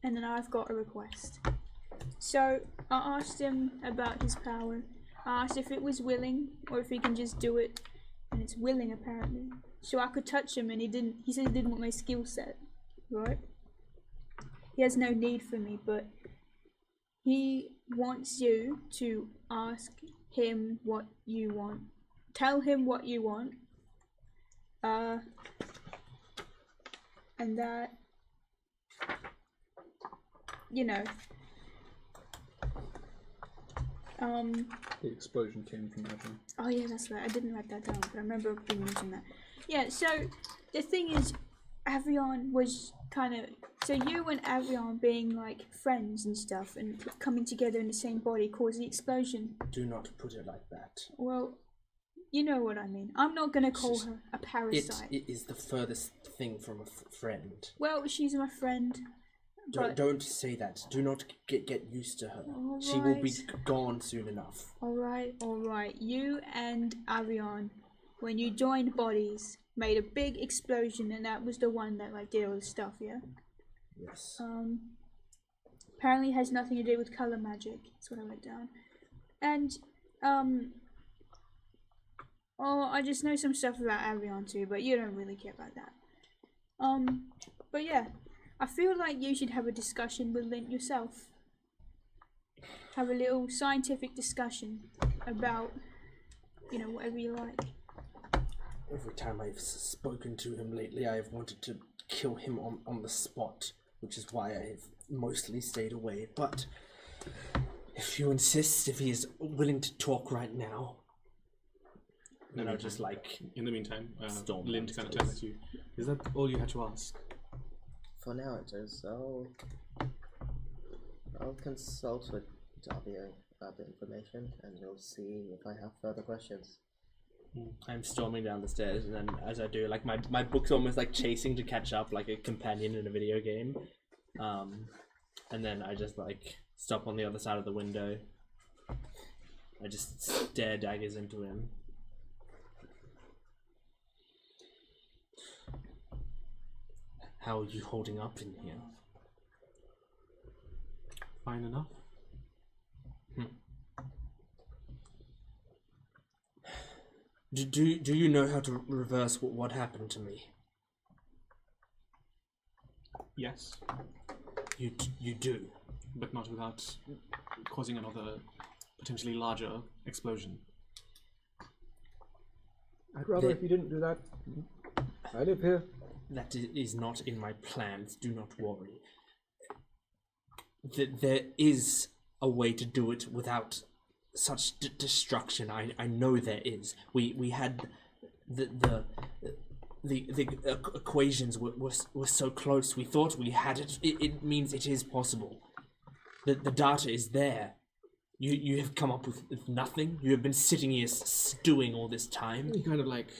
and then I've got a request. So, I asked him about his power. I asked if it was willing, or if he can just do it, and it's willing apparently. So I could touch him, and he said he didn't want my skill set, right? He has no need for me, but he wants you to ask him what you want. Tell him what you want. And that, you know, The explosion came from that one. oh yeah, that's right. I didn't write that down, but I remember being mentioned that. Yeah, so the thing is, Avion was kind of, so you and Avion being like friends and stuff and coming together in the same body caused the explosion. Do not put it like that. Well, you know what I mean. I'm not gonna call her a parasite. It is the furthest thing from a friend. Well, she's my friend. But Don't say that. Do not get used to her. She will be gone soon enough. Alright. You and Avion, when you joined bodies, made a big explosion, and that was the one that like did all the stuff, yeah? Yes. Apparently it has nothing to do with color magic. That's what I wrote down. And I just know some stuff about Avion too, but you don't really care about that. But yeah, I feel like you should have a discussion with Lint yourself. Have a little scientific discussion about, you know, whatever you like. Every time I've spoken to him lately, I have wanted to kill him on the spot, which is why I have mostly stayed away. But if you insist, if he is willing to talk right now, then I'll just like... In the meantime, storm Lind kind of turns to you. Is that all you had to ask? For now, it is. I'll consult with Davio about the information, and we'll see if I have further questions. I'm storming down the stairs, and then as I do, like my book's almost like chasing to catch up, like a companion in a video game. And then I just like stop on the other side of the window. I just stare daggers into him. How are you holding up in here? Fine enough. Do you know how to reverse what happened to me? Yes, You do. but not without causing another potentially larger explosion. I'd rather if you didn't do that. I live here. That is not in my plans. Do not worry. There is a way to do it without such destruction. I know there is. We had the equations were so close. We thought we had it. It means it is possible. The data is there. You have come up with nothing. You have been sitting here stewing all this time. He kind of like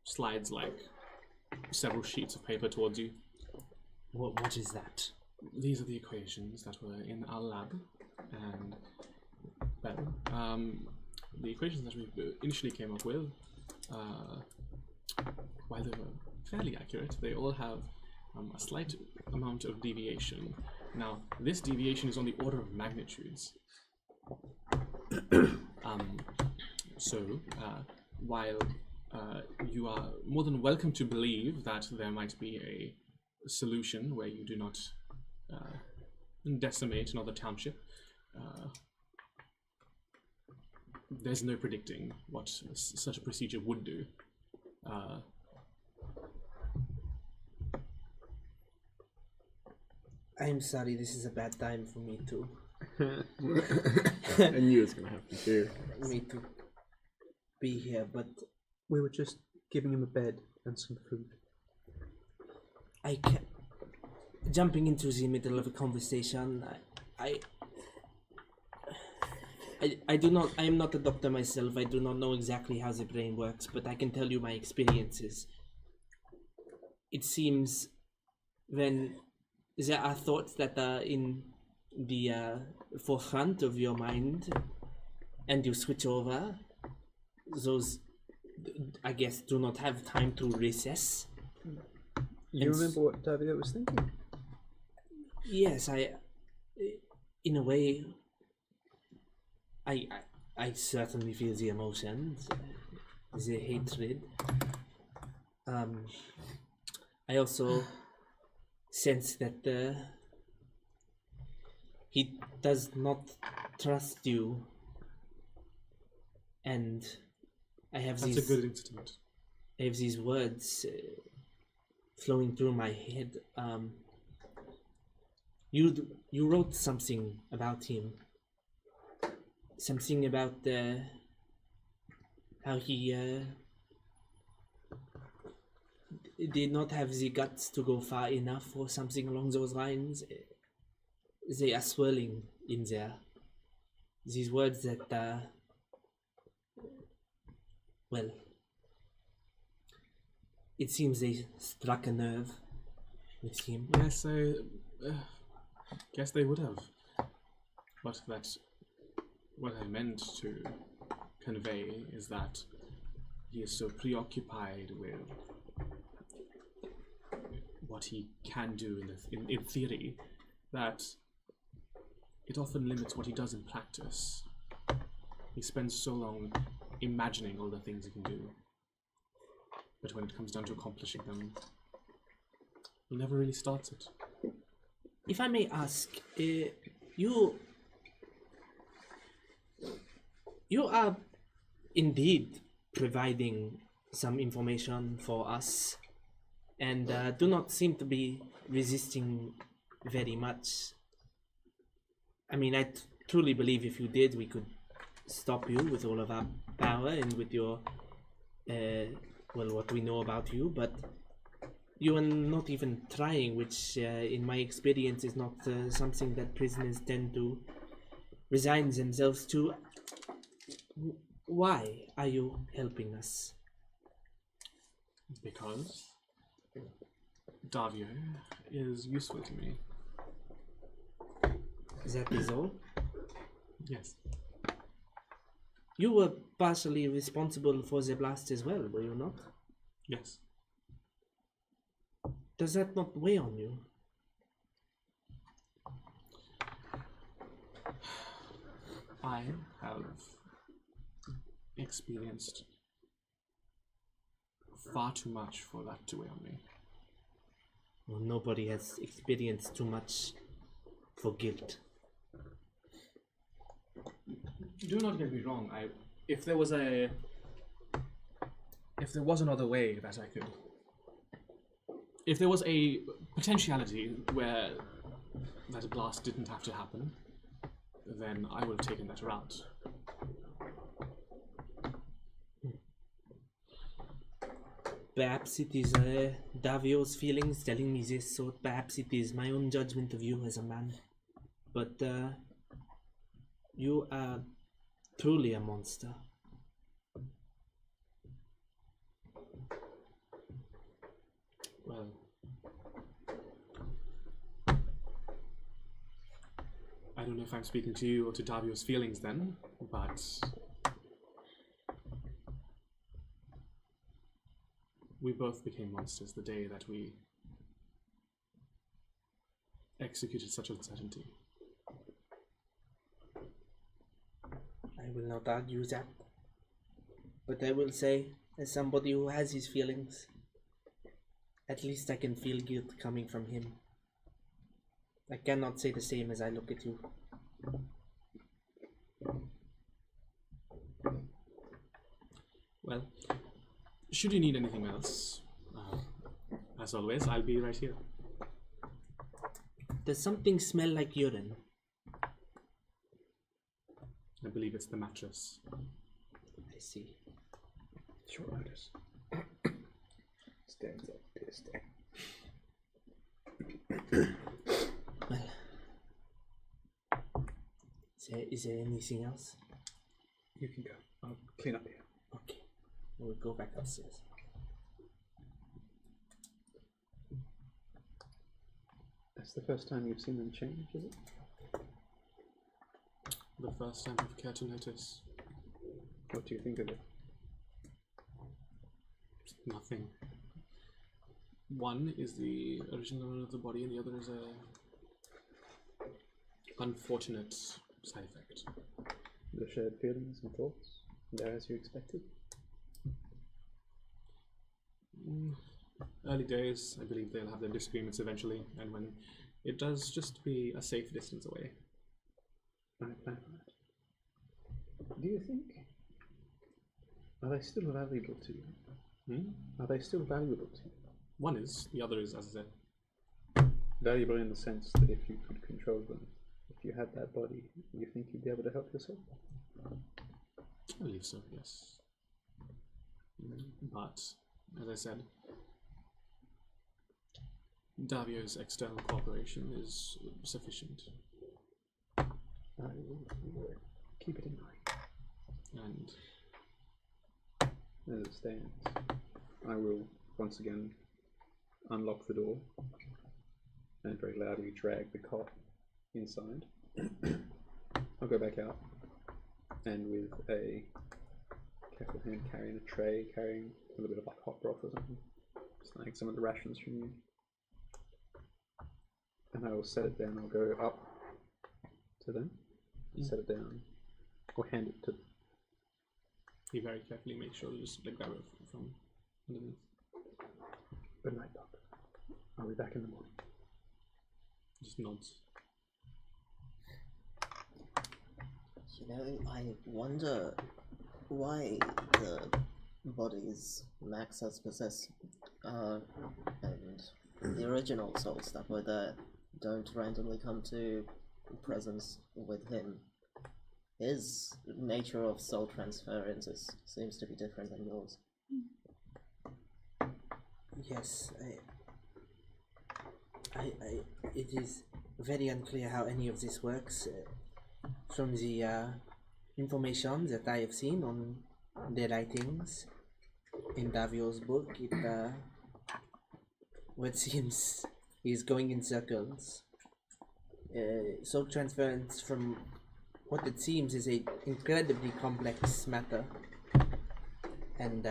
slides like several sheets of paper towards you. What is that? These are the equations that were in our lab, and well, the equations that we initially came up with, while they were fairly accurate, they all have a slight amount of deviation. Now, this deviation is on the order of magnitudes. While you are more than welcome to believe that there might be a solution where you do not decimate another township, there's no predicting what such a procedure would do. I'm sorry, this is a bad time for me to I knew it was gonna happen too. me to be here, but We were just giving him a bed and some food. I can jumping into the middle of a conversation. I do not. I am not a doctor myself. I do not know exactly how the brain works, but I can tell you my experiences. It seems when there are thoughts that are in the forefront of your mind, and you switch over, those, I guess, do not have time to recess. You remember what Davio was thinking? Yes, in a way, I certainly feel the emotions, the hatred. I also sense that he does not trust you, and I have That's these. a good instinct. I have these words flowing through my head. You wrote something about him. Something about how he did not have the guts to go far enough, or something along those lines. They are swirling in there. These words that, well, it seems they struck a nerve with him. Yes, I guess they would have. But that's what I meant to convey, is that he is so preoccupied with what he can do in theory that it often limits what he does in practice. He spends so long imagining all the things he can do, but when it comes down to accomplishing them, he never really starts it. If I may ask, you are indeed providing some information for us, and do not seem to be resisting very much. I mean, I truly believe if you did, we could stop you with all of our power and with your, well, what we know about you, but you are not even trying, which in my experience is not something that prisoners tend to resign themselves to. Why are you helping us? Because Davio is useful to me. That is all? Yes. You were partially responsible for the blast as well, were you not? Yes. Does that not weigh on you? I have experienced far too much for that to weigh on me. Well, nobody has experienced too much for guilt. Do not get me wrong. If there was another way that I could, if there was a potentiality where that blast didn't have to happen, then I would have taken that route. Perhaps it is Davio's feelings telling me this, or perhaps it is my own judgment of you as a man. But you are truly a monster. Well, I don't know if I'm speaking to you or to Davio's feelings then, but we both became monsters the day that we executed such uncertainty. I will not argue that. But I will say, as somebody who has his feelings, at least I can feel guilt coming from him. I cannot say the same as I look at you. Well, should you need anything else, as always, I'll be right here. Does something smell like urine? I believe it's the mattress. I see. short notice. Stands up pissed. Well, is there anything else? You can go. I'll clean up here. Okay, we'll go back upstairs. That's the first time you've seen them change, is it? The first time I've cared to notice. What do you think of it? Nothing. One is the original owner of the body, and the other is a unfortunate side effect. The shared feelings and thoughts, there as you expected? Early days, I believe they'll have their disagreements eventually, and when it does, just be a safe distance away. I plan for that. Do you think? Are they still valuable to you? Are they still valuable to you? One is, the other is, as I said. Valuable in the sense that if you could control them, if you had that body, you think you'd be able to help yourself? I believe so, yes. But, as I said, Davio's external cooperation is sufficient. I will keep it in mind. And as it stands, I will once again unlock the door and very loudly drag the cot inside. I'll go back out and with a careful hand carrying a tray, carrying a little bit of like hot broth or something, just like some of the rations from you. And I will set it down. I'll go up to them, set it down, or hand it to them. he very carefully makes sure to just grab it from underneath. Good night, Doc. I'll be back in the morning. Just nods. You know, I wonder why the bodies Max has possessed and the original souls that were there don't randomly come to presence with him. His nature of soul transference seems to be different than yours. Yes, it is very unclear how any of this works. From the information that I have seen on the writings in Davio's book, it what seems is going in circles. Soul transference, from what it seems, is a incredibly complex matter, and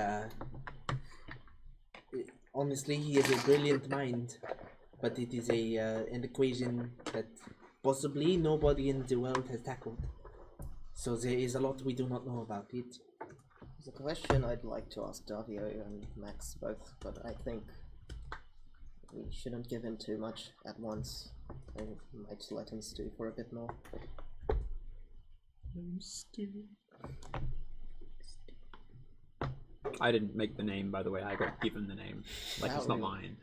honestly, he is a brilliant mind, but it is an equation that possibly nobody in the world has tackled. So there is a lot we do not know about it. There's a question I'd like to ask Davio and Max both, but I think we shouldn't give him too much at once. I might let him stew for a bit more. I didn't make the name, by the way. I got given the name. Like, it's not mine.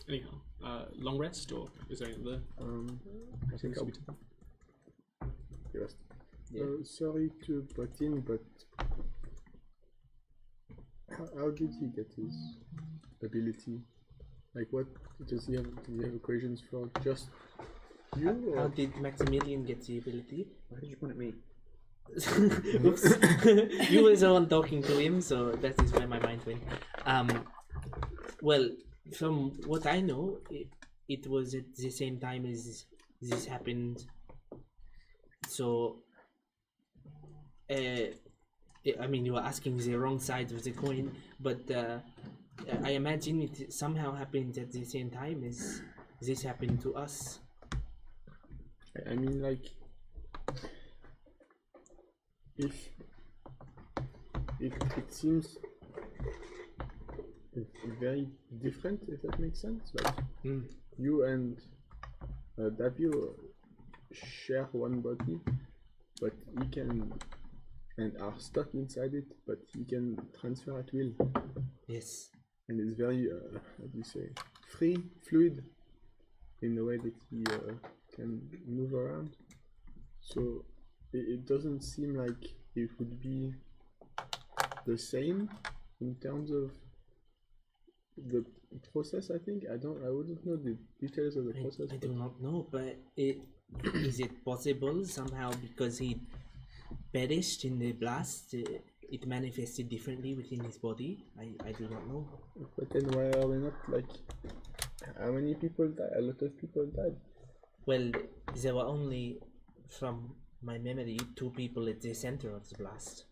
Anyhow, long rest, or is there any other? I think I'll be rest. Sorry to butt in, but how did he get his ability? Like, what does he have? Do you have equations for just you? How did Maximilian get the ability? Why did you point at me? Oops. You were the one talking to him, so that is where my mind went. Well, from what I know, it was at the same time as this happened. So, I mean, you are asking the wrong side of the coin, but I imagine it somehow happened at the same time as this happened to us. I mean, like, if it seems very different, if that makes sense. Like, you and Davio share one body, but he can, and are stuck inside it, but he can transfer at will. Yes. And it's very, how do you say, free, fluid, in the way that he can move around. So it doesn't seem like it would be the same in terms of the process. I think I wouldn't know the details of the process. I do not know, but is it possible somehow because he perished in the blast? It manifested differently within his body. I do not know. But then why are we not like? How many people died? A lot of people died. Well, there were only, from my memory, 2 people at the center of the blast.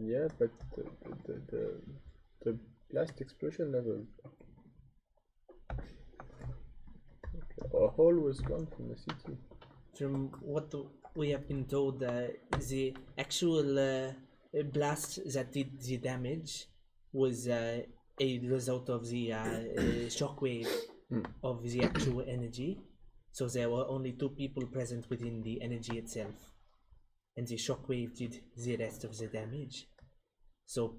Yeah, but the blast explosion level. A hole was gone from the city. From what we have been told, the actual blast that did the damage was a result of the shockwave of the actual energy. So there were only 2 people present within the energy itself, and the shockwave did the rest of the damage. So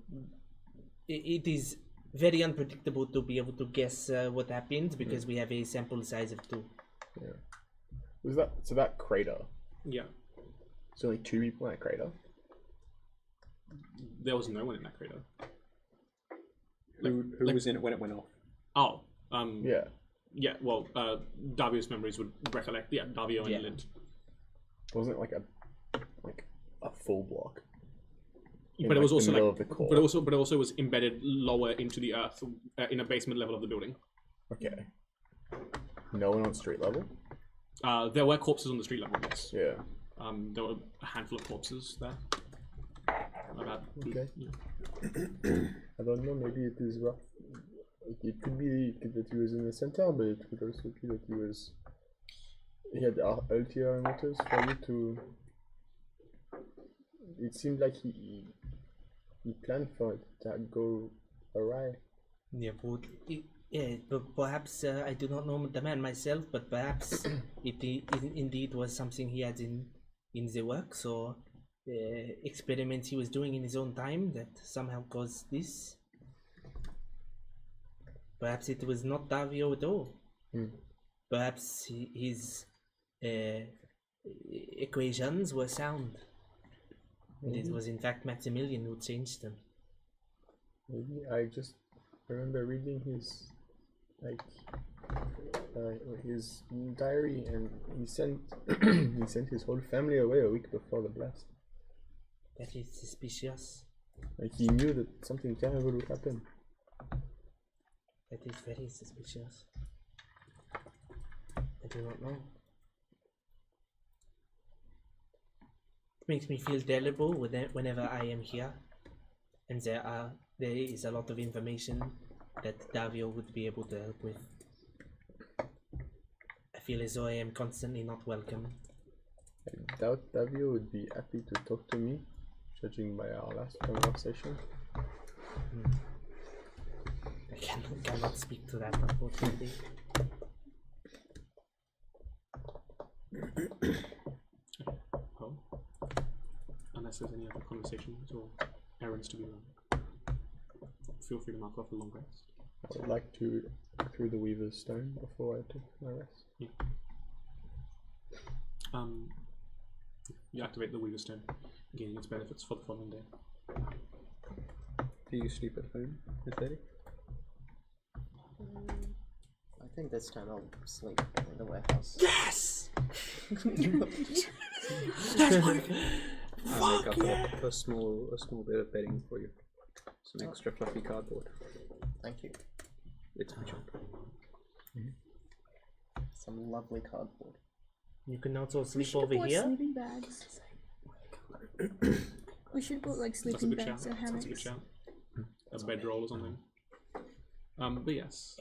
it is very unpredictable to be able to guess what happened because we have a sample size of 2. Yeah. Was that crater? Yeah. There's only 2 people in that crater. There was no one in that crater. Who was in it when it went off? Oh, Yeah. yeah. Well, Davio's memories would recollect. Yeah, Davio and Lind. Wasn't it like a full block? But it was also the middle like, of the core. but it also was embedded lower into the earth, in a basement level of the building. Okay. No one on street level? There were corpses on the street level. Yes. Yeah. There were a handful of corpses there. Okay. I don't know, maybe it is rough. It could be that he was in the center, but it could also be that he had ulterior motives for you to. It seemed like he planned for it to go awry. Yeah, but perhaps I do not know the man myself, but perhaps it indeed was something he had in the works or experiments he was doing in his own time that somehow caused this. Perhaps it was not Davio at all. Perhaps his equations were sound. And it was in fact Maximilian who changed them. Maybe I just remember reading his his diary, and he sent his whole family away a week before the blast. That is suspicious. Like he knew that something terrible would happen. That is very suspicious. I do not know. It makes me feel terrible whenever I am here, and there is a lot of information that Davio would be able to help with. I feel as though I am constantly not welcome. I doubt Davio would be happy to talk to me, judging by our last conversation. I cannot speak to that, unfortunately. Oh. Unless there's any other conversations or errands to be run, feel free to mark off a long rest. I would like to go through the Weaver's Stone before I take my rest. Yeah. You activate the Weaver's Stone, gaining its benefits for the following day. Do you sleep at home, Eddie? I think this time I'll sleep in the warehouse. Yes! I'll make up a small bit of bedding for you. Some extra fluffy cardboard. Thank you. It's my job. Some lovely cardboard. You can also We sleep should over have bought here. sleeping bags. We should put like That's a sleeping good bags shout. and That's a good hammocks. shout. A bedroll or something. But yes,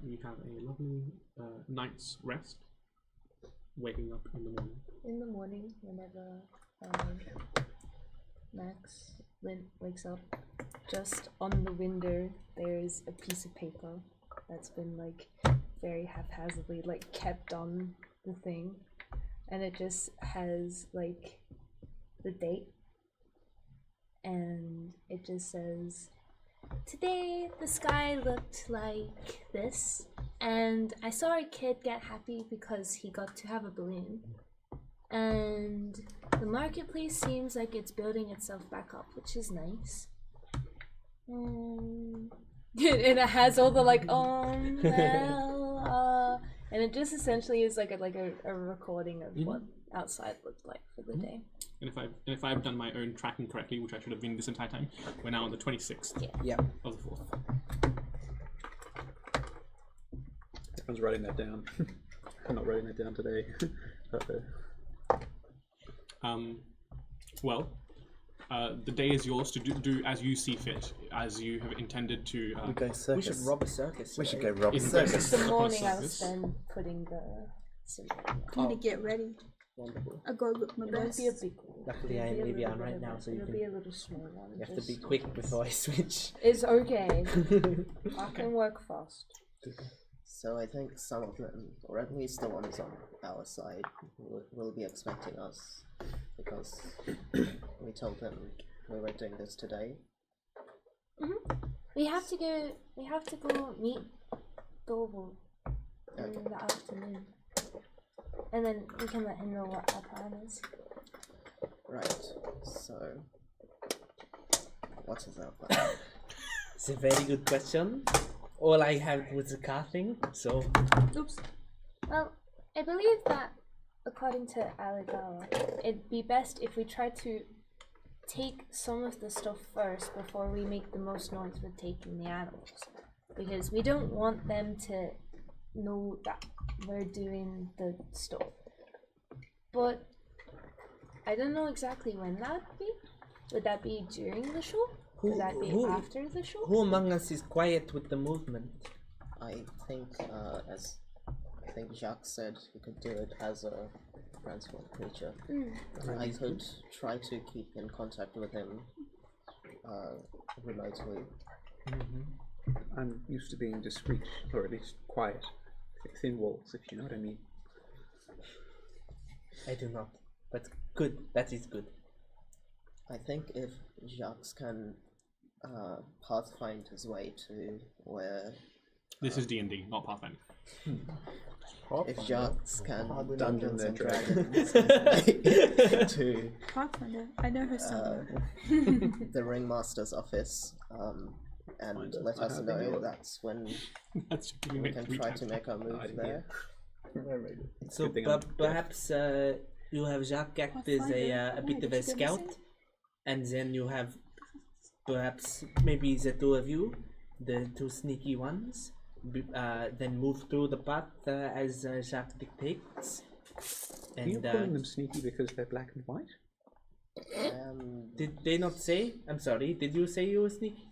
you have a lovely night's rest. Waking up in the morning. In the morning, whenever Max wakes up, just on the window there's a piece of paper that's been like very haphazardly like kept on the thing, and it just has like the date, and it just says, "Today the sky looked like this, and I saw a kid get happy because he got to have a balloon. And the marketplace seems like it's building itself back up, which is nice. And it has all the like, and it just essentially is like a recording of what outside looked like for the day. And if I've done my own tracking correctly, which I should have been this entire time, we're now on the 26th of the 4th. Everyone's writing that down. I'm not writing that down today. Well, the day is yours to do as you see fit, as you have intended to. We go circus. We should rob a circus. We should go rob a In circus. The morning I was spent putting the symbol. I'm gonna get ready. Wonderful. I go look my It won't best. be a big one. Luckily, I am It'll be a Evian little right bit now, of so it. you It'll can. be a little small one. You have to just- be quick before I switch. It's okay. I can work fast. So I think some of them, or at least the ones on our side, will be expecting us, because we told them we were doing this today. We have to go meet Dorval in the afternoon. And then we can let him know what our plan is. Right, so what is our plan? It's a very good question. All I had was the car thing, so. Oops. Well, I believe that according to Aligawa, it'd be best if we try to take some of the stuff first before we make the most noise with taking the animals. Because we don't want them to know that we're doing the stuff. But I don't know exactly when that'd be. Would that be during the show? Would that be after the show? Who among us is quiet with the movement? I think, as I think Jacques said, he could do it as a transformed creature. I could try to keep in contact with him remotely. I'm used to being discreet, or at least quiet. Thin walls, if you know what I mean. I do not. But good, that is good. I think if Jacques can pathfind his way to where... This is D&D, not Pathfinder. If Jacques can Dungeons and Dragons to Pathfinder. I know her son. the ringmaster's office and let us know, that's when That's we can try to make our move there. So perhaps you have Jacques act as a bit of a scout, and then you have perhaps maybe the two of you, the two sneaky ones, then move through the path as Jacques dictates. Are you And calling them sneaky because they're black and white? did they not say? I'm sorry. Did you say you were sneaky?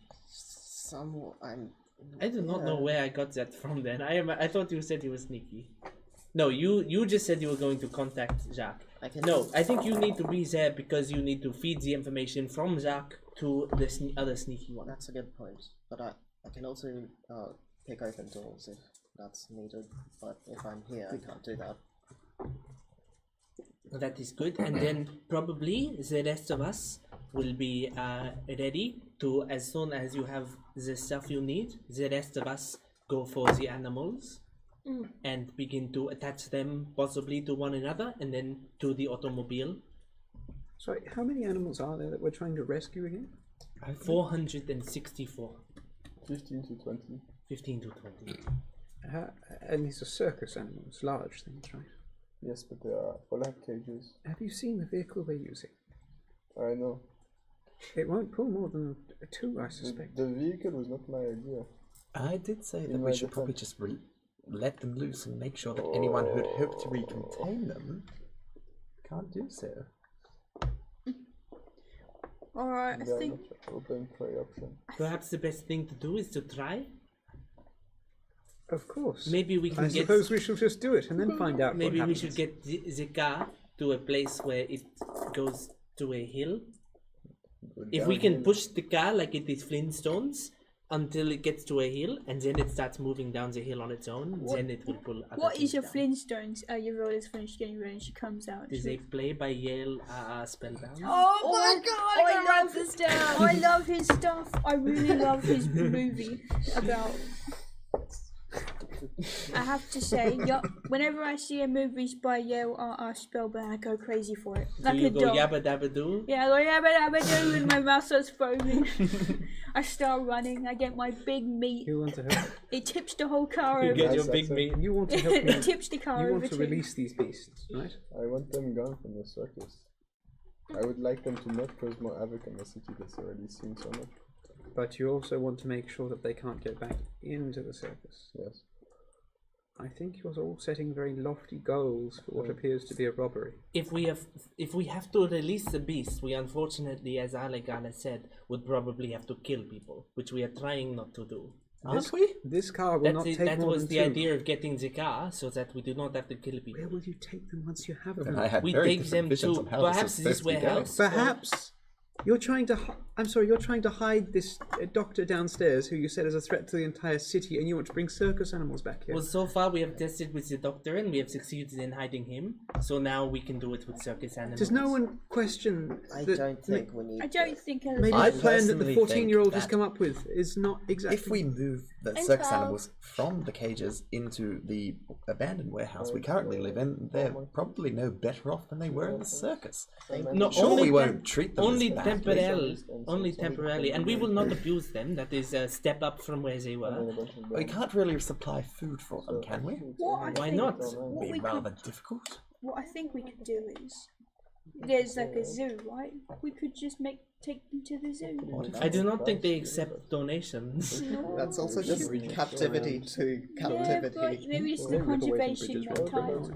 I do not know where I got that from. Then I thought you said you were sneaky. No, you just said you were going to contact Jacques. I think you need to be there because you need to feed the information from Jacques to the other sneaky one. That's a good point, but I can also pick open doors if that's needed, but if I'm here I can't do that. That is good, and then probably the rest of us will be ready to, as soon as you have the stuff you need, the rest of us go for the animals and begin to attach them possibly to one another and then to the automobile. Sorry, how many animals are there that we're trying to rescue again? 464. 15 to 20. 15 to 20. And these are circus animals, large things, right? Yes, but they all have cages. Have you seen the vehicle they're using? I know. It won't pull more than two, I suspect. The vehicle was not my idea. I did say that In we my should probably defense. just let them loose and make sure that anyone who'd hoped to recontain them can't do so. Alright, I They are think not open prey option. Perhaps the best thing to do is to try. Of course. Maybe we can I get. suppose we shall just do it and then find out. Maybe what we happens. should get the car to a place where it goes to a hill. If we can push the car like it is Flintstones until it gets to a hill and then it starts moving down the hill on its own, then it will pull other what things is your down. Flintstones? Your role is finished getting ready and she comes out. Is a play by Yale Spellbound. Oh my god, I love this down. I love his stuff. I really love his movie about I have to say, whenever I see a movie by Yale R.R. Spellberg, I go crazy for it. So Like you a go dog. yabba dabba doo? Yeah, I go yabba dabba doo, and my mouth starts foaming. I start running. I get my big meat. You want to help? It tips the whole car You over. get your big meat. You want to help me? It tips the car You over want to too. release these beasts, right? I want them gone from the circus. I would like them to not cause more havoc in the city that's already seen so much. But you also want to make sure that they can't get back into the circus. Yes. I think you're all setting very lofty goals for what appears to be a robbery. If we have to release the beast, we unfortunately, as Alegala said, would probably have to kill people, which we are trying not to do. Aren't we? This car will not take that more was than the two. idea of getting the car, so that we do not have to kill people. Where will you take them once you have And them? I had We very take different them visions to on how perhaps this this is supposed to be going. warehouse. Perhaps you're trying to. I'm sorry. You're trying to hide this doctor downstairs, who you said is a threat to the entire city, and you want to bring circus animals back here. Well, so far we have tested with the doctor and we have succeeded in hiding him. So now we can do it with circus animals. Does no one question I that don't think we need. I don't think maybe I the plan that the personally 14-year-old think has that come up with is not exactly. If we move the And circus 12. animals from the cages into the abandoned warehouse we currently live in, they're probably no better off than they were in the circus. No, Sure, only we won't treat them only as badly. temporarily, and we will not abuse them. That is a step up from where they were. We can't really supply food for them, can we? Why not? What Be we rather could, difficult. what I think we could do is, there's like a zoo, right? We could just take them to the zoo. I do not think they accept donations. No, That's also just captivity to captivity. Yeah, but maybe it's the conservation reptiles.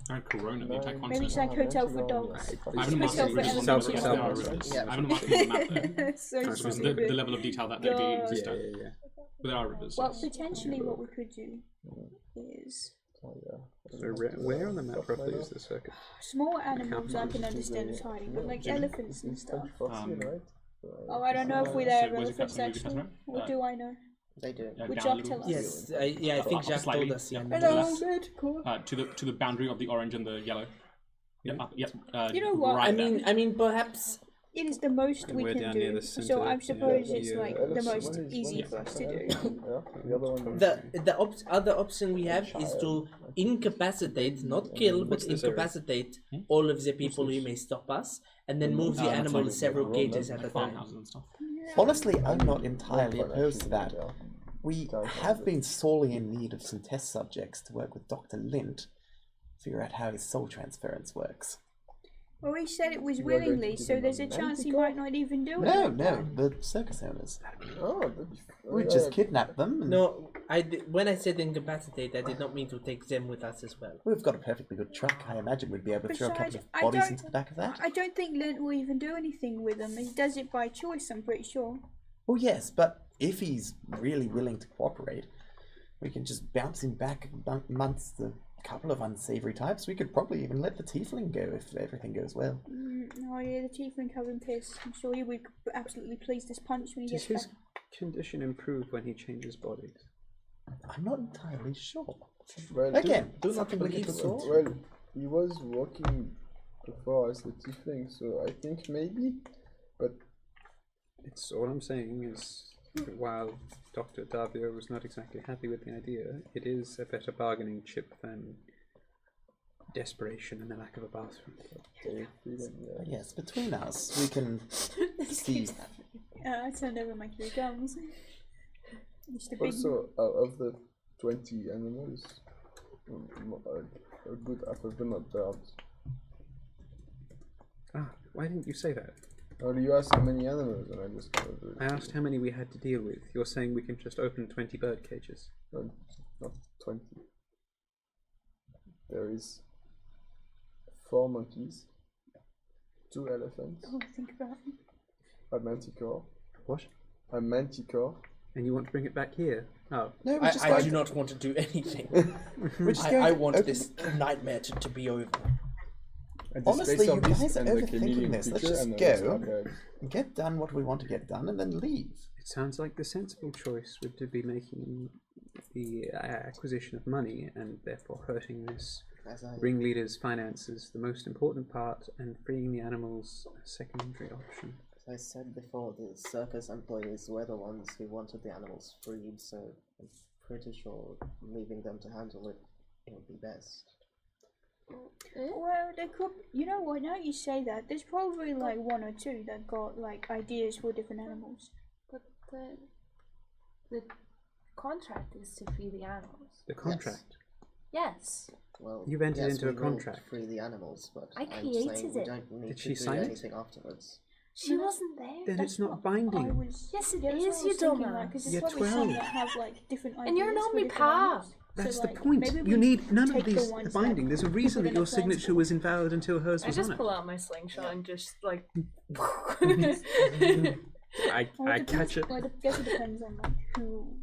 And Corona, the attack Maybe it's like hotel for dogs. I haven't marked Hotel for it on elephants. the South- there are rivers. Yeah. I haven't marked it on the map though. So Because the stupid. level of detail that they do God. exist Yeah, at. yeah, yeah. But there are rivers. Well, yes. potentially what we could do is So where on the map roughly is the circus? small animals I can understand as hiding, but like elephants and stuff. Um, Oh, I don't know if we so have where's it elephants cut to? actually. What do I know? They do. Would down a Jock little. tell us? Yes, I think Jacques Slightly, told us. yeah. Yeah. To the Hello, left. good, cool. To the boundary of the orange and the yellow. Yep, up, yep. You know what? Right I mean, perhaps It is the most we we're can down near do, the so centre, I yeah. suppose it's Yeah. like the most easy for us to do. The other one. the other option we have is to incapacitate, not kill, but What's this area? incapacitate all of the people who may stop us, and then move the that's animals like several cages at a time. farmhouses and stuff. Honestly, I'm not entirely opposed to that. We have been sorely in need of some test subjects to work with Dr. Lint, figure out how his soul transference works. Well, he said it was willingly, so there's a chance he might not even do it. No, the circus owners. Oh, that'd be We just kidnapped them. And No, when I said incapacitate, I did not mean to take them with us as well. we've got a perfectly good truck. I imagine we'd be able to throw a couple Besides, of bodies into the back of that. I don't think Lint will even do anything with them. He does it by choice, I'm pretty sure. Well, yes, but if he's really willing to cooperate, we can just bounce him back amongst the couple of unsavory types. We could probably even let the tiefling go if everything goes well. Oh yeah, the tiefling covered in piss. I'm sure he would be absolutely pleased as punch when he Does gets his back. condition improve when he changes bodies? I'm not entirely sure. Well, Again, Do not something we believe could so. look into. Well, he was walking before as the tiefling, so I think maybe. But It's all I'm saying is, while Dr. Davio was not exactly happy with the idea, it is a better bargaining chip than desperation and the lack of a bathroom. Yes, between us, we can see. I turned over my cue gums. Mr. Big. also, out of the 20 animals, a good half of them are birds. Ah, why didn't you say that? Oh, you asked how many animals, and I just I asked how many we had to deal with. You're saying we can just open 20 bird cages. not 20. There is 4 monkeys, 2 elephants, Oh, think about it. a manticore, What? a manticore. And you want to bring it back here? Oh, No, we're just I going do to, not want to do anything. we're just going I to want open- this nightmare to be over. And the Honestly, space you of beast guys are and the overthinking chameleon this. Let's creature just and the rest go. are birds. get done what we want to get done and then leave. it sounds like the sensible choice would to be making the acquisition of money and therefore hurting this As I, ringleader's finances the most important part, and freeing the animals a secondary option. as I said before, the circus employees were the ones who wanted the animals freed, so I'm pretty sure leaving them to handle it would be best. Well, there could. You know what? Now you say that, there's probably like one or two that got like ideas for different animals. But the contract is to free the animals. The contract. Yes. Well, You've entered yes, into a we will contract. Free the animals, but I I'm created saying we it. don't need Did to she do sign it? anything afterwards. She wasn't there. Then it's not binding. Yes, it Yeah, that's is, what I you was thinking, like, dumbass. 'cause there's You're probably some 12. that have like different ideas. And you're not for me different pa. animals. That's So, the like, point. maybe You we need none of take the these ones binding. that There's a we reason put that in your a plans signature for. was invalid until hers I was just on it. pull out my slingshot and just like. I catch it. Well, I guess it depends on like who.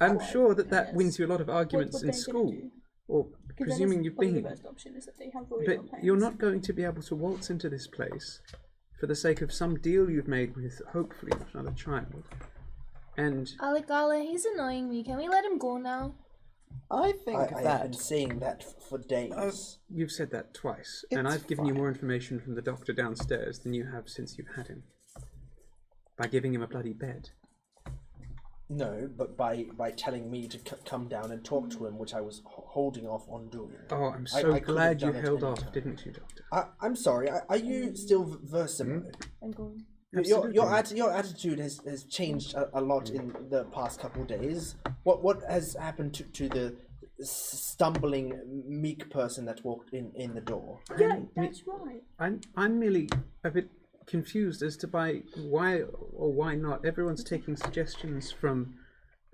I'm what, sure that I that guess. wins you a lot of arguments what in they're gonna school, do. or 'Cause then presuming it's you've probably been. the best option is that they have already But got you're plans. not going to be able to waltz into this place for the sake of some deal you've made with, hopefully, not another child. And Alikala, he's annoying me. Can we let him go now? I think I have been saying that for days. you've said that twice, and It's I've given you fine. more information from the doctor downstairs than you have since you've had him. By giving him a bloody bed. No, but by telling me to come down and talk to him, which I was holding off on doing. Oh, I'm I so could have glad you done it held any off, time. didn't you, Doctor? I'm sorry. Are you still versible? I'm going. Your attitude has changed a lot in the past couple of days. What has happened to the stumbling meek person that walked in the door? Yeah, that's right. I'm merely a bit confused as to why or why not everyone's taking suggestions from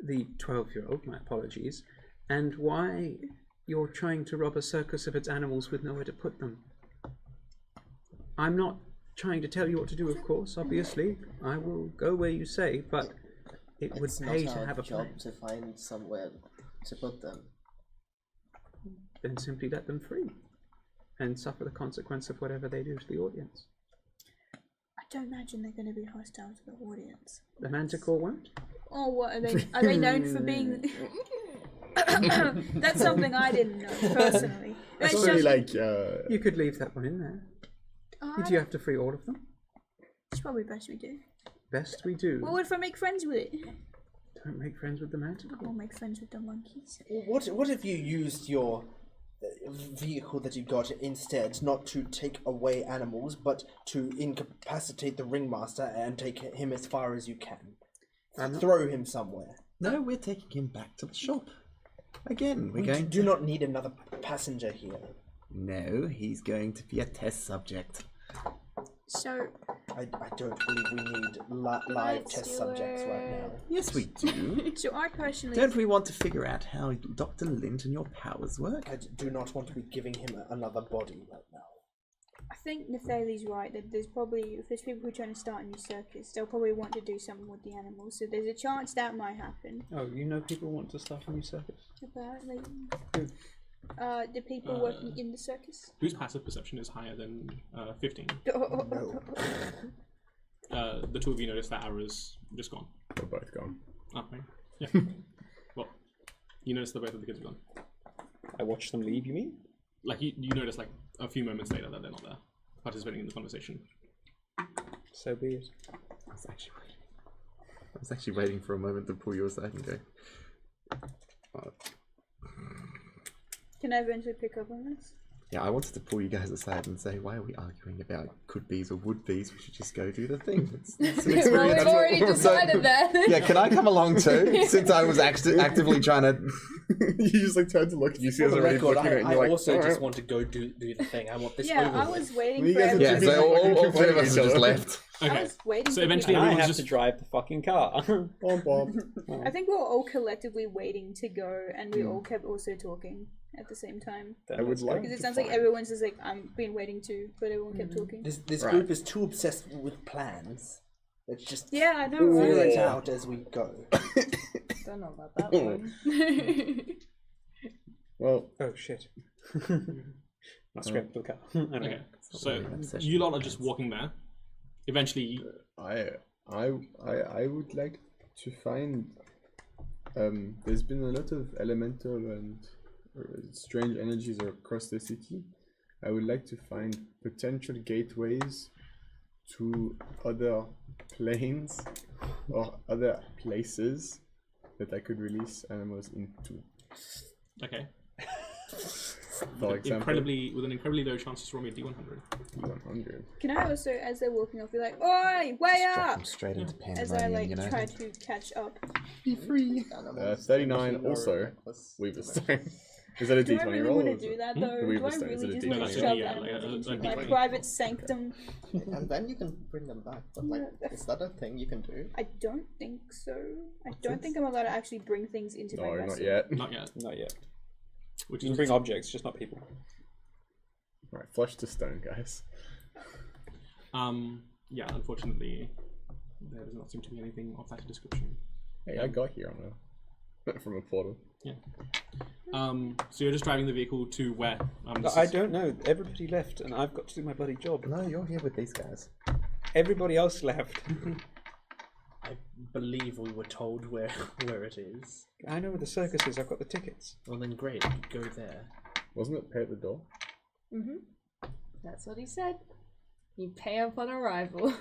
the 12-year-old, my apologies, and why you're trying to rob a circus of its animals with nowhere to put them. I'm not trying to tell you what to do, of course, obviously. I will go where you say, but it would It's pay not to our have a job plan. to find somewhere to put them. Then simply let them free and suffer the consequence of whatever they do to the audience. I don't imagine they're going to be hostile to the audience. The Manticore won't? Oh, what are they? Are they known for being? That's something I didn't know personally. That's It's only just- like You could leave that one in there. Did you have to free all of them? It's probably best we do. Best we do. Well, what if I make friends with it? Don't make friends with the Manticore. I'll make friends with the monkeys. What if you used your vehicle that you got instead, not to take away animals, but to incapacitate the ringmaster and take him as far as you can? Throw him somewhere. No, we're taking him back to the shop. Again, we're We going do not need another passenger here. No, he's going to be a test subject. So I don't believe we need live test subjects right now. Yes, we do. So I personally Don't we want to figure out how Dr. Lint and your powers work? I do not want to be giving him another body right now. I think Nathali's right that there's probably, if there's people who are trying to start a new circus, they'll probably want to do something with the animals. So there's a chance that might happen. Oh, you know people want to start a new circus? Apparently, the people working in the circus. Whose passive perception is higher than 15? No. The two of you notice that arrow's just gone. we're both gone. Oh, right. Yeah. Well, you notice that both of the kids are gone. I watched them leave, you mean? Like, you notice, like, a few moments later that they're not there, participating in the conversation. So be it. I was actually waiting for a moment to pull you aside and go. Can I eventually pick up on this? Yeah, I wanted to pull you guys aside and say, why are we arguing about could bees or would bees? We should just go do the thing. It's an experience. Well, we've already So- decided that. Yeah, can I come along too? Since I was actively trying to. You just like turn to look. You see For us the already record, looking at it. And I you're like, also "Alright." just want to go do the thing. I want this Yeah, over I with. was waiting You for guys are everyone. Yeah, so all three of us Each have just other. left. I Okay. was waiting So for eventually people. And I everyone's have to just... drive the fucking car. Bomb, bomb. I think we were all collectively waiting to go, and we all kept also talking at the same time. I would like Because it to sounds like find- everyone's just like, I've been waiting to, but everyone kept talking. This Right. group is too obsessed with plans. Let's just Yeah, I know, figure right? it out as we go. Don't know about that one. Well, Oh shit. Not scraped the car. Anyway. Okay, so really an obsession you lot with are just plants. walking there. Eventually, I would like to find. There's been a lot of elemental and strange energies across the city. I would like to find potential gateways to other planes or other places that I could release animals into. Okay. For example, With an incredibly low chance to roll me a D100. D100. Can I also, as they're walking off, be like, "Oi, way Just drop up!" them straight into As I pandemonium, try to catch up. Be free. 39 also. Weaver Stone. Is that a Do I D20 really roll? want or to do is that it- though? The Do Weaver I Stone, is it really a just No, want that's to a shove D- animals like a into D20. my private sanctum? And then you can bring them back. But like, is that a thing you can do? I don't think so. I don't think I'm allowed to actually bring things into my No, vessel. not yet. Not yet. Not yet. Which You is can bring objects, just not people. Right, flesh to stone, guys. Yeah, unfortunately, there does not seem to be anything of that description. Hey, I got here on a from a portal. Yeah. So you're just driving the vehicle to where? I don't know. Everybody left, and I've got to do my bloody job. No, you're here with these guys. Everybody else left. I believe we were told where it is. I know where the circus is. I've got the tickets. Well, then great. Go there. Wasn't it pay at the door? That's what he said. You pay up on arrival.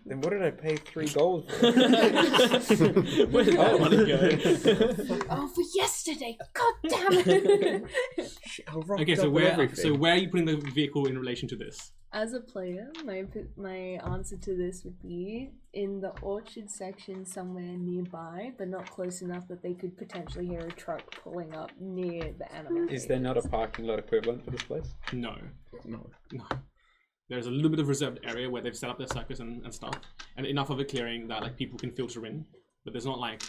Then what did I pay 3 gold for? Where did that money go? Oh, for yesterday! God damn it! Okay, so where are you putting the vehicle in relation to this? As a player, my answer to this would be in the orchard section somewhere nearby, but not close enough that they could potentially hear a truck pulling up near the animal. Is there not a parking lot equivalent for this place? No. There's a little bit of reserved area where they've set up their circus and stuff, and enough of a clearing that like people can filter in, but there's not like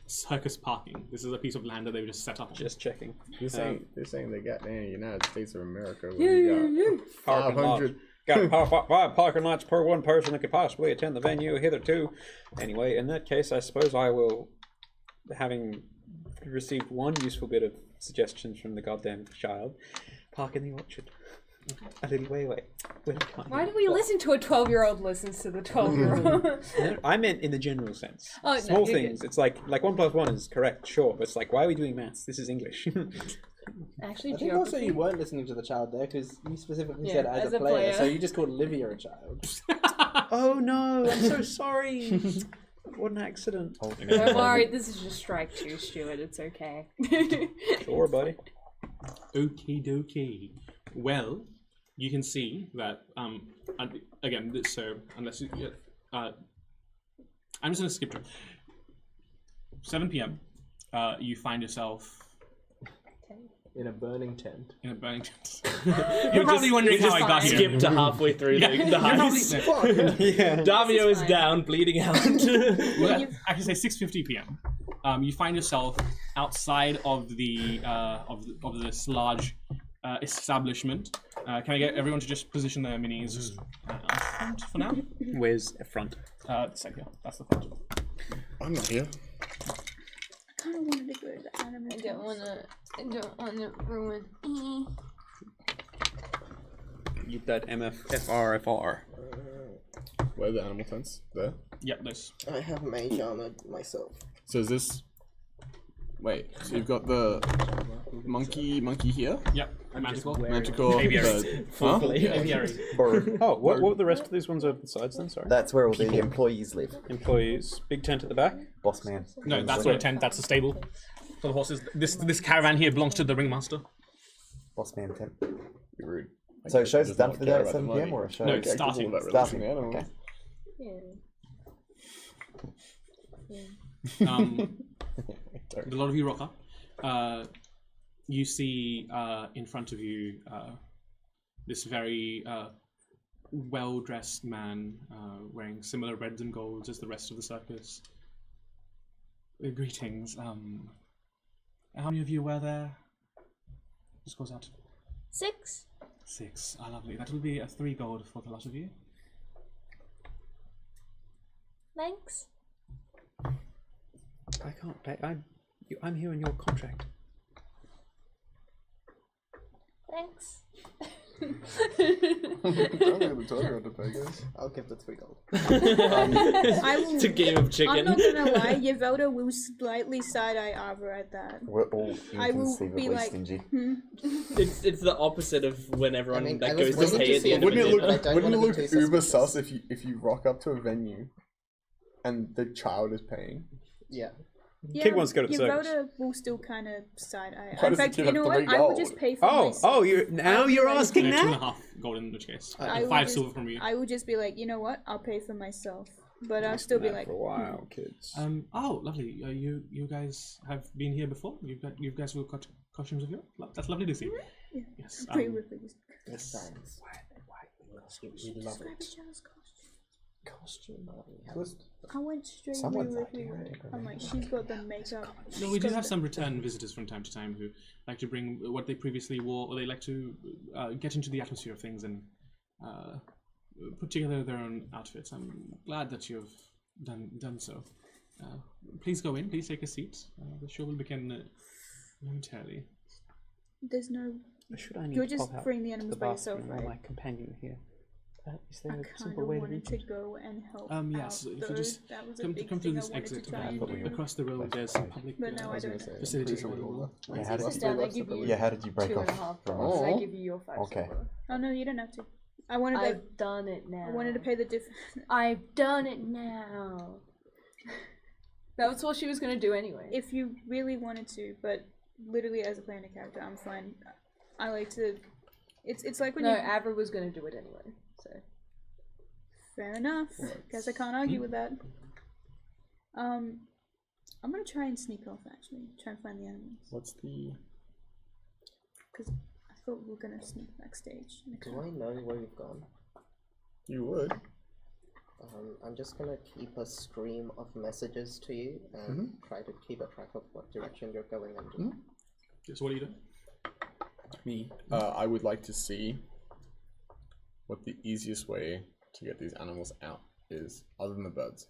circus parking. This is a piece of land that they've just set up on. Just checking. They're saying they got in the United States of America where you got Parking lot. 500. Got 5 parking lots per one person that could possibly attend the venue hitherto. Anyway, in that case, I suppose I will, having received one useful bit of suggestions from the goddamn child, park in the orchard. A little way away. Why do we listen to a 12-year-old listens to the 12-year-old? I meant in the general sense. Oh, no, Small you're things. It's like 1 + 1 is correct, sure, but it's like, why are we doing maths? This is English. Actually, I think also you weren't listening to the child there because you specifically said as a player, so you just called Livia a child. Oh no, I'm so sorry. What an accident. Don't worry, this is just strike 2, Stuart. It's okay. Sure, buddy. Okie dokie. Well, you can see that again. So unless you, I'm just gonna skip to 7 p.m. You find yourself in a burning tent. In a burning tent. You're probably wondering how I got here. Skip to halfway through the heist. Yeah. Davio is down, bleeding out. Well, actually, say 6:50 p.m. You find yourself outside of the of this large establishment. Can I get everyone to just position their minis just out front for now? Where's the front? Same here. That's the front. I'm not here. I kind of wanted to go to the animal. I don't wanna ruin. Use that MFFRFR. Where are the animal tents? There? Yep, those. I have mage armor myself. So is this... Wait, so you've got the monkey here? Yep, Manticore. Manticore. Aviary. Huh? Aviary. Oh, what were the rest of these ones over the sides then? Sorry. That's where all the employees live. Employees. Big tent at the back. Boss man. No, that's not a tent. That's a stable for the horses. This caravan here belongs to the ringmaster. Boss man tent. You're rude. So show's Does done not for the care day at about the 7 p.m. money. or a show? No, it's starting. All about Starting. releasing animals. Okay. A lot of you rock up. You see in front of you this very well-dressed man wearing similar reds and golds as the rest of the circus. Greetings. How many of you were there? Just goes out. 6. 6. Ah, lovely. That will be a 3 gold for the lot of you. Thanks. I can't pay. I'm here on your contract. Thanks. I'll give the 3 gold. I will, It's a game of chicken. I'm not gonna lie, Yvelda will slightly side-eye Avra at that. We're all I will be inconceivably like, stingy. It's the opposite of when everyone I that was goes to waiting pay to at the see end of if a Wouldn't it dinner. look, I don't wouldn't it wanna look be too uber suspicious. sus if you rock up to a venue and the child is paying? Yeah. Yeah, Kid wants to go to the your circus. voter will still kind of side eye. Why In does the fact, kid you know have what? 3 I will just gold? pay for myself. You're asking Yeah, that? 2.5 gold in which case. I will 5 just- silver from you. I will just be like, you know what? I'll pay for myself, but I'll still be like, For a while, kids. Oh, lovely. You guys have been here before? You guys have got costumes of your? That's lovely to see. Yes. pretty ripples. Yes. Thanks. We love it. Costume. I went straight Someone's with idea, I don't I'm like, she's got the makeup. No, we do have some return visitors from time to time who like to bring what they previously wore, or they like to get into the atmosphere of things and put together their own outfits. I'm glad that you've done so. Please go in. Please take a seat. The show will begin momentarily. There's no. Should I need You're to just pop out freeing the animals the by yourself, bathroom while right? my companion here? Is I there a kind simple of way to wanted reach to it? go and help Yes, out if you those. just That was a come big through thing I this wanted exit to try and do. across the road. There's some public But now I don't. facilities available. Yeah, how did Sit you, down, I give you yeah, how did you break off 2.5 from gold, us? and I give you your 5 Okay. silver. Oh no, you don't have to. I wanted to. I've done it now. I wanted to pay the difference. I've done it now. That's what she was gonna do anyway. If you really wanted to, but literally as a player and a character, I'm fine. I like to. It's like when No, you. Avra was gonna do it anyway. So Fair enough. Guess I can't argue with that. I'm gonna try and sneak off actually. Try and find the animals. What's the... Because I thought we were gonna sneak backstage. Do I know where you've gone? You would. I'm just gonna keep a stream of messages to you and try to keep a track of what direction you're going in. So what are you doing? Me. I would like to see what the easiest way to get these animals out is, other than the birds.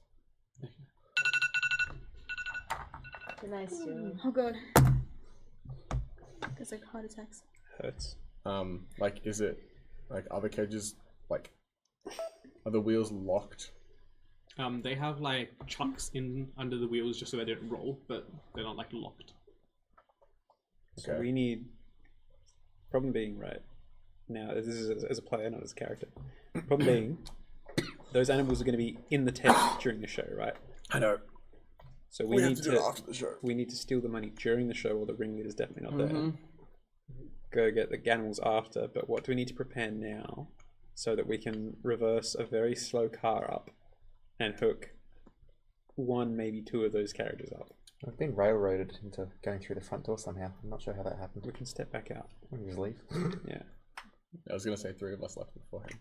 can I still? Oh god. There's like heart attacks. Hurts. Like, is it, like, are the cages, like, are the wheels locked? They have like chucks in under the wheels just so they don't roll, but they're not like locked. So we need. Problem being, right now, this is as a player, not as a character. Problem being, those animals are going to be in the tent during the show, right? I know. So we need have to do it after the show. We need to steal the money during the show, or the ringleader's definitely not there. Go get the animals after, but what do we need to prepare now so that we can reverse a very slow car up and hook one, maybe 2 of those carriages up? I've been railroaded into going through the front door somehow. I'm not sure how that happened. We can step back out. We can just leave. Yeah. I was gonna say 3 of us left beforehand.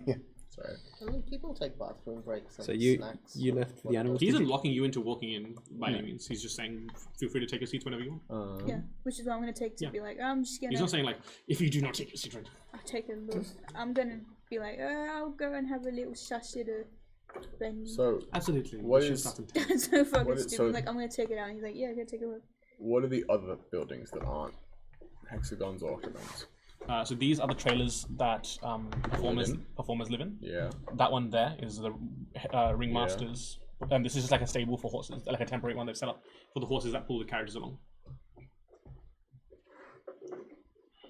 Yeah. Sorry. I mean, people take bathroom breaks and So you snacks. left the animals. He did isn't you- locking you into walking in by any means. He's just saying, feel free to take your seats whenever you want. Yeah, which is what I'm gonna take to Yeah. be like, I'm just gonna. He's not saying like, if you do not take your seat right I'll take a look. I'm gonna be like, I'll go and have a little shush at a venue. So, absolutely. what the show's is- not intended. That's so fucking What is- stupid. so- Like, I'm gonna take it out. And he's like, yeah, go take a look. what are the other buildings that aren't hexagons or octagons? So these are the trailers that performers live in. Yeah. That one there is the ringmasters, and this is just like a stable for horses, like a temporary one they've set up for the horses that pull the carriages along.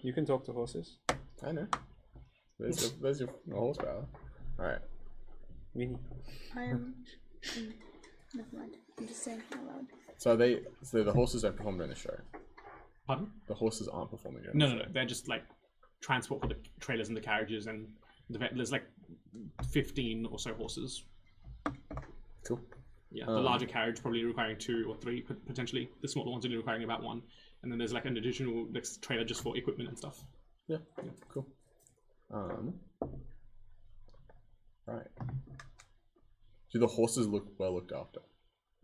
You can talk to horses. I know. There's your horsepower. Alright. Mini. I am. Never mind. I'm just saying out loud. So the horses don't perform during the show. Pardon? The horses aren't performing during No, the no, show. no. They're just like transport for the trailers and the carriages, and there's like 15 or so horses. Cool. Yeah, the larger carriage probably requiring 2 or 3 potentially. The smaller ones only requiring about 1, and then there's like an additional trailer just for equipment and stuff. Yeah. Cool. Right. Do the horses look well looked after?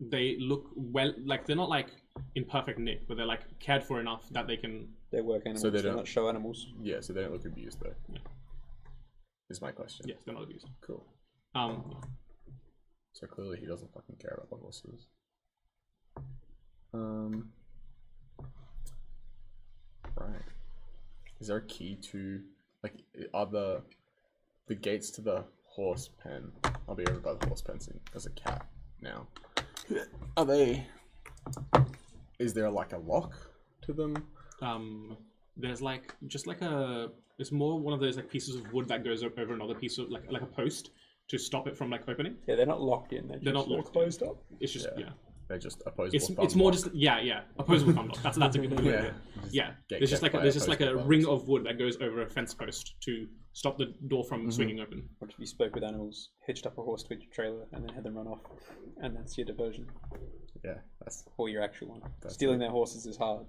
They look well, like they're not like in perfect nick, but they're like cared for enough that they can. They're work animals. So they They're don't- not show animals. Yeah, so they don't look abused though. Yeah. Is my question. Yes, they're not abused. Cool. So clearly he doesn't fucking care about the horses. Right. Is there a key to, like, are the gates to the horse pen? I'll be over by the horse pen soon. There's a cat now. Are they? Is there like a lock to them? There's like just like a. It's more one of those like pieces of wood that goes over another piece of like a post to stop it from like opening. Yeah, they're not locked in. They're not locked. Closed up. It's just yeah. They're just opposable. It's more just opposable thumb lock. That's a good way. Yeah. Yeah. Get There's just kept like by a opposable ring thumbs. of wood that goes over a fence post to stop the door from swinging open. What if you spoke with animals, hitched up a horse to your trailer, and then had them run off? And that's your diversion. Yeah, that's Or your actual one. That's Stealing it. their horses is hard.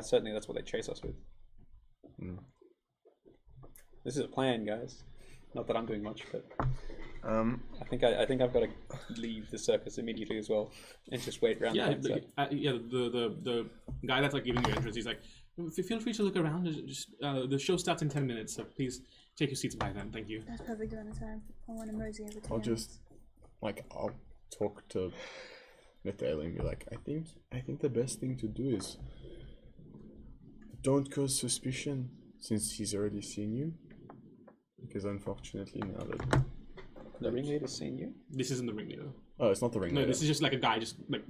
Certainly that's what they chase us with. This is a plan, guys. Not that I'm doing much, but I think I've got to leave the circus immediately as well, and just wait around. The guy that's like giving you entrance, he's like, feel free to look around. The show starts in 10 minutes, so please take your seats by then. Thank you. That's perfect amount of time. I want to mosey over to I'll him. just I'll talk to Nathaniel and be like, I think the best thing to do is don't cause suspicion since he's already seen you. Because unfortunately now that The ringleader's seen you? This isn't the ringleader. Oh, it's not the ringleader. No, this is just like a guy just like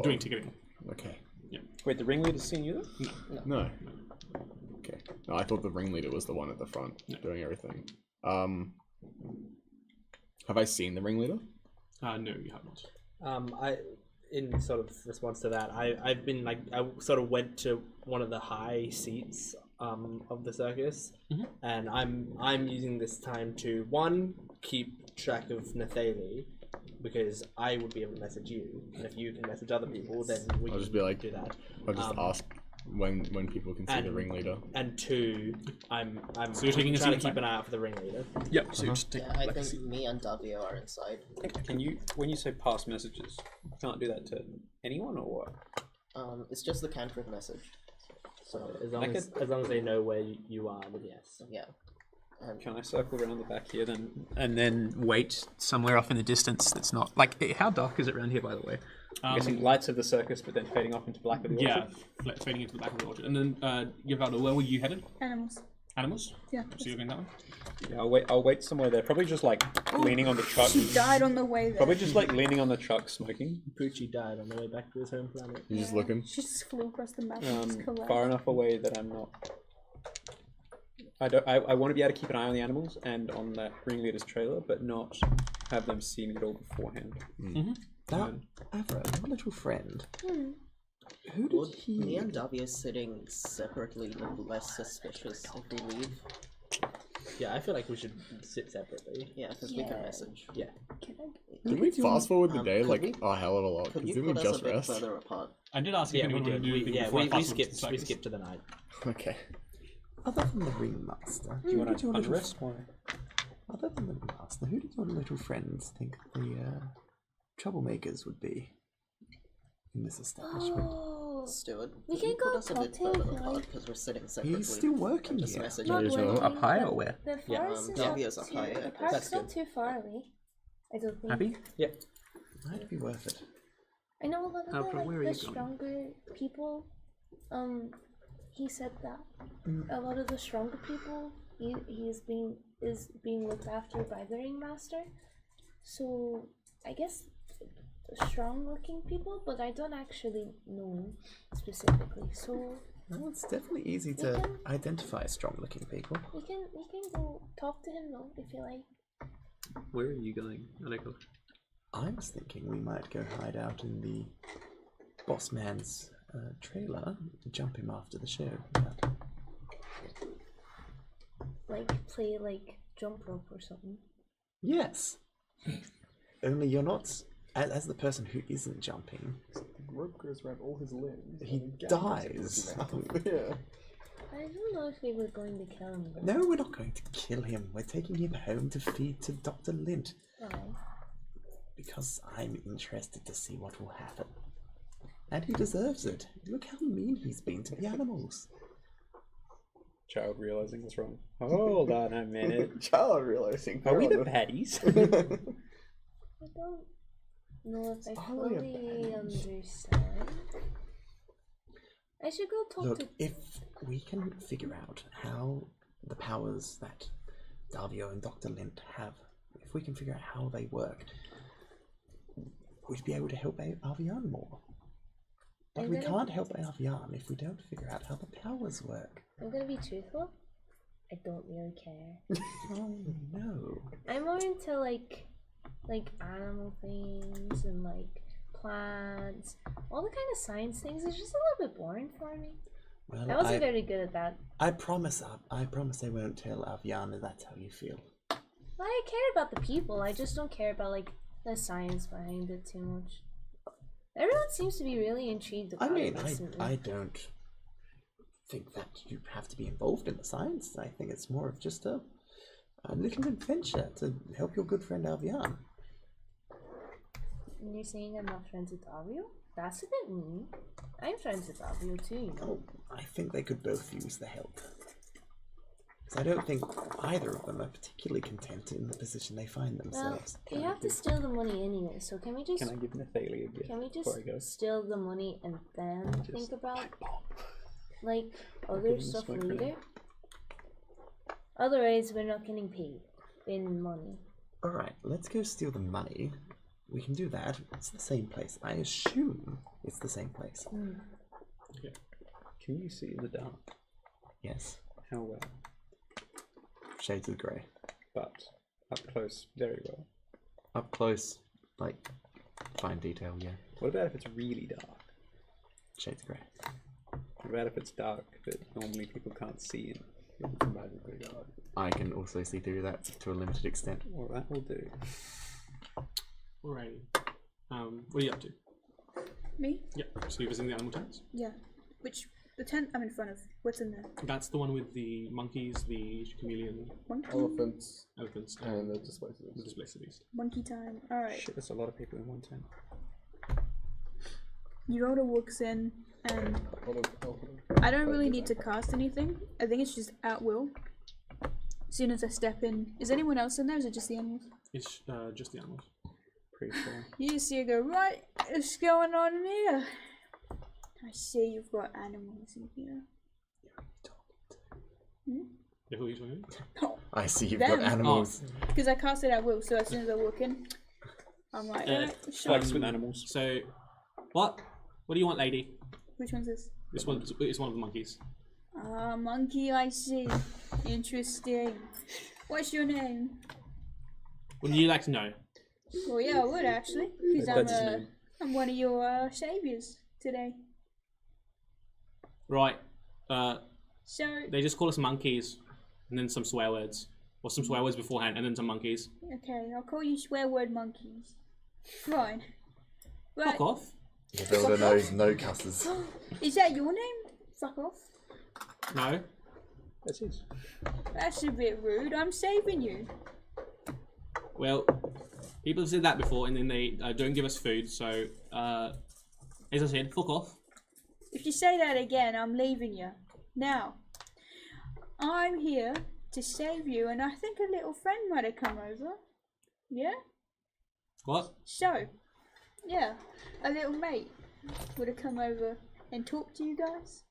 doing ticketing. Okay. Yeah. Wait, the ringleader's seen you though? No. Okay. No, I thought the ringleader was the one at the front doing everything. Have I seen the ringleader? No, you have not. In sort of response to that, I've been like, I sort of went to one of the high seats of the circus, and I'm using this time to keep track of Nathali, because I would be able to message you, and if you can message other people, then we I'll can just be like, do that. I'll just ask when people can see the ringleader. And two, I'm So you're taking a trying seat to keep inside? an eye out for the ringleader. Yep. So you just take I think me and Davio are inside. Can you, when you say pass messages, you can't do that to anyone or what? It's just the cantrip message. So As long as they know where you are, then yes. yeah. Can I circle around the back here then, and then wait somewhere off in the distance? That's not like how dark is it around here, by the way? I'm guessing lights of the circus, but then fading off into black of the orchard. fading into the back of the orchard. And then, Givaldo, where were you headed? Animals. Animals? Yeah. So you're going that way? Yeah, I'll wait somewhere there. Probably just like leaning on the truck. She died on the way there. Probably just like leaning on the truck, smoking. Poochie died on the way back to his home planet. You're just looking. She just flew across the map and just collapsed. Far enough away that I'm not. I want to be able to keep an eye on the animals and on that ringleader's trailer, but not have them see me at all beforehand. Now, Avra, your little friend. Who Would did he? me and Davio sitting separately look less suspicious if we leave? Yeah, I feel like we should sit separately. Yeah, because we can message. Yeah. Did we fast forward the day could like we- a hell of a lot? Could Because you didn't we put us just a bit rest? further apart? I did ask if Yeah, we anyone did. wanted to do anything before I fast forward to the We circus. skipped to the night. Okay. Other than the ringmaster, Do you who want did your to little unrest? Why? Other than the ringmaster, who did your little friends think the troublemakers would be in this establishment? Oh, Stuart, We could can you go put us a talk bit to him, further like- apart because we're sitting separately. He's still working and just here. message not him. working. up high The- or where? The Yeah, forest is Davio's not up high, too, I the guess. park's That's not too far away. I don't think. Happy? Yeah. Might be worth it. I know a lot of Alfred, the, where are like, the you going? stronger people. He said that a lot of the stronger people is being looked after by the ringmaster. So I guess strong-looking people, but I don't actually know specifically. So Well, it's definitely easy to identify strong-looking people. we can go talk to him though if you like. Where are you going, Aleko? I was thinking we might go hide out in the boss man's trailer and jump him after the show. But Like play like jump rope or something. yes. Only you're not, as the person who isn't jumping, The rope goes around all his limbs. he and he gouges dies. everything. Yeah. I don't know if we were going to kill him. Though. No, we're not going to kill him. We're taking him home to feed to Dr. Lint. Oh. Because I'm interested to see what will happen. And he deserves it. Look how mean he's been to the animals. Child realizing what's wrong. Hold on a minute. Child realizing. Are we the we're on baddies? I don't know if I Are we a fully understand. I should go talk Look, to. if we can figure out how the powers that Davio and Dr. Lint have, if we can figure out how they work, we'd be able to help Avian more. But I'm we gonna- can't help Avian if we don't figure out how the powers work. I'm gonna be truthful. I don't really care. Oh no. I'm more into like animal things and like plants, all the kind of science things is just a little bit boring for me. Well, I wasn't very good at that. I promise I won't tell Avian if that's how you feel. Well, I care about the people. I just don't care about like the science behind it too much. Everyone seems to be really intrigued about it recently. I don't think that you have to be involved in the science. I think it's more of just a little adventure to help your good friend Avian. And you're saying I'm not friends with Avio? That's a bit mean. I'm friends with Avio too, you know. Oh, I think they could both use the help. Because I don't think either of them are particularly content in the position they find themselves. Well, you have to steal the money anyway, so can we just... Can I give Nathalie a gift? Can we just before I go? steal the money and then think about, like, give other him a stuff smoke later? grenade. Otherwise, we're not getting paid in money. Alright, let's go steal the money. We can do that. It's the same place. I assume it's the same place. Yeah. Can you see in the dark? Yes. How well? Shades of grey. But up close, very well. Up close, like, fine detail, yeah. What about if it's really dark? Shades of grey. What about if it's dark that normally people can't see in? It's magically dark. I can also see through that to a limited extent. Well, that will do. Alrighty. What are you up to? Me? Yeah. So you're visiting the animal tents? Yeah. Which the tent I'm in front of? What's in there? That's the one with the monkeys, the chameleon, Monkey. Elephants elephants, and the displacer the beast. displacer beast. Monkey time. All right. Shit, there's a lot of people in one tent. Yoda walks in, and A lot of alcohol. I don't really need to cast anything. I think it's just at will. As soon as I step in, is anyone else in there? Or is it just the animals? It's just the animals. Pretty sure. You just see her go, right, what's going on in here? I see you've got animals in here. Yeah, who are you talking Oh, I see you've Them. got animals. because I cast it at will, so as soon as I walk in, I'm like, right, Flex with animals. So, what? What do you want, lady? which one's this? This one is one of the monkeys. Ah, monkey, I see. Interesting. What's your name? Wouldn't you like to know? Well, yeah, I would actually, because That's his name. I'm one of your saviors today. Right. So, They just call us monkeys, and then some swear words, or some swear words beforehand, and then some monkeys. okay, I'll call you swear word monkeys. Fine. Right. Fuck off. The builder knows no cusses. Is that your name? Fuck off. No. That's his. That's a bit rude. I'm saving you. Well, people have said that before, and then they don't give us food. So, as I said, fuck off. If you say that again, I'm leaving you. Now, I'm here to save you, and I think a little friend might have come over. Yeah? What? So, yeah, a little mate would have come over and talked to you guys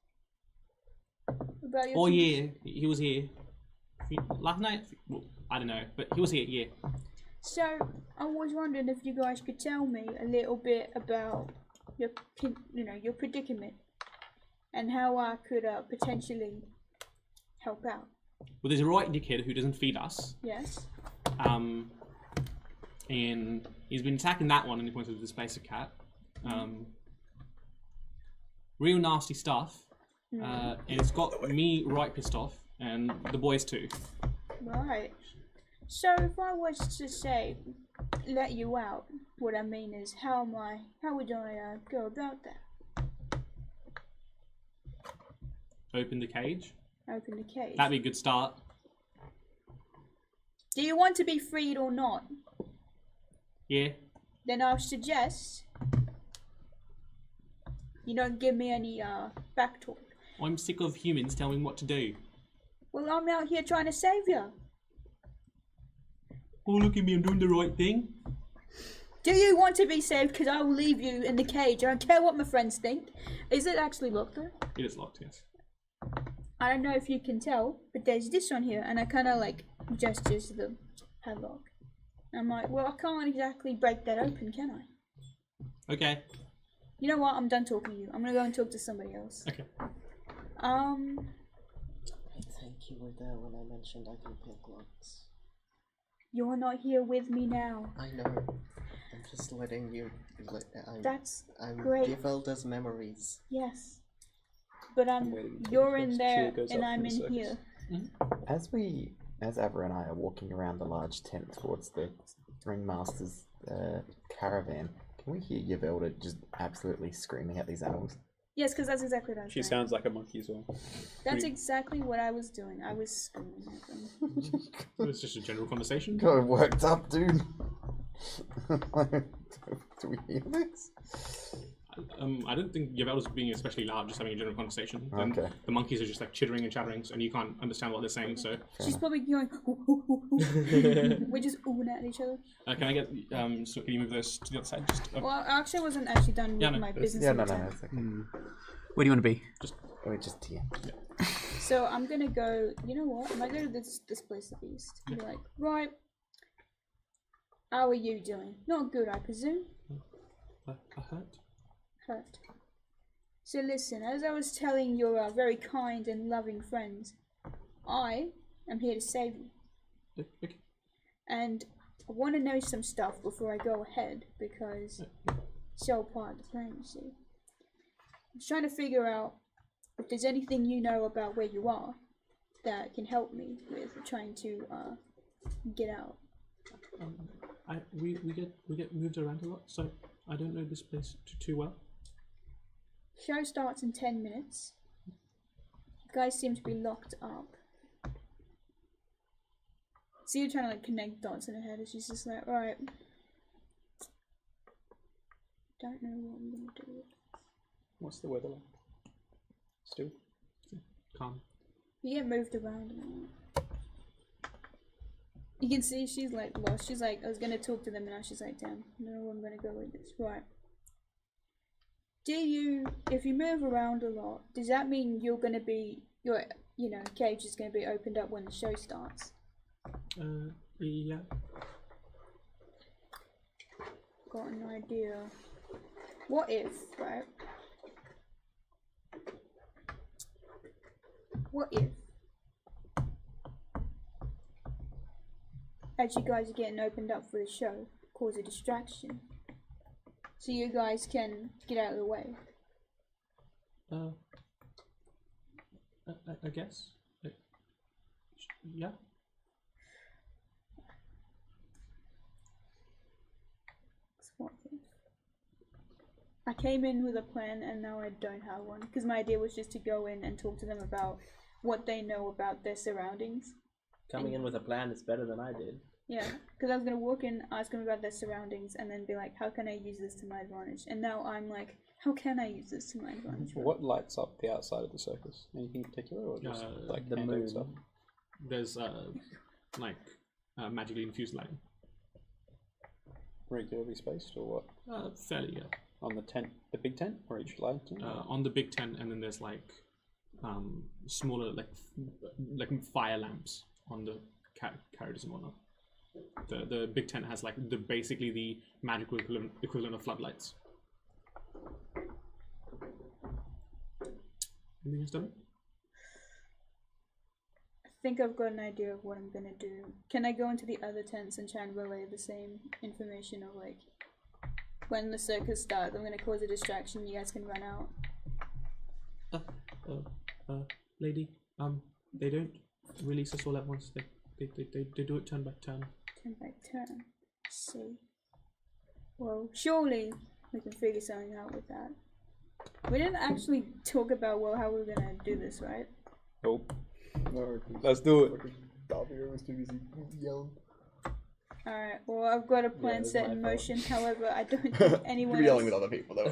about your Oh condition. yeah, he was here. Last night? Well, I don't know, but he was here. Yeah. So, I was wondering if you guys could tell me a little bit about your, your predicament and how I could potentially help out. Well, there's a right dickhead who doesn't feed us. Yes. And he's been attacking that one, and he points to the displacer cat. Real nasty stuff. And it's got me right pissed off, and the boys too. Right. So if I was to say, let you out, what I mean is, how would I go about that? Open the cage. Open the cage. That'd be a good start. Do you want to be freed or not? Yeah. Then I'll suggest you don't give me any back talk. I'm sick of humans telling me what to do. Well, I'm out here trying to save you. Oh, look at me, I'm doing the right thing. Do you want to be saved? Because I will leave you in the cage. I don't care what my friends think. Is it actually locked though? It is locked, yes. I don't know if you can tell, but there's this on here, and I kind of like gestures to the padlock. I'm like, well, I can't exactly break that open, can I? Okay. You know what? I'm done talking to you. I'm gonna go and talk to somebody else. Okay. I think you were there when I mentioned I can pick locks. You're not here with me now. I know. I'm just letting you. That's I'm great. Givelda's memories. Yes. But waiting until you're the in first there cheer goes and up I'm from the in circus. here. As Avra and I are walking around the large tent towards the ringmaster's caravan, can we hear Yavelda just absolutely screaming at these animals? Yes, because that's exactly what I was She doing. sounds like a monkey as well. That's exactly what I was doing. I was screaming at them. It was just a general conversation. Got worked up, dude. Do we hear this? I don't think Yavelda's being especially loud, just having a general conversation. Okay. The monkeys are just like chittering and chattering, and you can't understand what they're saying. So She's probably going. We're just oohing at each other. can I get so can you move this to the other side? Just Well, I actually wasn't actually done with my business. Yeah, in no, the no, tent. it's okay. Where do you want to be? We're just here. So I'm gonna go. You know what? I might go to this place at least. Be like, right. How are you doing? Not good, I presume. Hurt. So listen, as I was telling your very kind and loving friends, I am here to save you. Okay. And I want to know some stuff before I go ahead, because it's all part of the plan, you see. I'm trying to figure out if there's anything you know about where you are that can help me with trying to get out. We get moved around a lot, so I don't know this place too well. Show starts in 10 minutes. You guys seem to be locked up. See, you're trying to like connect dots in her head, and she's just like, right. Don't know what I'm gonna do. What's the weather like? Still? Calm. You get moved around. You can see she's like lost. She's like, I was gonna talk to them, and now she's like, damn, I don't know where I'm gonna go with this. Right. If you move around a lot, does that mean your cage is gonna be opened up when the show starts? Yeah. Got an idea. What if, right? What if, as you guys are getting opened up for the show, cause a distraction, so you guys can get out of the way? I guess. Yeah. What if? I came in with a plan and now I don't have one, because my idea was just to go in and talk to them about what they know about their surroundings. Coming in with a plan is better than I did. Yeah, because I was going to walk in, ask them about their surroundings, and then be like, how can I use this to my advantage? And now I'm like, how can I use this to my advantage? What lights up the outside of the circus? Anything in particular, or just like the handheld moon stuff? There's magically infused lighting. Regularly spaced, or what? Fairly, yeah. On the tent, the big tent, or each lantern? On the big tent, and then there's like smaller like fire lamps on the carriages and whatnot. The big tent has like basically the magical equivalent of floodlights. Anything else done? I think I've got an idea of what I'm going to do. Can I go into the other tents and try and relay the same information of like, when the circus starts, I'm going to cause a distraction, you guys can run out? Lady, they don't release us all at once. They do it turn by turn. Turn by turn. Let's see. Well, surely we can figure something out with that. We didn't actually talk about how we were gonna do this, right? Nope. No, let's do it. Davio was too busy yelling. Alright, well I've got a plan it's set my in fault. motion, however I don't think anyone You're yelling else... with other people though.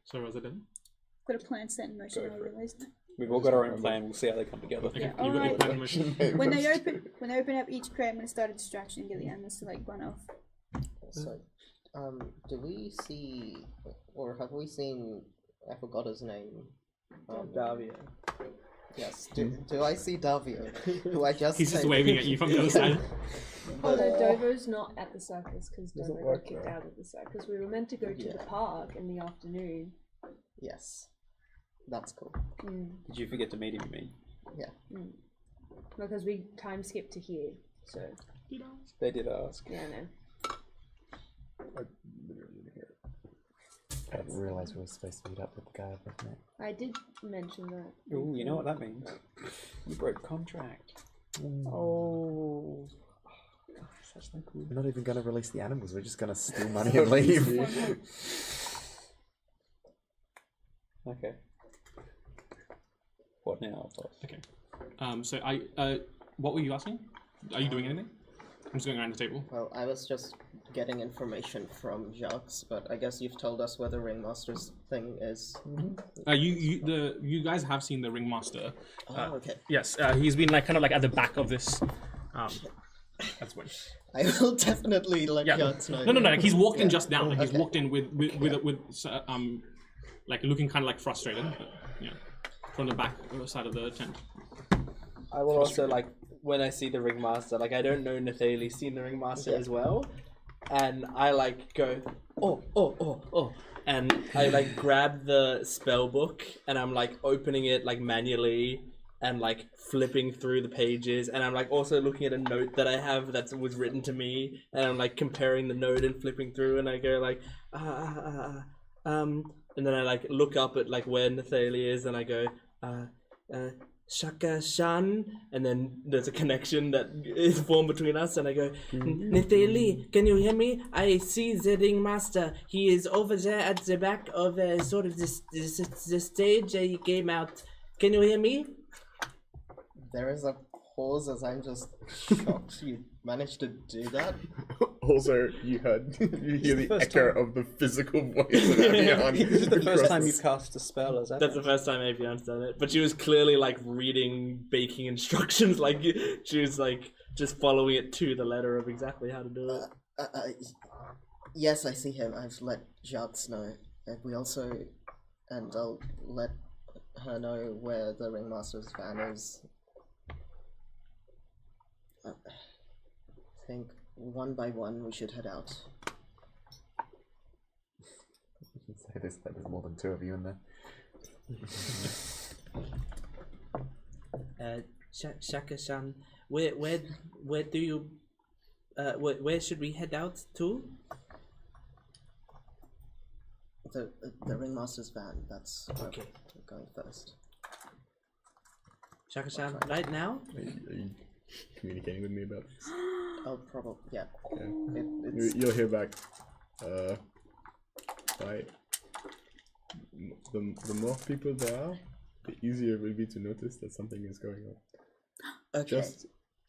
So was it done? Got a plan set in motion, Go I for it. realized. We've all got our own plan. We'll see how they come together. Okay, Yeah, you got your alright. plan in motion. When they open up each crate, I'm gonna start a distraction and get the animals to like run off. So, do we see, or have we seen? I forgot his name. Davia. Yes. Do I see Davio? Who I just? He's just said- waving at you from the other side. Although Dovo's not at the circus because Doesn't Dovo work got kicked there. out of the circus. We were meant to go to the park in the afternoon. Yes. That's cool. Did you forget to meet him, you mean? Yeah. Because we time skipped to here, so They did ask. yeah, no. I didn't realise we were supposed to meet up with the guy above me. I did mention that. Ooh, you know what that means? You broke contract. Oh. Such thing cool. We're not even going to release the animals. We're just going to steal money and leave. Okay. What now, boss? Okay. So what were you asking? Are you doing anything? I'm just going around the table. Well, I was just getting information from Jacques, but I guess you've told us where the Ringmaster's thing is. You guys have seen the Ringmaster. Oh, okay. Yes, he's been like kind of like at the back of this. That's what. I will definitely let Jacques know. No. Like, he's walked in just now. Like, he's walked in with like looking kind of like frustrated. But, yeah, from the back side of the tent. I will also like when I see the Ringmaster, like I don't know Nathalie's seen the Ringmaster as well, and I like go oh, and I like grab the spell book and I'm like opening it like manually and like flipping through the pages, and I'm like also looking at a note that I have that was written to me, and I'm like comparing the note and flipping through, and I go like and then I like look up at like where Nathalie is, and I go Shaka Shan, and then there's a connection that is formed between us, and I go, Nathalie, can you hear me? I see the Ringmaster. He is over there at the back of sort of this stage. He came out. Can you hear me? There is a pause as I'm just shocked you managed to do that. Also, you hear the echo of the physical voice of Avian. This is the first time you cast a spell, is that? That's the first time Avian's done it. But she was clearly like reading baking instructions, like she was like just following it to the letter of exactly how to do it. Yes, I see him. I've let Jacques know. And I'll let her know where the Ringmaster's van is. I think one by one we should head out. You can say this, that there's more than two of you in there. Shaka-san, where do you where should we head out to? The Ringmaster's van. That's okay. We're going first. Shaka-san, right now? Are you communicating with me about this? Oh, probably, yeah. You'll hear back. The more people there are, the easier it will be to notice that something is going on. Okay.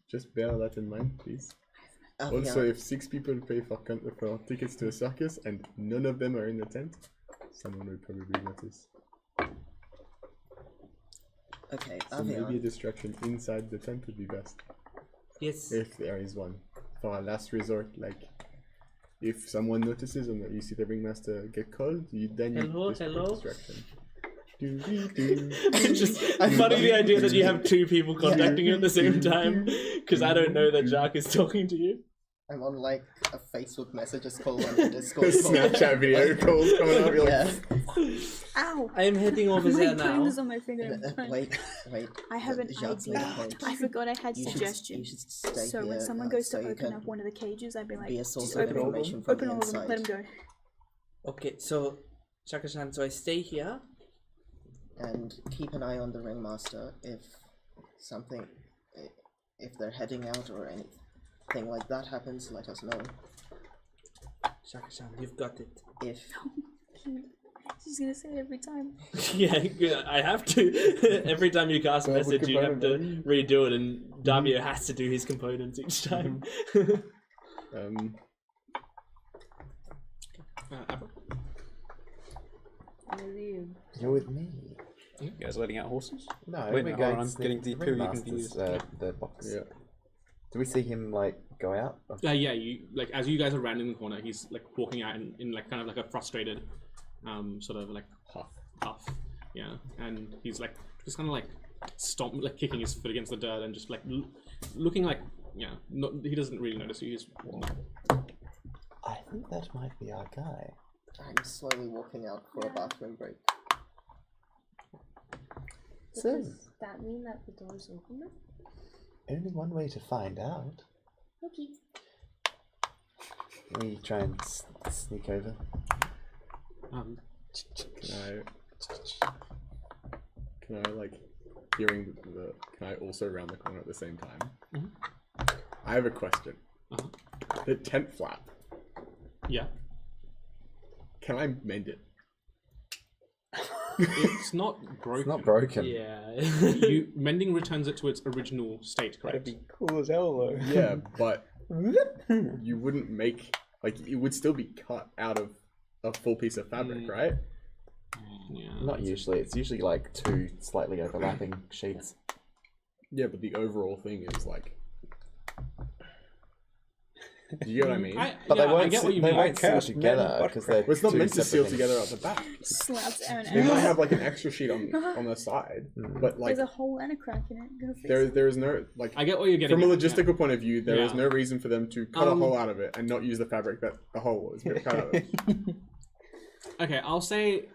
Just bear that in mind, please. Also, if 6 people pay for tickets to a circus and none of them are in the tent, someone will probably notice. Okay, so maybe a distraction inside the tent would be best. Yes. If there is one. For a last resort, like if someone notices and you see the Ringmaster get called, then you distraction. I'm funny the idea that you have 2 people contacting you at the same time, because I don't know that Jacques is talking to you. I'm on like a Facebook messages call on the Discord. Snapchat video calls coming up. You're like, ow! I am heading over there now. Putting this on my finger. Wait. I have an idea. I forgot I had suggestions. So when someone goes to open up one of the cages, I'd be like, just open all of them, let them go. Okay, so Shaka-san, so I stay here. And keep an eye on the Ringmaster. If they're heading out or anything like that happens, let us know. Shaka-san, you've got it. If she's gonna say it every time. Yeah, I have to. Every time you cast a message, you have to redo it, and Damio has to do his components each time. You're with me. You guys letting out horses? No, wait, we're hold going on, I'm to getting the deeply Ringmaster's, confused. the box. Yeah. Do we see him like go out? Yeah, you like as you guys are rounding the corner, he's like walking out in like kind of like a frustrated, sort of like huff. Yeah, and he's like just kind of like kicking his foot against the dirt and just like looking like he doesn't really notice you. He's I think that might be our guy. I'm slowly walking out for a bathroom break. So does that mean that the door's open now? Only one way to find out. Okay. We try and sneak over. Can I like hearing the? Can I also round the corner at the same time? Mm-hmm. I have a question. The tent flap. Yeah. Can I mend it? It's not broken. It's not broken. Yeah. Mending returns it to its original state, correct? That'd be cool as hell, though. Yeah, but you wouldn't make it would still be cut out of a full piece of fabric, right? Yeah. Not usually. It's usually like 2 slightly overlapping sheets. Yeah, but the overall thing is like. Do you get what I mean? But they won't. I get what you They mean. won't seal together because they're. Well, it's not 2 meant to seal separate together things. at the back. Slaps Aaron They might out. have like an extra sheet on the side, but like There's a hole and a crack in it. Go fix it. there is no like. I get what you're getting From a at, logistical point of view, there is Yeah. no reason for them to cut a hole out of it and not use the fabric that the hole was cut out of. Okay, I'll say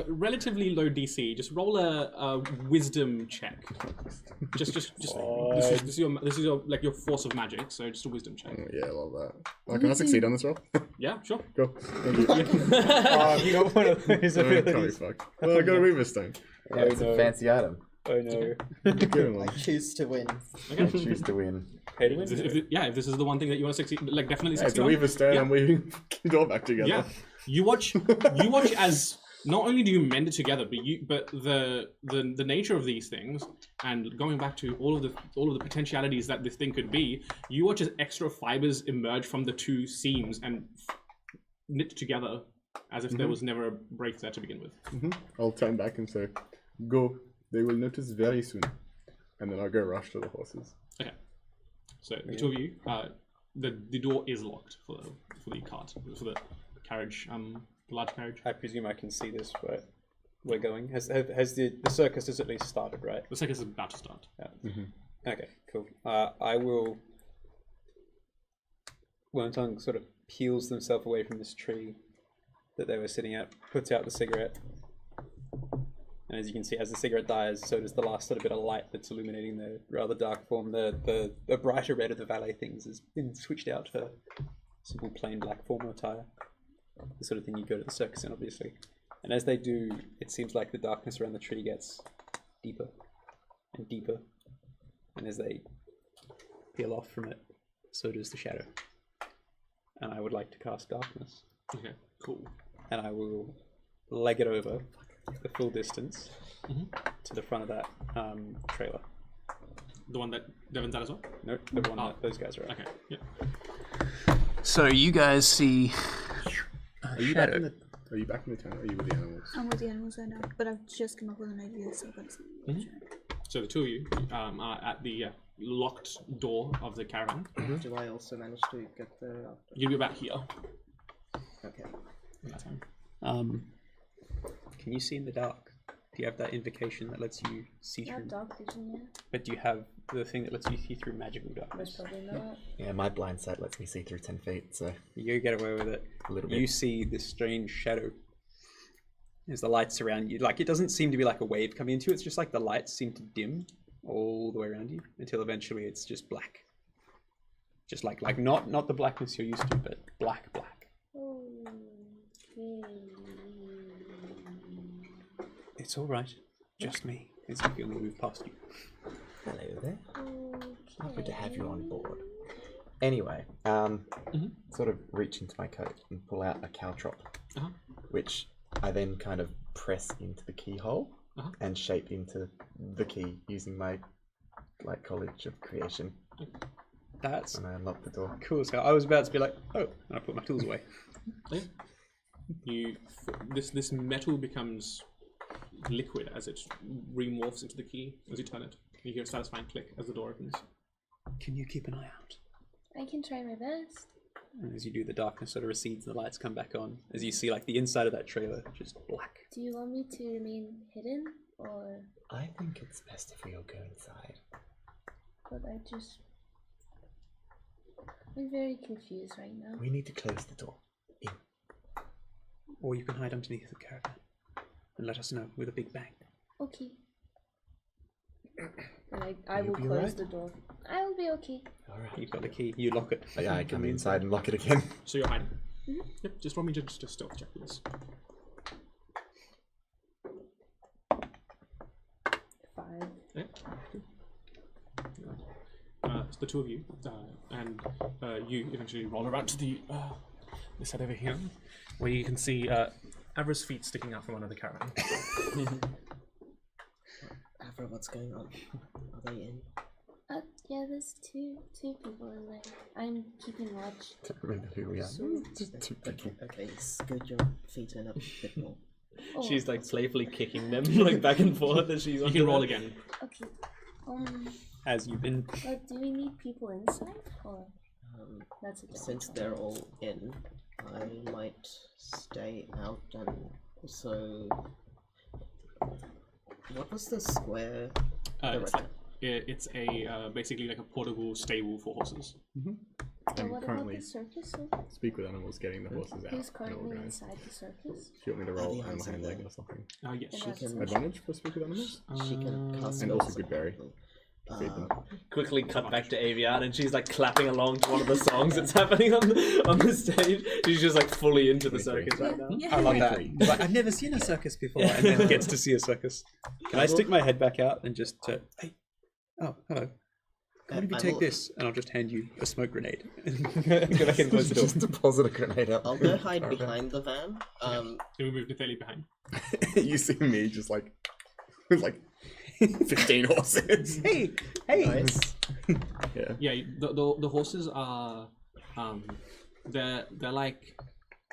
relatively low DC. Just roll a wisdom check. Just this is your like your force of magic. So just a wisdom check. Yeah, I love that. Oh, can I succeed on this roll? Yeah, sure. Go. Thank you. You got one of those Oh, can't be abilities. fucked. Well, I got a Weaver Stone. Yeah, it's a fancy item. Oh no. Give him one. I choose to win. I choose to win. Pay to win? If this is the one thing that you want to succeed, like definitely Yeah, it's succeed a on. Weaver Stone. Yeah. I'm weaving fucking door back together. Yeah, you watch as not only do you mend it together, but the nature of these things, and going back to all of the potentialities that this thing could be, you watch as extra fibers emerge from the 2 seams and knit together as if there was never a break there to begin with. I'll turn back and say, "Go. They will notice very soon." And then I'll go rush to the horses. Okay, so the 2 of you, the door is locked for the cart, for the carriage, the large carriage. I presume I can see this where we're going. Has the circus has at least started, right? The circus is about to start. Yeah. Okay, cool. I will. Wellington sort of peels themselves away from this tree that they were sitting at, puts out the cigarette, and as you can see, as the cigarette dies, so does the last little bit of light that's illuminating the rather dark form. The brighter red of the valet things has been switched out for simple plain black formal attire. The sort of thing you go to the circus in, obviously. And as they do, it seems like the darkness around the tree gets deeper and deeper. And as they peel off from it, so does the shadow. And I would like to cast darkness. Okay, cool. And I will leg it over the full distance to the front of that trailer. The one that Devin's at as well? Nope, the one that those guys are at. Okay, yeah. So you guys see Are you back in the tent? Or are you with the animals? I'm with the animals right now, but I've just come up with an idea, so that's So the 2 of you are at the locked door of the caravan. Do I also manage to get the? You'll be about here. Okay. In that time. Can you see in the dark? Do you have that invocation that lets you see Yeah, through? dark vision, yeah. But do you have the thing that lets you see through magical darkness? Most probably not. Yeah, my blind sight lets me see through 10 feet, so You get away with it. a little You bit. see this strange shadow as the lights around you. Like, it doesn't seem to be like a wave coming into you. It's just like the lights seem to dim all the way around you until eventually it's just black. Just like not the blackness you're used to, but black. It's all right. Just me. As if you'll move past you. Hello there. Lovely to have you on board. Anyway, sort of reach into my coat and pull out a caltrop, which I then kind of press into the keyhole and shape into the key using my College of Creation. That's and I unlock the door. cool as hell. I was about to be like, oh, and I put my tools away. Yeah. This metal becomes liquid as it remorphs into the key as you turn it. You hear a satisfying click as the door opens. Can you keep an eye out? I can try my best. And as you do, the darkness sort of recedes and the lights come back on. As you see, like, the inside of that trailer, just black. Do you want me to remain hidden, or? I think it's best if we all go inside. But I'm very confused right now. We need to close the door. In. Or you can hide underneath the caravan and let us know with a big bang. Okay. And I will You'll be close right. the door. I will be okay. Alright. You've got the key, you lock it. Yeah, I come inside and lock it again. So you're hiding. Yep. Just roll me just a stealth check, please. Yeah. It's the two of you, and you eventually roll around to the side over here, where you can see Avra's feet sticking out from under the caravan. Avra, what's going on? Are they in? Yeah, there's two people in there. I'm keeping watch. Don't remember who we are. Just two people. Okay, scoot your feet in a bit more. Oh, She's like playfully kicking them like back and forth as she's. You can roll again. okay. As you've been. But do we need people inside, or that's a different Since they're all in, I might stay out and also. What was the square? It's a basically like a portable stable for horses. So I'm what currently about the circus? speak with animals, getting the horses out. Who's and currently organized. inside the circus? Do you want me to roll the animal answer handling there. or something? Yes. She can. Advantage for speak with animals? She can cast And also spells good berry. apparently. Feed them. Quickly cut back to Avian, and she's like clapping along to one of the songs that's happening on the stage. She's just like fully into the 23. circus right now. I love that. 23. Like, I've never seen a circus before, and then gets to see a circus. Can I stick my head back out and just hey, oh hello. Why don't you I take will- this, and I'll just hand you a smoke grenade. Go back and close the door. Just deposit a grenade out. I'll go hide behind the van. You move Nathalie behind. You see me just like with like 15 horses. Hey, Nice. Yeah. Yeah, the horses are they're like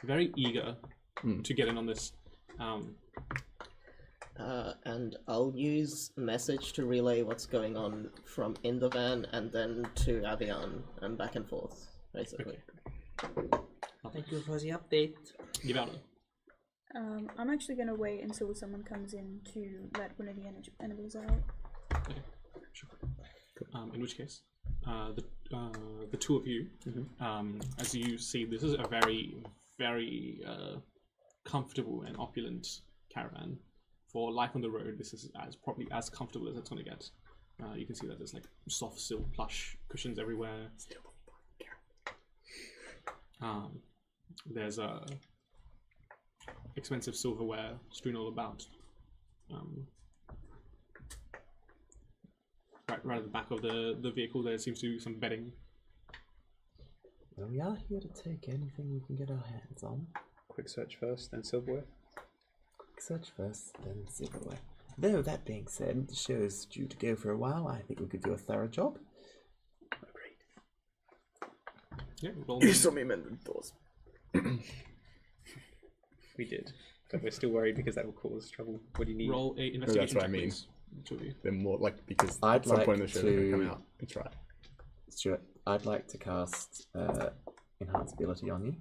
very eager to get in on this. And I'll use message to relay what's going on from in the van and then to Avian and back and forth, basically. Thank you for the update. Givaldo. I'm actually gonna wait until someone comes in to let one of the enemies out. Okay, sure. In which case, the two of you, as you see, this is a very, very comfortable and opulent caravan. For life on the road, this is probably as comfortable as it's going to get. You can see that there's like soft silk plush cushions everywhere. There's expensive silverware strewn all about. Right at the back of the vehicle, there seems to be some bedding. Well, we are here to take anything we can get our hands on. Quick search first, then silverware. Search first, then silverware. Though that being said, the show is due to go for a while. I think we could do a thorough job. Yeah, roll You me. saw me mend the doors. We did, but we're still worried because that will cause trouble. What do you need? Roll a investigation. what I check, mean. please. Two of you. They're more like because I'd at some like point in the show they're gonna to- come out and try. Stuart, I'd like to cast Enhance Ability on you,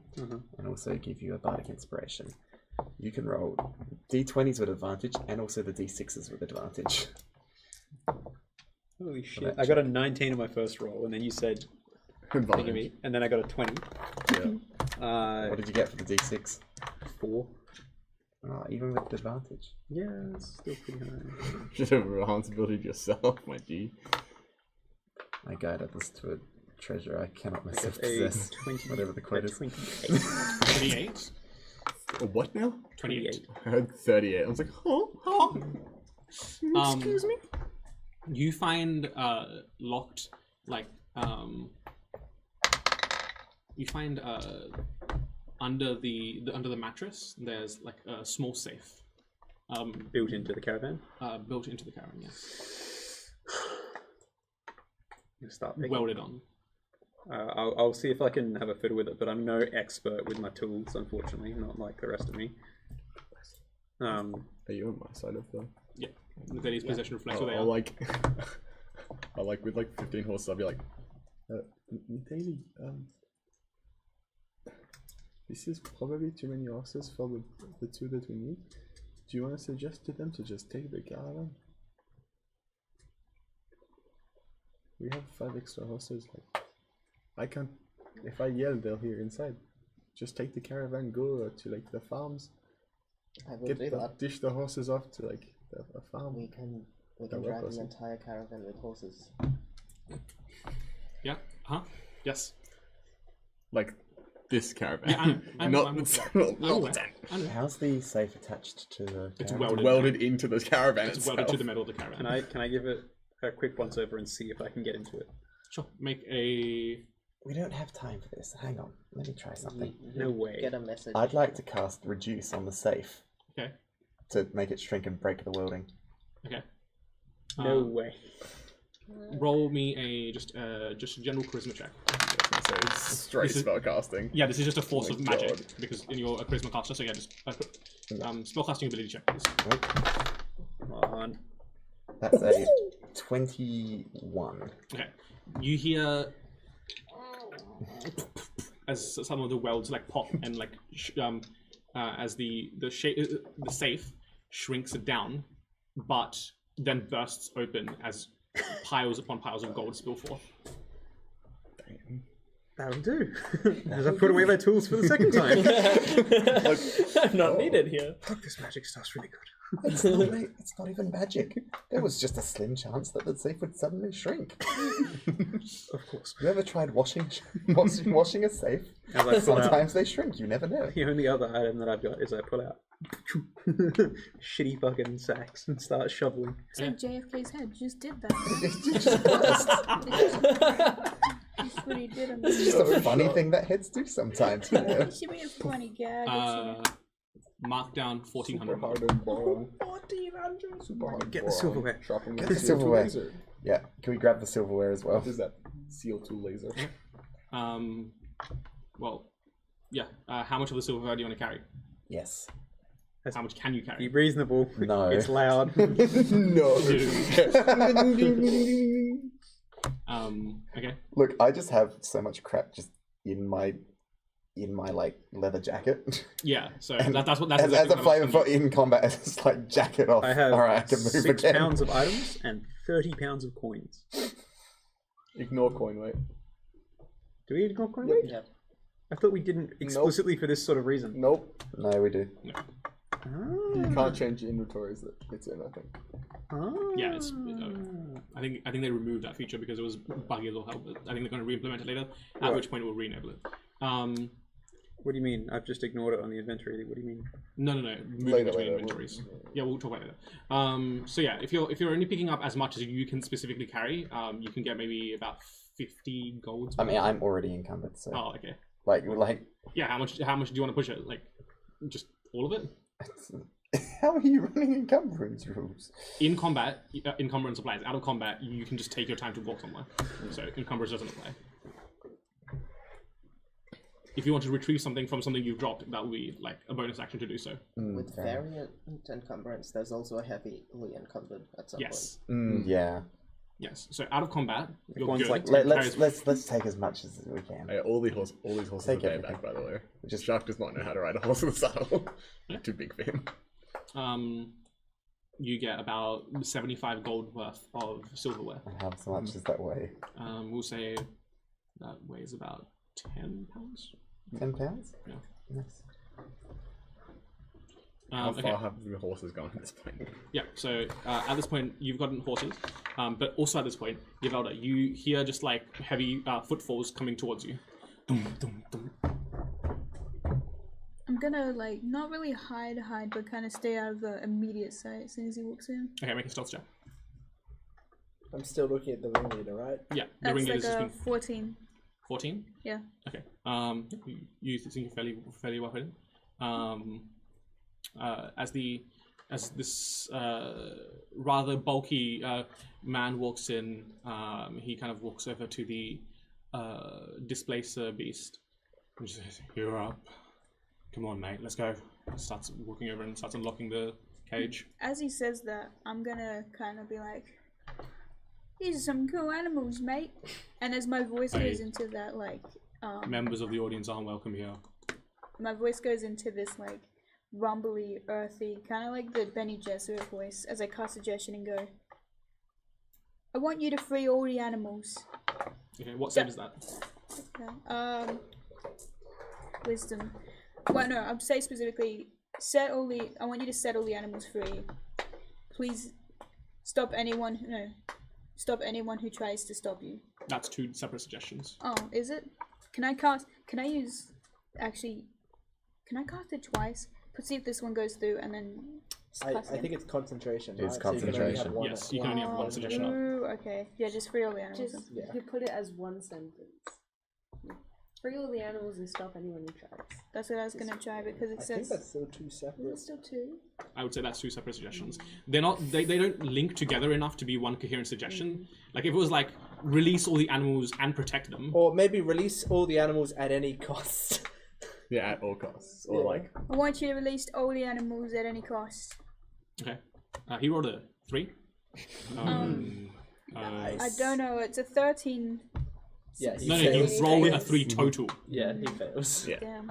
and also give you a Bardic Inspiration. You can roll D20s with advantage, and also the D6s with advantage. Holy shit! I got a 19 on my first roll, and then you said, "Think of me," and then I got a 20. Yeah. What did you get for the D6? 4. Oh, even with advantage. Yeah, it's still pretty high. Should have responsibility yourself, my G. I guided this to a treasure I cannot myself A possess. 20, Whatever the quote is. 28. 28. What now? 28. I heard 38. I was like, oh. Excuse me. You find locked, like you find under the mattress. There's like a small safe. Built into the caravan. Built into the caravan, yes. Start picking. Welded on. I'll see if I can have a fiddle with it, but I'm no expert with my tools, unfortunately, not like the rest of me. Are you on my side of the? Yeah. That is possession reflects where they I'll are. like, I like with like 15 horses. I'll be like, Nathalie, this is probably too many horses for the two that we need. Do you want to suggest to them to just take the caravan? We have 5 extra horses. Like, I can't. If I yell, they'll hear inside. Just take the caravan, go to like the farms. I will do that. Dish the horses off to like a farm. We can That work drive the also. entire caravan with horses. Yeah. Huh? Yes. Like this caravan. Yeah, I'm not I'm the aware. I know. How's the safe attached to the It's caravan? welded. welded into the caravan It's itself. welded to the metal of the caravan. Can I give it a quick once over and see if I can get into it. Sure. Make a. We don't have time for this. Hang on. Let me try something. No way. Get a message. I'd like to cast Reduce on the safe Okay. to make it shrink and break the welding. Okay. No way. Roll me a just a general charisma check. So it's straight This is- spellcasting. Yeah, this is just a force Oh of my magic God. because you're a charisma caster. So yeah, just spellcasting ability check. Please. Come on. That's a 21. Okay. You hear as some of the welds like pop and like as the safe shrinks down, but then bursts open as piles upon piles of gold spill forth. That'll do. As I put away my tools for the second time. I'm not needed here. Fuck, this magic stuff's really good. It's not even magic. There was just a slim chance that the safe would suddenly shrink. Of course. You ever tried washing a safe? As I pull out, Sometimes they shrink. You never know. the only other item that I've got is I pull out shitty fucking sacks and start shoveling. So JFK's head just did that. That's what he did on It's the just a funny thing that heads do sometimes. You know? It should be a funny gag. Mark down 1400. Super hard to borrow. 1400. Super hard to Get the borrow. silverware. Sharpen Get with the CO2 silverware. laser. Yeah. Can we grab the silverware as well? What is that? CO2 laser. Well, yeah. How much of the silverware do you want to carry? Yes. How much can you Be carry? reasonable. No. It's loud. No. Okay. Look, I just have so much crap just in my like leather jacket. Yeah. So And that's what as exactly a what flavour I'm for in combat, it's just like jacket off. I have All right, I can move 6 again. pounds of items and 30 pounds of coins. Ignore coin weight. Do we ignore coin weight? Yep. I thought we didn't explicitly for this sort of reason. Nope. No, we do. You can't change the inventories that it's in, I think. Yeah, it's. I think they removed that feature because it was buggy as all hell. But I think they're going to re-implement it later. At Right. which point we'll re-enable it. What do you mean? I've just ignored it on the inventory. What do you mean? No. Moving Later, between later. inventories. Yeah, we'll talk about it later. So yeah, if you're only picking up as much as you can specifically carry, you can get maybe about 50 golds. I mean, I'm already encumbered, so Oh, okay. like Yeah, how much do you want to push it? Like, just all of it? how are you running encumbrance rules? In combat, encumbrance applies. Out of combat, you can just take your time to walk somewhere. So encumbrance doesn't apply. If you want to retrieve something from something you've dropped, that will be like a bonus action to do so. With variant encumbrance, there's also a heavily encumbered at some Yes. Yeah. Yes. So out of combat, you're one's good. like- Let's take as much as we can. Hey, all these horses are Take everything. bareback, by the way. Just Shark does not know how to ride a horse with a saddle. Too big for him. You get about 75 gold worth of silverware. And how much does that weigh? We'll say that weighs about 10 pounds. 10 pounds? Yeah. Nice. How far Okay. have the horses gone at this point? Yeah, so at this point, you've gotten horses, but also at this point, Yavelda, you hear just like heavy footfalls coming towards you. Dum, dum, dum. I'm gonna like not really hide, but kind of stay out of the immediate sight as soon as he walks in. Okay, make a stealth check. I'm still looking at the ringleader, right? Yeah, the That's ringleader's like just a been 14. 14? Yeah. Okay. You think you're fairly well hidden. As this rather bulky man walks in, he kind of walks over to the displacer beast and says, "You're up. Come on, mate. Let's go." Starts walking over and starts unlocking the cage. As he says that, I'm gonna kind of be like, "These are some cool animals, mate." And as my voice goes Hey. into that, like, Members of the audience aren't welcome here. my voice goes into this like rumbly, earthy, kind of like the Benny Gesserit voice as I cast suggestion and go, "I want you to free all the animals." Okay, what save is that? Okay. Wisdom. Well, no, I'd say specifically, I want you to set all the animals free. Please stop anyone who tries to stop you. That's 2 separate suggestions. Oh, is it? Can I cast it twice? But see if this one goes through and then I think it's concentration. It's right? So you can only have concentration. one- Yes, you can only have one suggestion up. Ooh, okay. Yeah, just free all the animals. Just Yeah. you put it as one sentence. Free all the animals and stop anyone who tries. That's what I was gonna try because it I think says. that's still two Is separate. it still two? I would say that's two separate suggestions. They're not. They don't link together enough to be one coherent suggestion. Like if it was like release all the animals and protect them. Or maybe release all the animals at any cost. Yeah, at all costs. Or Yeah. like, I want you to release all the animals at any cost. Okay. He rolled a 3. I don't know. It's a 13. Yeah, he No, no, fails. you rolled a 3 total. Yeah, he fails. Yeah. Damn.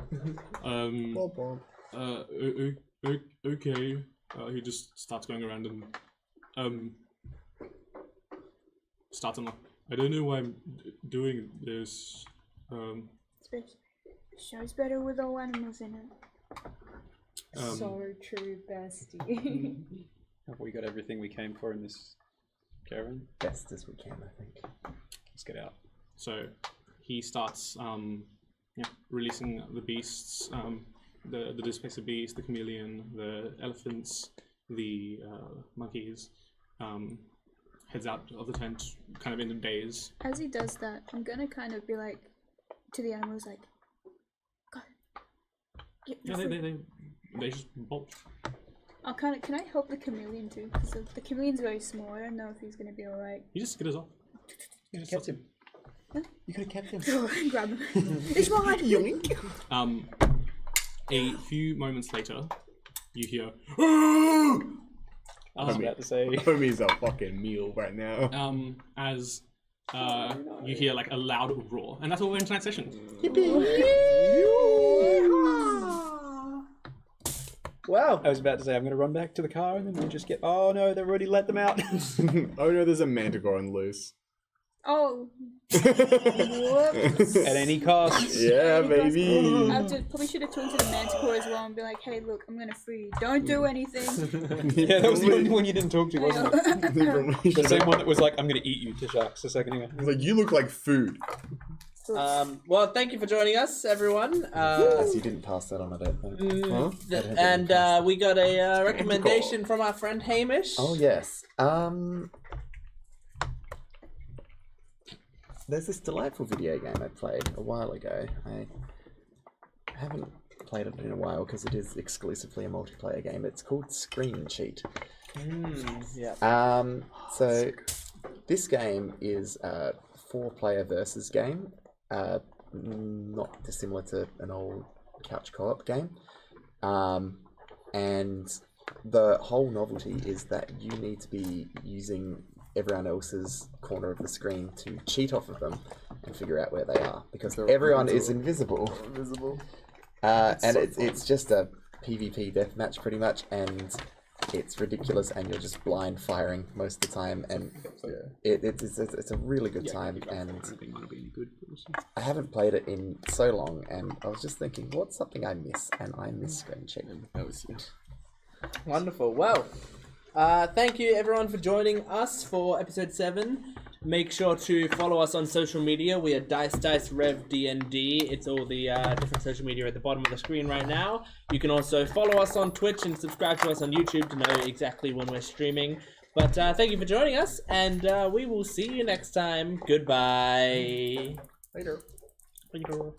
Okay. He just starts going around and starts on. I don't know why I'm doing this. Show's better with all animals in it. So true, bestie. Have we got everything we came for in this caravan? Best as we can, I think. Let's get out. So he starts releasing the beasts, the displacer beast, the chameleon, the elephants, the monkeys. Heads out of the tent, kind of in a daze. As he does that, I'm gonna kind of be like to the animals, like, go. Yeah, they just bolt. I'll kind of. Can I help the chameleon too? Because the chameleon's very small. I don't know if he's gonna be all right. He just skitters off. You could have kept him. You could have kept him. Grab him. It's mine. Yoink. A few moments later, you hear. I was about to say. Homie's a fucking meal right now. As you hear like a loud roar, and that's all we're in tonight's session. Wow. I was about to say I'm going to run back to the car and then we'll just get. Oh no, they've already let them out. Oh no, there's a manticore on loose. Oh. At any cost. Yeah, baby. Probably should have talked to the manticore as well and be like, hey, look, I'm gonna free you. Don't do anything. Yeah, that was the only one you didn't talk to, wasn't it? The The same one that was like, I'm going to eat you to Sharks a second ago. He's like, you look like food. Well, thank you for joining us, everyone. As you didn't pass that on, I don't think. Huh? And we got a recommendation from our friend Hamish. Oh yes. There's this delightful video game I played a while ago. I haven't played it in a while because it is exclusively a multiplayer game. It's called Screen Cheat. Yeah. So this game is a 4-player versus game, not dissimilar to an old couch co-op game. And the whole novelty is that you need to be using everyone else's corner of the screen to cheat off of them and figure out where they are, because everyone is invisible. And it's just a PvP deathmatch pretty much, and it's ridiculous, and you're just blind firing most of the time, and it's a really good time. And I haven't played it in so long, and I was just thinking, what's something I miss? And I miss Screen Cheat. That was it. Wonderful. Well, thank you everyone for joining us for episode 7. Make sure to follow us on social media. We are Dice Rev D&D. It's all the different social media at the bottom of the screen right now. You can also follow us on Twitch and subscribe to us on YouTube to know exactly when we're streaming. But thank you for joining us, and we will see you next time. Goodbye. Later. Later.